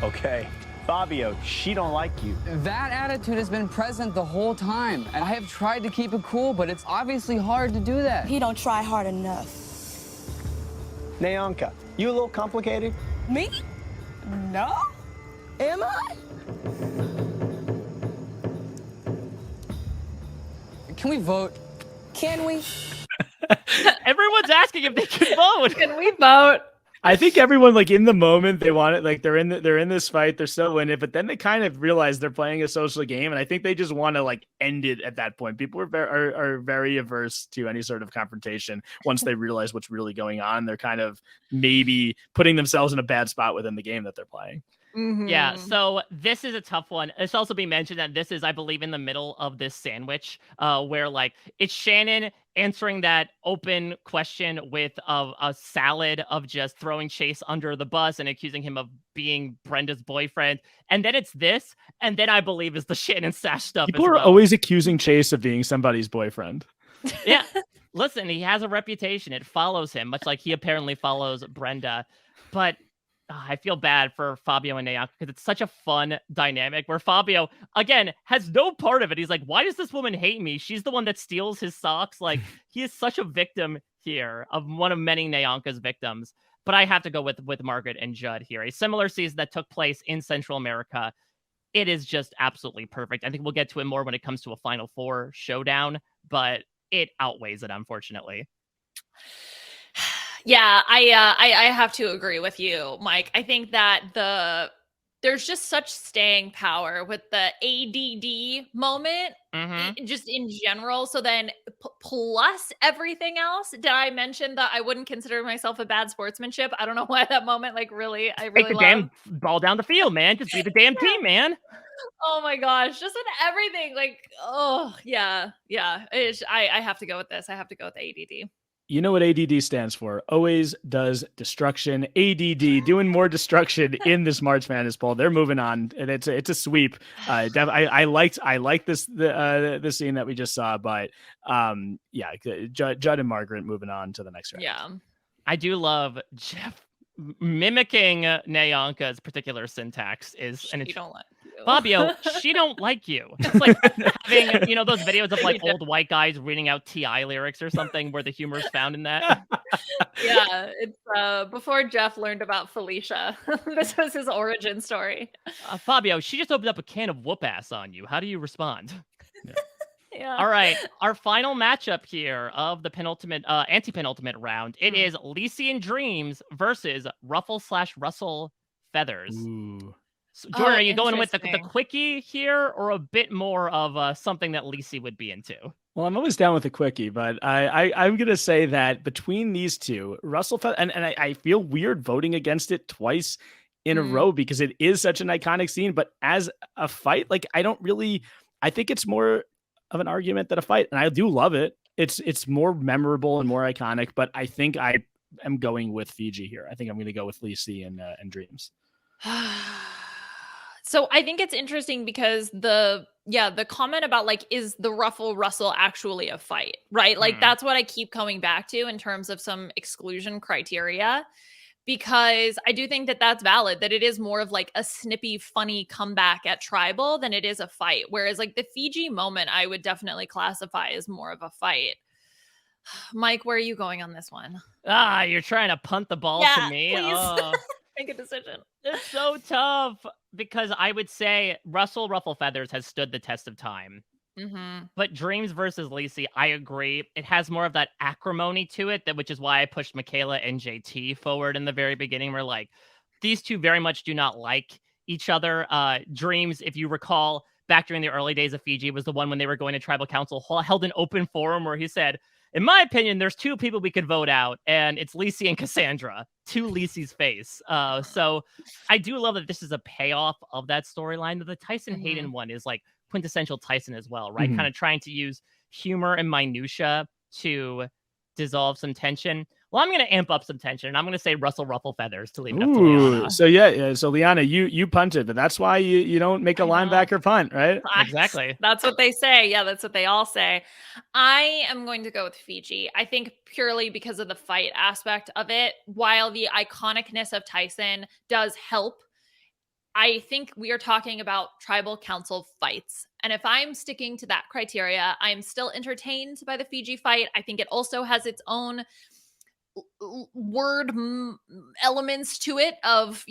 Okay, Fabio, she don't like you. That attitude has been present the whole time, and I have tried to keep it cool, but it's obviously hard to do that. He don't try hard enough. Nyanka, you a little complicated? Me? No. Am I? Can we vote? Can we? Everyone's asking if they can vote. Can we vote? I think everyone, like, in the moment, they want it, like they're in this fight, they're so in it, but then they kind of realize they're playing a social game, and I think they just want to like end it at that point. People are very averse to any sort of confrontation once they realize what's really going on. They're kind of maybe putting themselves in a bad spot within the game that they're playing. Yeah, so this is a tough one. It's also being mentioned that this is, I believe, in the middle of this sandwich, where like it's Shannon answering that open question with a salad of just throwing Chase under the bus and accusing him of being Brenda's boyfriend, and then it's this, and then I believe is the Shannon Sash stuff. People are always accusing Chase of being somebody's boyfriend. Yeah, listen, he has a reputation; it follows him, much like he apparently follows Brenda, but. I feel bad for Fabio and Nyanka because it's such a fun dynamic where Fabio, again, has no part of it. He's like, why does this woman hate me? She's the one that steals his socks. Like, he is such a victim here of one of many Nyanka's victims. But I have to go with Margaret and Judd here. A similar season that took place in Central America. It is just absolutely perfect. I think we'll get to it more when it comes to a Final 4 showdown, but it outweighs it, unfortunately. Yeah, I have to agree with you, Mike. I think that there's just such staying power with the ADD moment, just in general. So then, plus everything else. Did I mention that I wouldn't consider myself a bad sportsmanship? I don't know why that moment, like, really, I really take the damn ball down the field, man. Just be the damn team, man. Oh my gosh, just with everything, like, oh yeah. I have to go with this. I have to go with ADD. You know what ADD stands for? Always does destruction. ADD doing more destruction in this March Madness poll. They're moving on, and it's a sweep. I like this the scene that we just saw, but yeah, Judd and Margaret moving on to the next round. Yeah, I do love Jeff mimicking Nyanka's particular syntax is, and it's don't like you. Fabio, she don't like you. It's like having, you know, those videos of like old white guys reading out T.I. lyrics or something where the humor is found in that. Yeah, it's before Jeff learned about Felicia. This was his origin story. Fabio, she just opened up a can of whoop ass on you. How do you respond? Yeah. All right, our final matchup here of the penultimate, anti-penultimate round. It is Lycian Dreams versus Ruffle/Russell Feathers. Ooh. So, Jordan, Oh, are you going with the interesting. quickie here, or a bit more of something that Lisi would be into? Well, I'm always down with a quickie, but I'm gonna say that between these two, Russell and I feel weird voting against it twice in a row because it is such an iconic scene. But as a fight, like I think it's more of an argument than a fight, and I do love it. It's more memorable and more iconic, but I think I am going with Fiji here. I think I'm going to go with Lisi and Dreams. So I think it's interesting because the comment about like, is the Ruffle Russell actually a fight, right? Like that's what I keep coming back to in terms of some exclusion criteria, because I do think that that's valid, that it is more of like a snippy, funny comeback at Tribal than it is a fight. Whereas like the Fiji moment, I would definitely classify as more of a fight. Mike, where are you going on this one? You're trying to punt the ball to me. Please. Oh. Make a decision. It's so tough because I would say Russell Ruffle Feathers has stood the test of time. But Dreams versus Lisi, I agree. It has more of that acrimony to it, which is why I pushed Michaela and JT forward in the very beginning. Where like these two very much do not like each other. Dreams, if you recall, back during the early days of Fiji, was the one when they were going to Tribal Council, held an open forum where he said, in my opinion, there's two people we could vote out, and it's Lisi and Cassandra, to Lisi's face. So I do love that this is a payoff of that storyline. The Tyson Hayden one is like quintessential Tyson as well, right? Kind of trying to use humor and minutia to dissolve some tension. Well, I'm going to amp up some tension, and I'm going to say Russell Ruffle Feathers to leave it up to Liana. So yeah. So Liana, you punted, but that's why you don't make a linebacker punt, right? Exactly. That's what they say. Yeah, that's what they all say. I am going to go with Fiji. I think purely because of the fight aspect of it, while the iconicness of Tyson does help, I think we are talking about Tribal Council fights. And if I'm sticking to that criteria, I'm still entertained by the Fiji fight. I think it also has its own word elements to it of,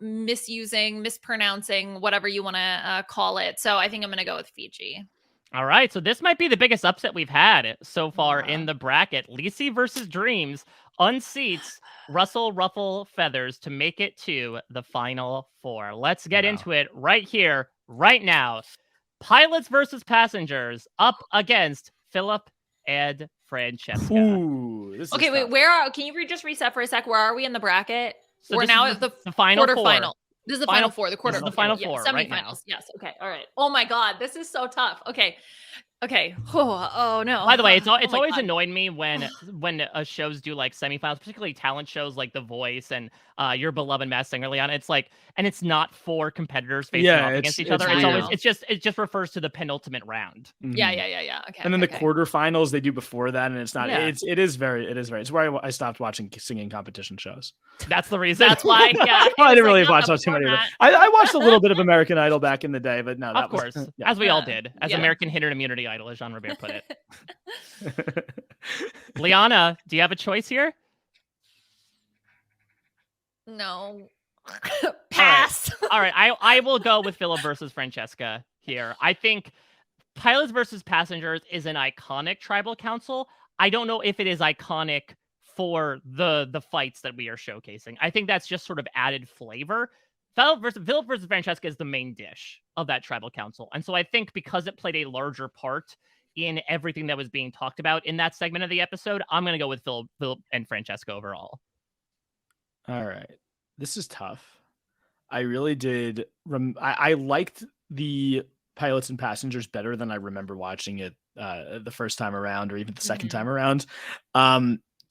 misusing, mispronouncing, whatever you want to call it. So I think I'm going to go with Fiji. All right, so this might be the biggest upset we've had so far in the bracket. Lisi versus Dreams unseats Russell Ruffle Feathers to make it to the final four. Let's get into it right here, right now. Pilots versus Passengers up against Philip and Francesca. Okay, wait, can you just reset for a sec? Where are we in the bracket? So We're now at the final quarterfinal. Four. This is the final four, the quarter. This is the final four, semifinals. right now. Yes. Okay. All right. Oh my God, this is so tough. Okay. Oh no. By the way, it's always annoyed me when shows do like semifinals, particularly talent shows like The Voice and Your Beloved Masked Singer, Liana. It's like, and it's not four competitors facing off against each other. It just refers to the penultimate round. Yeah. Okay. And then the quarterfinals they do before that, and it's not. Yeah. It is very. It's where I stopped watching singing competition shows. That's the reason. That's why. Yeah. I didn't really watch too many of them. I watched a little bit of American Idol back in the day, but no, of course, as we all did, as American Hidden Immunity Idol, as Jean Robert put it. Liana, do you have a choice here? No. Pass. All right. I will go with Philip versus Francesca here. I think Pilots versus Passengers is an iconic Tribal Council. I don't know if it is iconic for the fights that we are showcasing. I think that's just sort of added flavor. Philip versus Francesca is the main dish of that Tribal Council. And so I think because it played a larger part in everything that was being talked about in that segment of the episode, I'm going to go with Philip and Francesca overall. All right. This is tough. I really did. I liked the Pilots and Passengers better than I remember watching it the first time around, or even the second time around.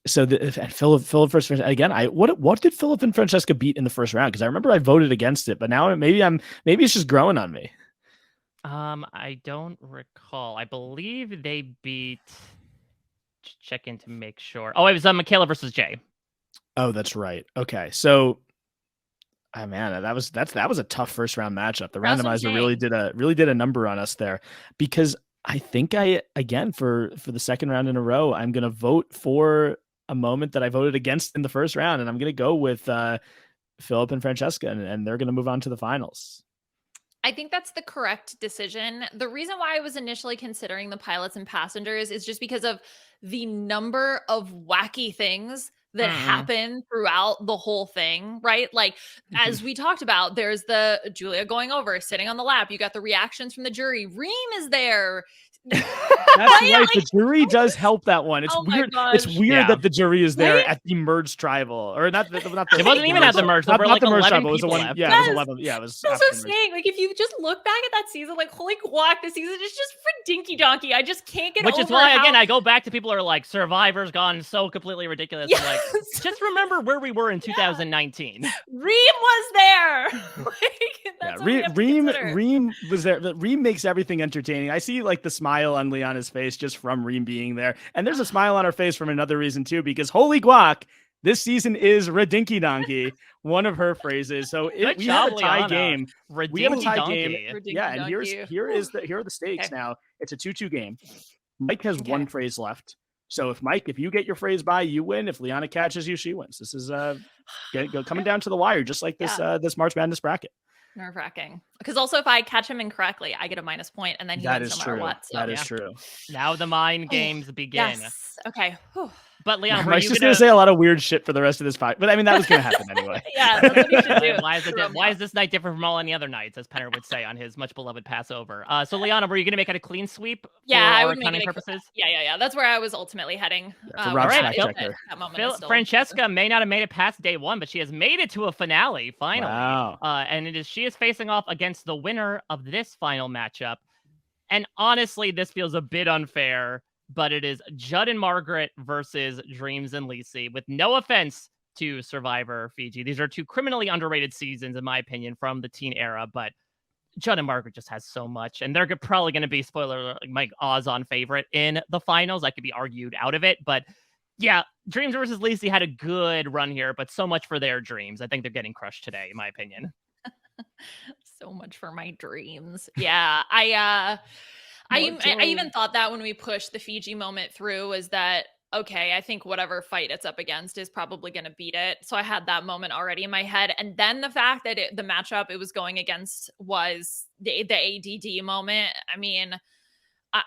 So Philip versus again. What did Philip and Francesca beat in the first round? Because I remember I voted against it, but now maybe it's just growing on me. I don't recall. I believe they beat. Check in to make sure. Oh, it was Michaela versus Jay. Oh, that's right. Okay, so, man, that was a tough first round matchup. The randomizer really did a number on us there, because I think for the second round in a row, I'm gonna vote for a moment that I voted against in the first round, and I'm gonna go with Philip and Francesca, and they're gonna move on to the finals. I think that's the correct decision. The reason why I was initially considering the Pilots and Passengers is just because of the number of wacky things that happen throughout the whole thing, right? Like, as we talked about, there's the Julia going over, sitting on the lap. You got the reactions from the jury. Reem is there. That's right. The jury does help that one. It's Oh my weird. gosh. It's weird Yeah. that the jury is there Right? at the merged tribal, or not the. It wasn't even at the merge. There were Not like the merged 11 tribal. It was the people one. left. Yeah, it was Yes. 11. Yeah, it was. Also after the merge. saying, like, if you just look back at that season, like, holy guac, this season is just for dinky donkey. I just can't get Which over is why, how- again, I go back to people who are like, Survivor's gone so completely ridiculous. I'm like, just remember where we were in 2019. Reem was there. Like, that's what we have to consider. Reem was there. Reem makes everything entertaining. I see like the smile on Liana's face just from Reem being there, and there's a smile on her face from another reason too, because holy guac, this season is redinky donkey, one of her phrases. So we have a tie game. We have a tie game. Yeah, and here are the stakes now. It's a 2-2 game. Mike has one phrase left. So if you get your phrase by, you win. If Liana catches you, she wins. This is coming down to the wire, just like this this March Madness bracket. Nerve-wracking. Because also, if I catch him incorrectly, I get a -point, and then he wins no matter what. So. That is true. Now the mind games begin. Yes. Okay. Whew. But Leon, Mike's just gonna say a lot of weird shit for the rest of this fight, but I mean that was gonna happen anyway. Yeah, that's what he should do. Why is this night different from all any other nights, as Penner would say on his much beloved Passover? So Liana, were you gonna make it a clean sweep? Yeah, for I our would make accounting it purposes. Yeah. That's where I was ultimately heading. For Rob's fact Phil- checker. that moment is still- Francesca may not have made it past day one, but she has made it to a finale finally. Wow. And she is facing off against the winner of this final matchup. And honestly, this feels a bit unfair, but it is Judd and Margaret versus Dreams and Lisi. With no offense to Survivor Fiji, these are two criminally underrated seasons, in my opinion, from the teen era. But Judd and Margaret just has so much, and they're probably going to be, spoiler alert, my odds-on favorite in the finals. I could be argued out of it, but yeah, Dreams versus Lisi had a good run here, but so much for their dreams. I think they're getting crushed today, in my opinion. So much for my dreams. Yeah, I even thought that when we pushed the Fiji moment through, is that okay, I think whatever fight it's up against is probably going to beat it. So I had that moment already in my head. And then the fact that the matchup it was going against was the ADD moment. I mean, I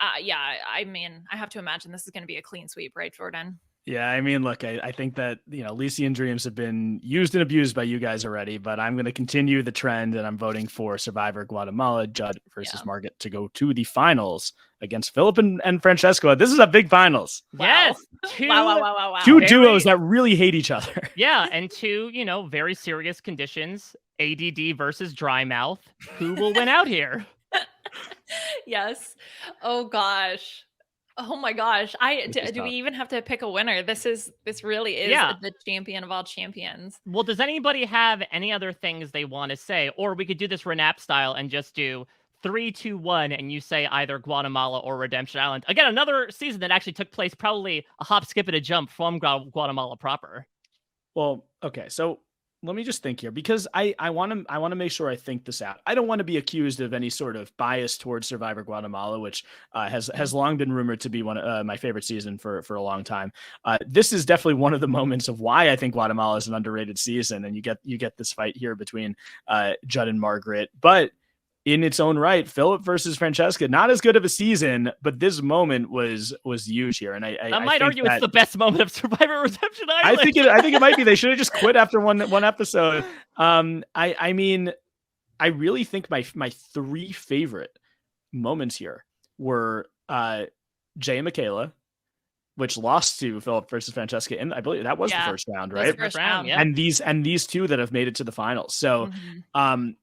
have to imagine this is going to be a clean sweep, right, Jordan? Yeah, I mean, look, I think that, Lisi and Dreams have been used and abused by you guys already, but I'm going to continue the trend, and I'm voting for Survivor Guatemala, Judd versus Margaret, to go to the finals against Philip and Francesco. This is a big finals. Yes. Wow. Two duos that really hate each other. Yeah, and two, very serious conditions. ADD versus dry mouth. Who will win out here? Yes. Oh, gosh. Oh my gosh. Do we even have to pick a winner? This really is the champion of all champions. Well, does anybody have any other things they want to say? Or we could do this Renap style and just do 3, 2, 1, and you say either Guatemala or Redemption Island. Again, another season that actually took place probably a hop, skip, and a jump from Guatemala proper. Well, okay, so let me just think here, because I want to make sure I think this out. I don't want to be accused of any sort of bias towards Survivor Guatemala, which has long been rumored to be one of my favorite season for a long time. This is definitely one of the moments of why I think Guatemala is an underrated season, and you get this fight here between Judd and Margaret, but in its own right, Philip versus Francesca, not as good of a season, but this moment was huge here, and I might argue it's the best moment of Survivor Redemption Island. I think it might be. They should have just quit after one episode. I mean, I really think my 3 favorite moments here were Jay and Michaela, which lost to Philip versus Francesca, and I believe that was the first round, right? The first round, yeah. And these two that have made it to the finals. So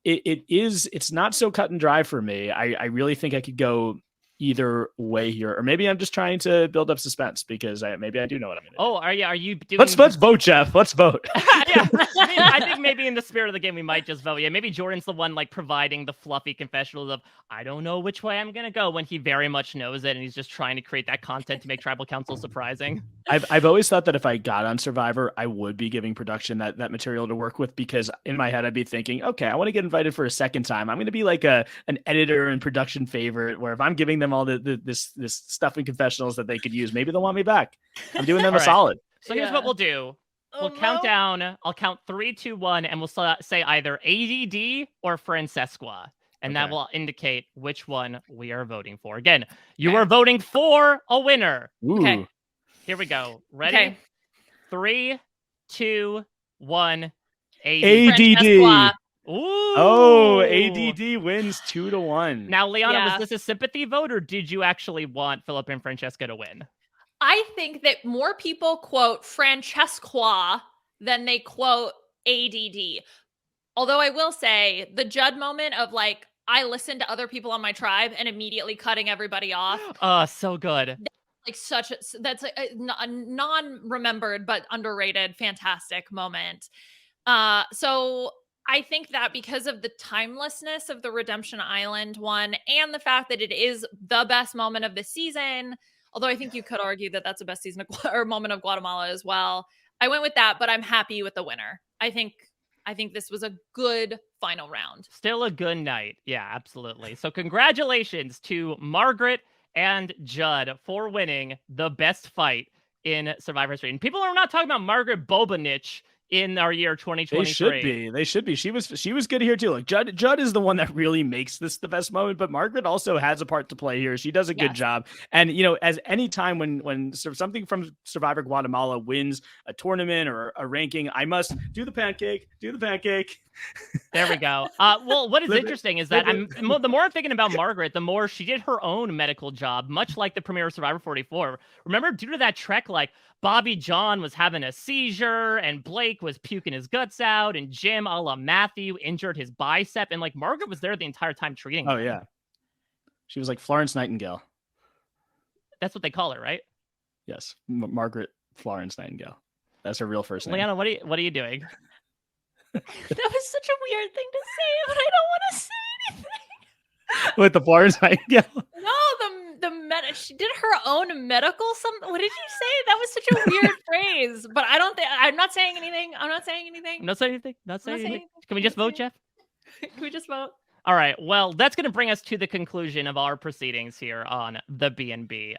it's not so cut and dry for me. I really think I could go either way here, or maybe I'm just trying to build up suspense because maybe I do know what I'm going to do. Oh, are you doing? Let's vote, Jeff. Let's vote. Yeah, I think maybe in the spirit of the game we might just vote. Yeah, maybe Jordan's the one like providing the fluffy confessionals of I don't know which way I'm gonna go, when he very much knows it and he's just trying to create that content to make Tribal Council surprising. I've always thought that if I got on Survivor, I would be giving production that material to work with, because in my head I'd be thinking, okay, I want to get invited for a second time. I'm going to be like an editor and production favorite, where if I'm giving them all this stuff in confessionals that they could use, maybe they'll want me back. I'm doing them a solid. So here's what we'll do. We'll count down. I'll count 3, 2, 1, and we'll say either ADD or Francesca. And that will indicate which one we are voting for. Again, you are voting for a winner. Ooh. Okay. Here we go. Ready? Okay. 3, 2, 1. ADD. Ooh. Oh, ADD wins 2-1. Now, Liana, Yeah. was this a sympathy vote, or did you actually want Philip and Francesca to win? I think that more people quote Francesca than they quote ADD. Although I will say the Judd moment of like, I listened to other people on my tribe and immediately cutting everybody off. So good. Like that's a non-remembered but underrated, fantastic moment. So I think that because of the timelessness of the Redemption Island one and the fact that it is the best moment of the season, although I think you could argue that that's the best season or moment of Guatemala as well. I went with that, but I'm happy with the winner. I think this was a good final round. Still a good night. Yeah, absolutely. So congratulations to Margaret and Judd for winning the best fight in Survivor history. And people are not talking about Margaret Bobanich in our year 2023. They should be. She was good here too. Like Judd is the one that really makes this the best moment, but Margaret also has a part to play here. She does a good job. And as any time when something from Survivor Guatemala wins a tournament or a ranking, I must do the pancake. There we go. Well, what is interesting is that the more I'm thinking about Margaret, the more she did her own medical job, much like the premiere of Survivor 44. Remember, due to that trek, like Bobby John was having a seizure and Blake was puking his guts out and Jim a la Matthew injured his bicep. And like Margaret was there the entire time treating Oh, them. yeah. She was like Florence Nightingale. That's what they call her, right? Yes. Margaret Florence Nightingale. That's her real first name. Liana, what are you doing? That was such a weird thing to say, but I don't want to say anything. With the Florence Nightingale? No, she did her own medical something. What did you say? That was such a weird phrase. But I'm not saying anything. Not saying anything. Can we just vote, Jeff? Can we just vote? All right. Well, that's going to bring us to the conclusion of our proceedings here on the B&B.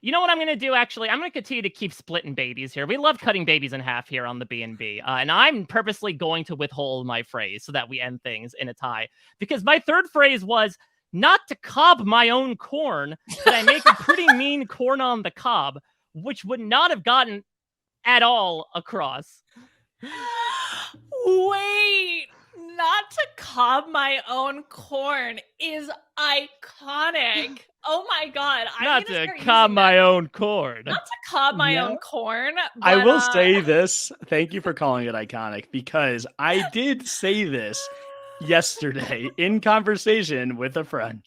You know what I'm going to do? Actually, I'm going to continue to keep splitting babies here. We love cutting babies in half here on the B&B. And I'm purposely going to withhold my phrase so that we end things in a tie. Because my third phrase was not to cob my own corn, but I make a pretty mean corn on the cob, which would not have gotten at all across. Wait. Not to cob my own corn is iconic. Oh my God. Not to cob my own corn. Not to cob my own corn. But, I will say this. Thank you for calling it iconic, because I did say this yesterday in conversation with a friend.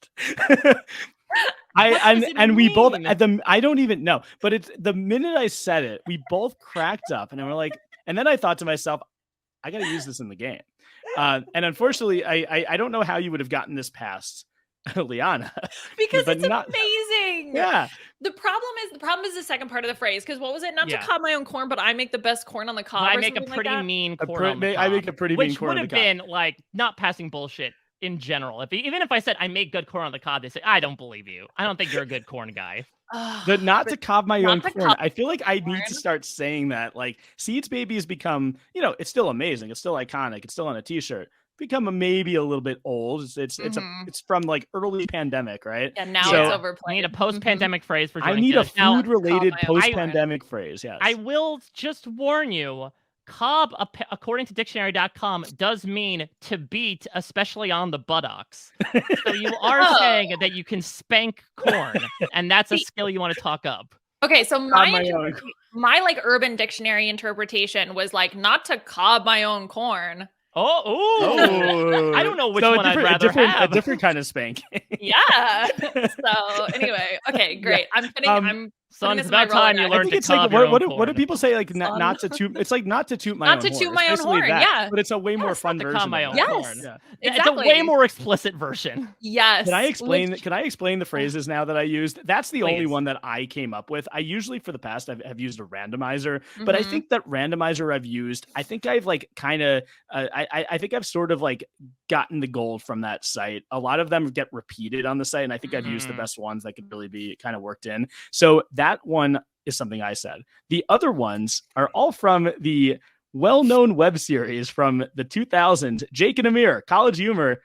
We both I don't even know, but it's the minute I said it, we both cracked up and we're like, and then I thought to myself, I got to use this in the game. And unfortunately, I don't know how you would have gotten this past Liana. Because it's amazing. Yeah. The problem is the second part of the phrase. Because what was it? Not to cob my own corn, but I make the best corn on the cob. I make a pretty mean corn on the cob. I make a pretty mean corn on the cob. Which would have been like not passing bullshit in general. Even if I said I make good corn on the cob, they say, I don't believe you. I don't think you're a good corn guy. But not to cob my own corn. I feel like I need to start saying that. Like, Seeds Baby has become, it's still amazing. It's still iconic. It's still on a t-shirt. Become maybe a little bit old. It's from like early pandemic, right? Yeah, now it's overplayed. I need a post-pandemic phrase for I joining need a us. Now, food-related post-pandemic phrase, yes. I will just warn you, cob, according to dictionary.com, does mean to beat, especially on the buttocks. So you are saying that you can spank corn, and that's a skill you want to talk up. Okay, so my like Urban Dictionary interpretation was like not to cob my own corn. Oh, I don't know which one I'd rather have. A different kind of spanking. Yeah. So anyway, okay, great. Yeah. Son, it's about time you learned to cob your own corn. What do people say? Like not to toot. It's like not to toot my own horn. Not to toot my own horn. Yeah, but it's a way more fun version. Cob my own yes, horn. Yeah. It's a way more explicit version. Yes. Can I explain the phrases now that I used? That's the only one that I came up with. I usually for the past have used a randomizer, but I think that randomizer I've used, I think I've like kind of I think I've sort of like gotten the gold from that site. A lot of them get repeated on the site, and I think I've used the best ones that could really be kind of worked in. So that one is something I said. The other ones are all from the well-known web series from the 2000s, Jake and Amir, College Humor.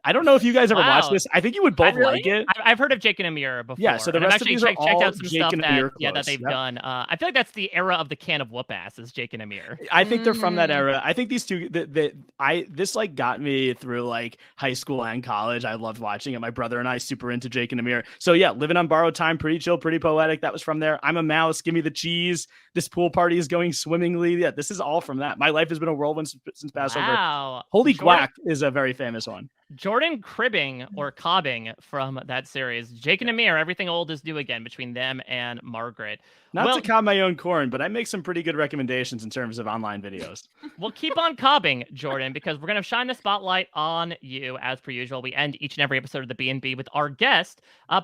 I don't know if you guys ever watched this. I think you would both like it. I've heard of Jake and Amir before. Yeah, so the and I've rest of actually these are checked all out some Jake stuff and Amir that they've done. I feel like that's the era of the can of whoop ass is Jake and Amir. I think they're from that era. I think these two this like got me through like high school and college. I loved watching it. My brother and I super into Jake and Amir. So yeah, living on borrowed time, pretty chill, pretty poetic. That was from there. I'm a mouse. Give me the cheese. This pool party is going swimmingly. Yeah, this is all from that. My life has been a whirlwind since Passover. Wow. Holy Guac is a very famous one. Jordan cribbing or cobbing from that series. Jake and Amir, everything old is new again between them and Margaret. Not to cob my own corn, but I make some pretty good recommendations in terms of online videos. We'll keep on cobbing, Jordan, because we're going to shine the spotlight on you as per usual. We end each and every episode of the B&B with our guest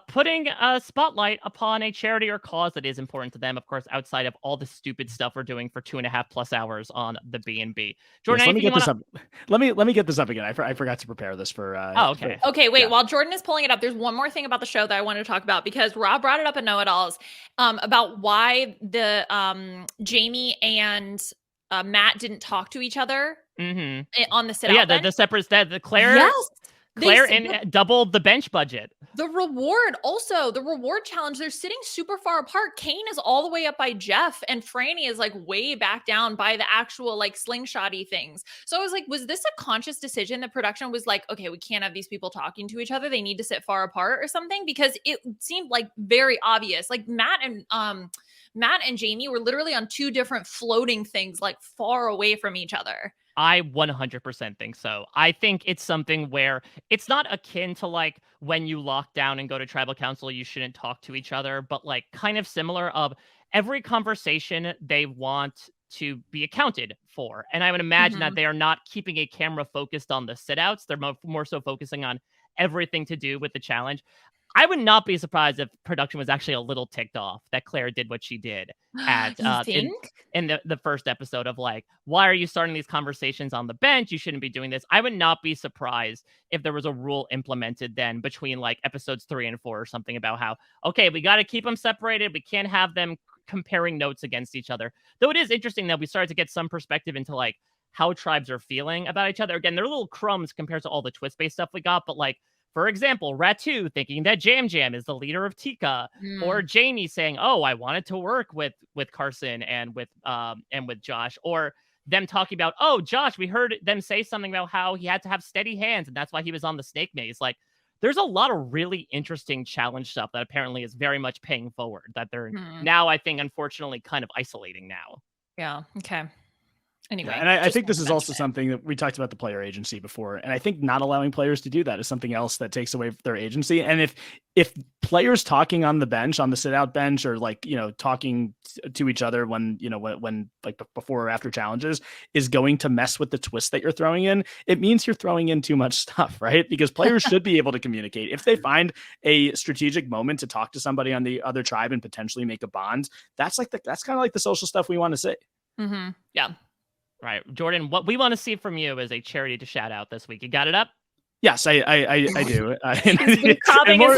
putting a spotlight upon a charity or cause that is important to them, of course, outside of all the stupid stuff we're doing for 2.5+ hours on the B&B. Jordan, yes, let me get this up. Let me get this up again. I forgot to prepare this for. Okay. Okay, wait. While Jordan is pulling it up, there's one more thing about the show that I wanted to talk about because Rob brought it up in Know It Alls about why the Jamie and Matt didn't talk to each other on the sit-out. Yeah, the separate the Claire. Yes. Claire doubled the bench budget. The reward challenge, they're sitting super far apart. Kane is all the way up by Jeff and Franny is like way back down by the actual like slingshotty things. So I was like, was this a conscious decision? The production was like, okay, we can't have these people talking to each other. They need to sit far apart or something because it seemed like very obvious. Like Matt and Jamie were literally on two different floating things like far away from each other. I 100% think so. I think it's something where it's not akin to like when you lock down and go to tribal council, you shouldn't talk to each other, but like kind of similar of every conversation they want to be accounted for. And I would imagine that they are not keeping a camera focused on the sit-outs. They're more so focusing on everything to do with the challenge. I would not be surprised if production was actually a little ticked off that Claire did what she did at in the first episode of like, why are you starting these conversations on the bench? You shouldn't be doing this. I would not be surprised if there was a rule implemented then between like episodes 3 and 4 or something about how, okay, we got to keep them separated. We can't have them comparing notes against each other. Though it is interesting that we started to get some perspective into like how tribes are feeling about each other. Again, they're little crumbs compared to all the twist-based stuff we got, but like, for example, Ratu thinking that Jam Jam is the leader of Tika, or Jamie saying, "Oh, I wanted to work with Carson and with Josh," or them talking about, "Oh, Josh, we heard them say something about how he had to have steady hands and that's why he was on the snake maze." Like, there's a lot of really interesting challenge stuff that apparently is very much paying forward that they're now, I think, unfortunately, kind of isolating now. Yeah. Okay. Anyway, and I think this is also something that we talked about the player agency before. And I think not allowing players to do that is something else that takes away their agency. And if players talking on the bench, on the sit out bench, or like, talking to each other when like before or after challenges is going to mess with the twist that you're throwing in, it means you're throwing in too much stuff, right? Because players should be able to communicate. If they find a strategic moment to talk to somebody on the other tribe and potentially make a bond, that's kind of like the social stuff we want to see. Yeah. Right. Jordan, what we want to see from you is a charity to shout out this week. You got it up? Yes, I do. In more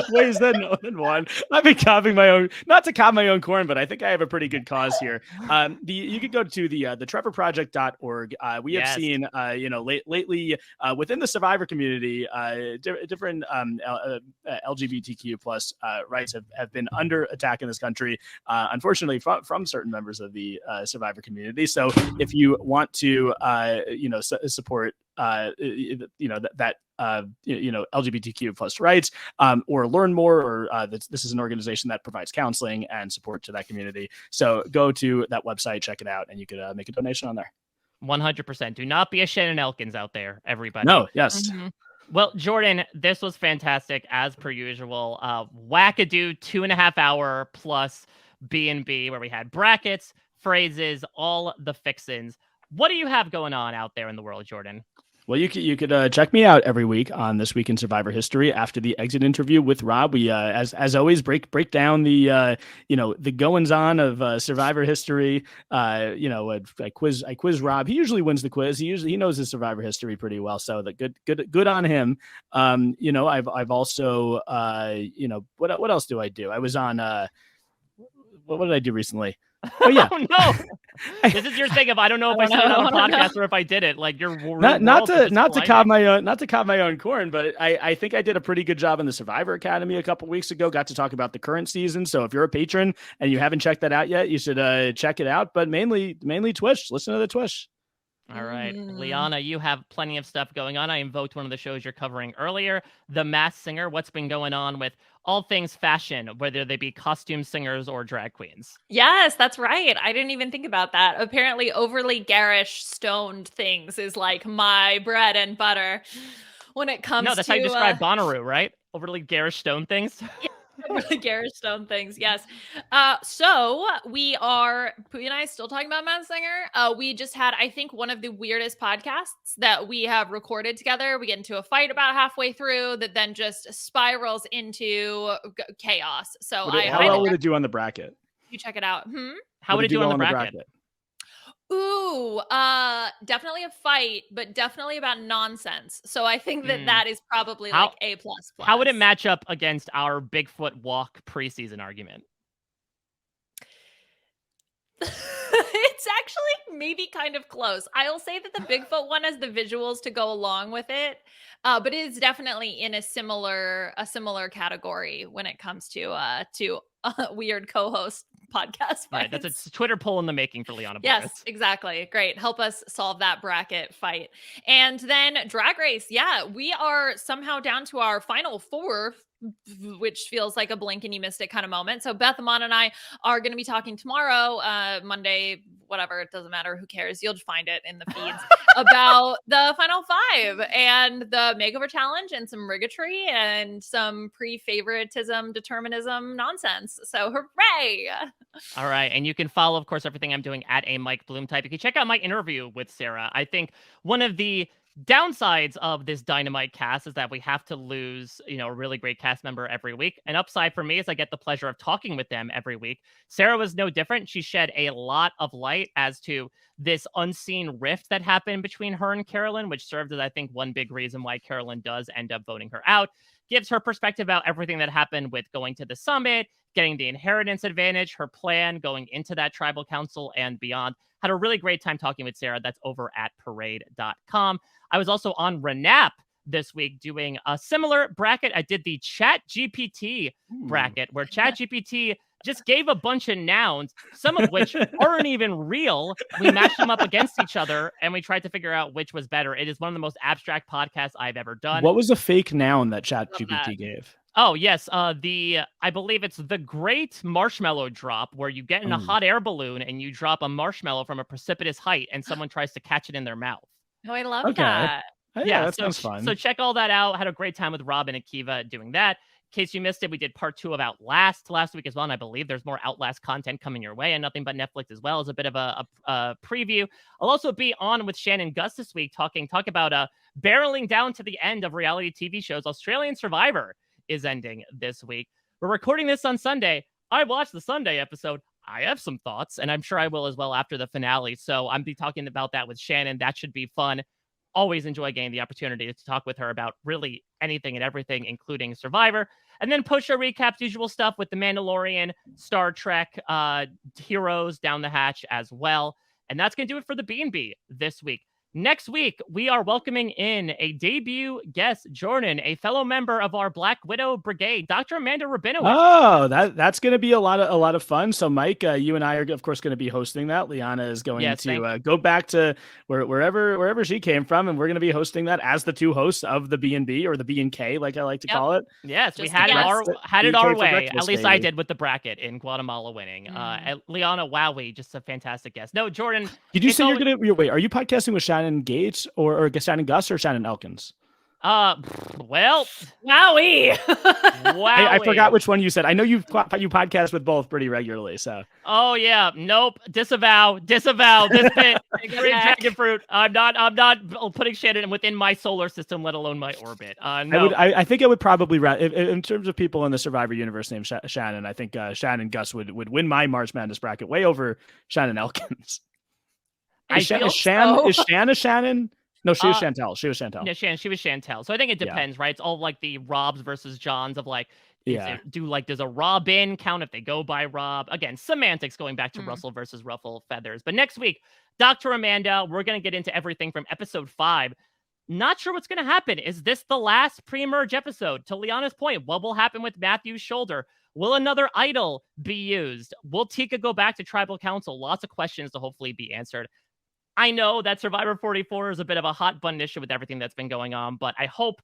ways than one. I've been cobbing my own, not to cob my own corn, but I think I have a pretty good cause here. You could go to the trevorproject.org. We have seen, lately within the survivor community, different LGBTQ plus rights have been under attack in this country, unfortunately from certain members of the survivor community. So if you want to, support LGBTQ plus rights, or learn more, or this is an organization that provides counseling and support to that community. So go to that website, check it out, and you could make a donation on there. 100%. Do not be a Shannon Elkins out there, everybody. No, yes. Well, Jordan, this was fantastic as per usual. Wackadoo 2.5 hour plus B&B where we had brackets, phrases, all the fixins. What do you have going on out there in the world, Jordan? Well, you could check me out every week on This Week in Survivor History after the exit interview with Rob. We, as always, break down the the goings on of Survivor history. I quiz Rob. He usually wins the quiz. He knows his Survivor history pretty well. So good on him. I've also what else do I do? I was on what did I do recently? Oh yeah. Oh no. This is your thing of I don't know if I said it on a podcast or if I did it. Like you're not to cob my own corn, but I think I did a pretty good job in the Survivor Academy a couple weeks ago. Got to talk about the current season. So if you're a patron and you haven't checked that out yet, you should check it out. But mainly Twitch. Listen to the Twitch. All right, Liana, you have plenty of stuff going on. I invoked one of the shows you're covering earlier, The Masked Singer. What's been going on with all things fashion, whether they be costume singers or drag queens? Yes, that's right. I didn't even think about that. Apparently, overly garish, stoned things is like my bread and butter when it comes to... No, that's how you describe Bonnaroo, right? Overly garish stone things? Yeah. Really garish stone things, yes. So we are, Pooh and I, still talking about Masked Singer. We just had, I think, one of the weirdest podcasts that we have recorded together. We get into a fight about halfway through that then just spirals into chaos. So How well would it do on the bracket? You check it out. How would it do on the bracket? Ooh, definitely a fight, but definitely about nonsense. So I think that is probably like A++. How would it match up against our Bigfoot walk preseason argument? It's actually maybe kind of close. I'll say that the Bigfoot one has the visuals to go along with it, but it is definitely in a similar category when it comes to weird co-host podcast fights. Right, that's a Twitter poll in the making for Liana Boraas. Yes, exactly. Great. Help us solve that bracket fight. And then Drag Race. Yeah, we are somehow down to our final four, which feels like a blink and you missed it kind of moment. So Beth, Amon, and I are going to be talking tomorrow, Monday, whatever, it doesn't matter, who cares, you'll find it in the feeds, about the final five and the makeover challenge and some rigatry and some pre-favoritism determinism nonsense. So hooray! All right, and you can follow, of course, everything I'm doing at a Mike Bloom type. You can check out my interview with Sarah. I think one of the downsides of this Dynamite cast is that we have to lose, a really great cast member every week. An upside for me is I get the pleasure of talking with them every week. Sarah was no different. She shed a lot of light as to this unseen rift that happened between her and Carolyn, which served as, I think, one big reason why Carolyn does end up voting her out. Gives her perspective about everything that happened with going to the summit, getting the inheritance advantage, her plan going into that tribal council and beyond. Had a really great time talking with Sarah. That's over at parade.com. I was also on RHAP this week doing a similar bracket. I did the Chat GPT bracket where Chat GPT just gave a bunch of nouns, some of which aren't even real. We mashed them up against each other and we tried to figure out which was better. It is one of the most abstract podcasts I've ever done. What was a fake noun that Chat GPT gave? Oh, yes. I believe it's the Great Marshmallow Drop, where you get in a hot air balloon and you drop a marshmallow from a precipitous height and someone tries to catch it in their mouth. Oh, I love that. Yeah, that sounds fun. So check all that out. Had a great time with Rob and Akiva doing that. In case you missed it, we did part 2 of Outlast last week as well, and I believe there's more Outlast content coming your way, and Nothing But Netflix as well as a bit of a preview. I'll also be on with Shannon Gus this week talk about barreling down to the end of reality TV shows. Australian Survivor is ending this week. We're recording this on Sunday. I watched the Sunday episode. I have some thoughts, and I'm sure I will as well after the finale. So I'm be talking about that with Shannon. That should be fun. Always enjoy getting the opportunity to talk with her about really anything and everything, including Survivor. And then post-show recaps, usual stuff with The Mandalorian, Star Trek, Heroes down the hatch as well. And that's going to do it for the B&B this week. Next week, we are welcoming in a debut guest, Jordan, a fellow member of our Black Widow Brigade, Dr. Amanda Rabinowitz. Oh, that's going to be a lot of fun. So, Mike, you and I are, of course, going to be hosting that. Liana is going to go back to wherever she came from, and we're going to be hosting that as the two hosts of the B&B, or the B&K, like I like to call it. Yes, we had it our way. At least I did with the bracket in Guatemala winning. Liana Wowie, just a fantastic guest. No, Jordan. Did you say you're going to wait? Are you podcasting with Shannon Gates or Shannon Gus or Shannon Elkins? Well, wowie. I forgot which one you said. I know you podcast with both pretty regularly. So. Oh yeah, nope. Disavow. This bit. Dragon fruit. I'm not putting Shannon within my solar system, let alone my orbit. No. I think it would probably in terms of people in the Survivor universe named Shannon. I think Shannon Gus would win my March Madness bracket way over Shannon Elkins. Is Shan a Shannon? No, she was Chantel. Yeah, she was Chantel. So I think it depends, right? It's all like the Robs versus Johns of like, Yeah. Does a Robin count if they go by Rob? Again, semantics going back to Russell versus Ruffle Feathers. But next week, Dr. Amanda, we're going to get into everything from episode 5. Not sure what's going to happen. Is this the last pre-merge episode? To Liana's point, what will happen with Matthew's shoulder? Will another idol be used? Will Tika go back to tribal council? Lots of questions to hopefully be answered. I know that Survivor 44 is a bit of a hot button issue with everything that's been going on, but I hope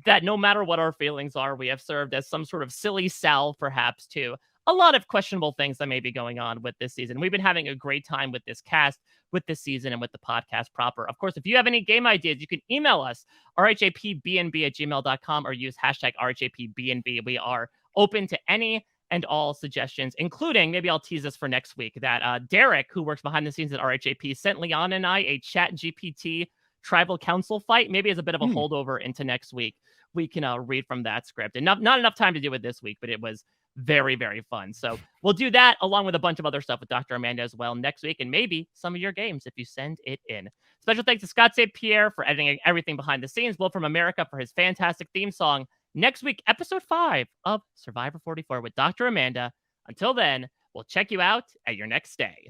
that no matter what our feelings are, we have served as some sort of silly salve, perhaps, to a lot of questionable things that may be going on with this season. We've been having a great time with this cast, with this season, and with the podcast proper. Of course, if you have any game ideas, you can email us, rhapbnb@gmail.com, or use hashtag rhapbnb. We are open to any and all suggestions, including, maybe I'll tease this for next week, that Derek, who works behind the scenes at RHAP, sent Liana and I a Chat GPT tribal council fight, maybe as a bit of a holdover into next week. We can read from that script. And not enough time to do it this week, but it was very, very fun. So we'll do that along with a bunch of other stuff with Dr. Amanda as well next week, and maybe some of your games if you send it in. Special thanks to Scott St. Pierre for editing everything behind the scenes, Will from America for his fantastic theme song. Next week, episode 5 of Survivor 44 with Dr. Amanda. Until then, we'll check you out at your next stay.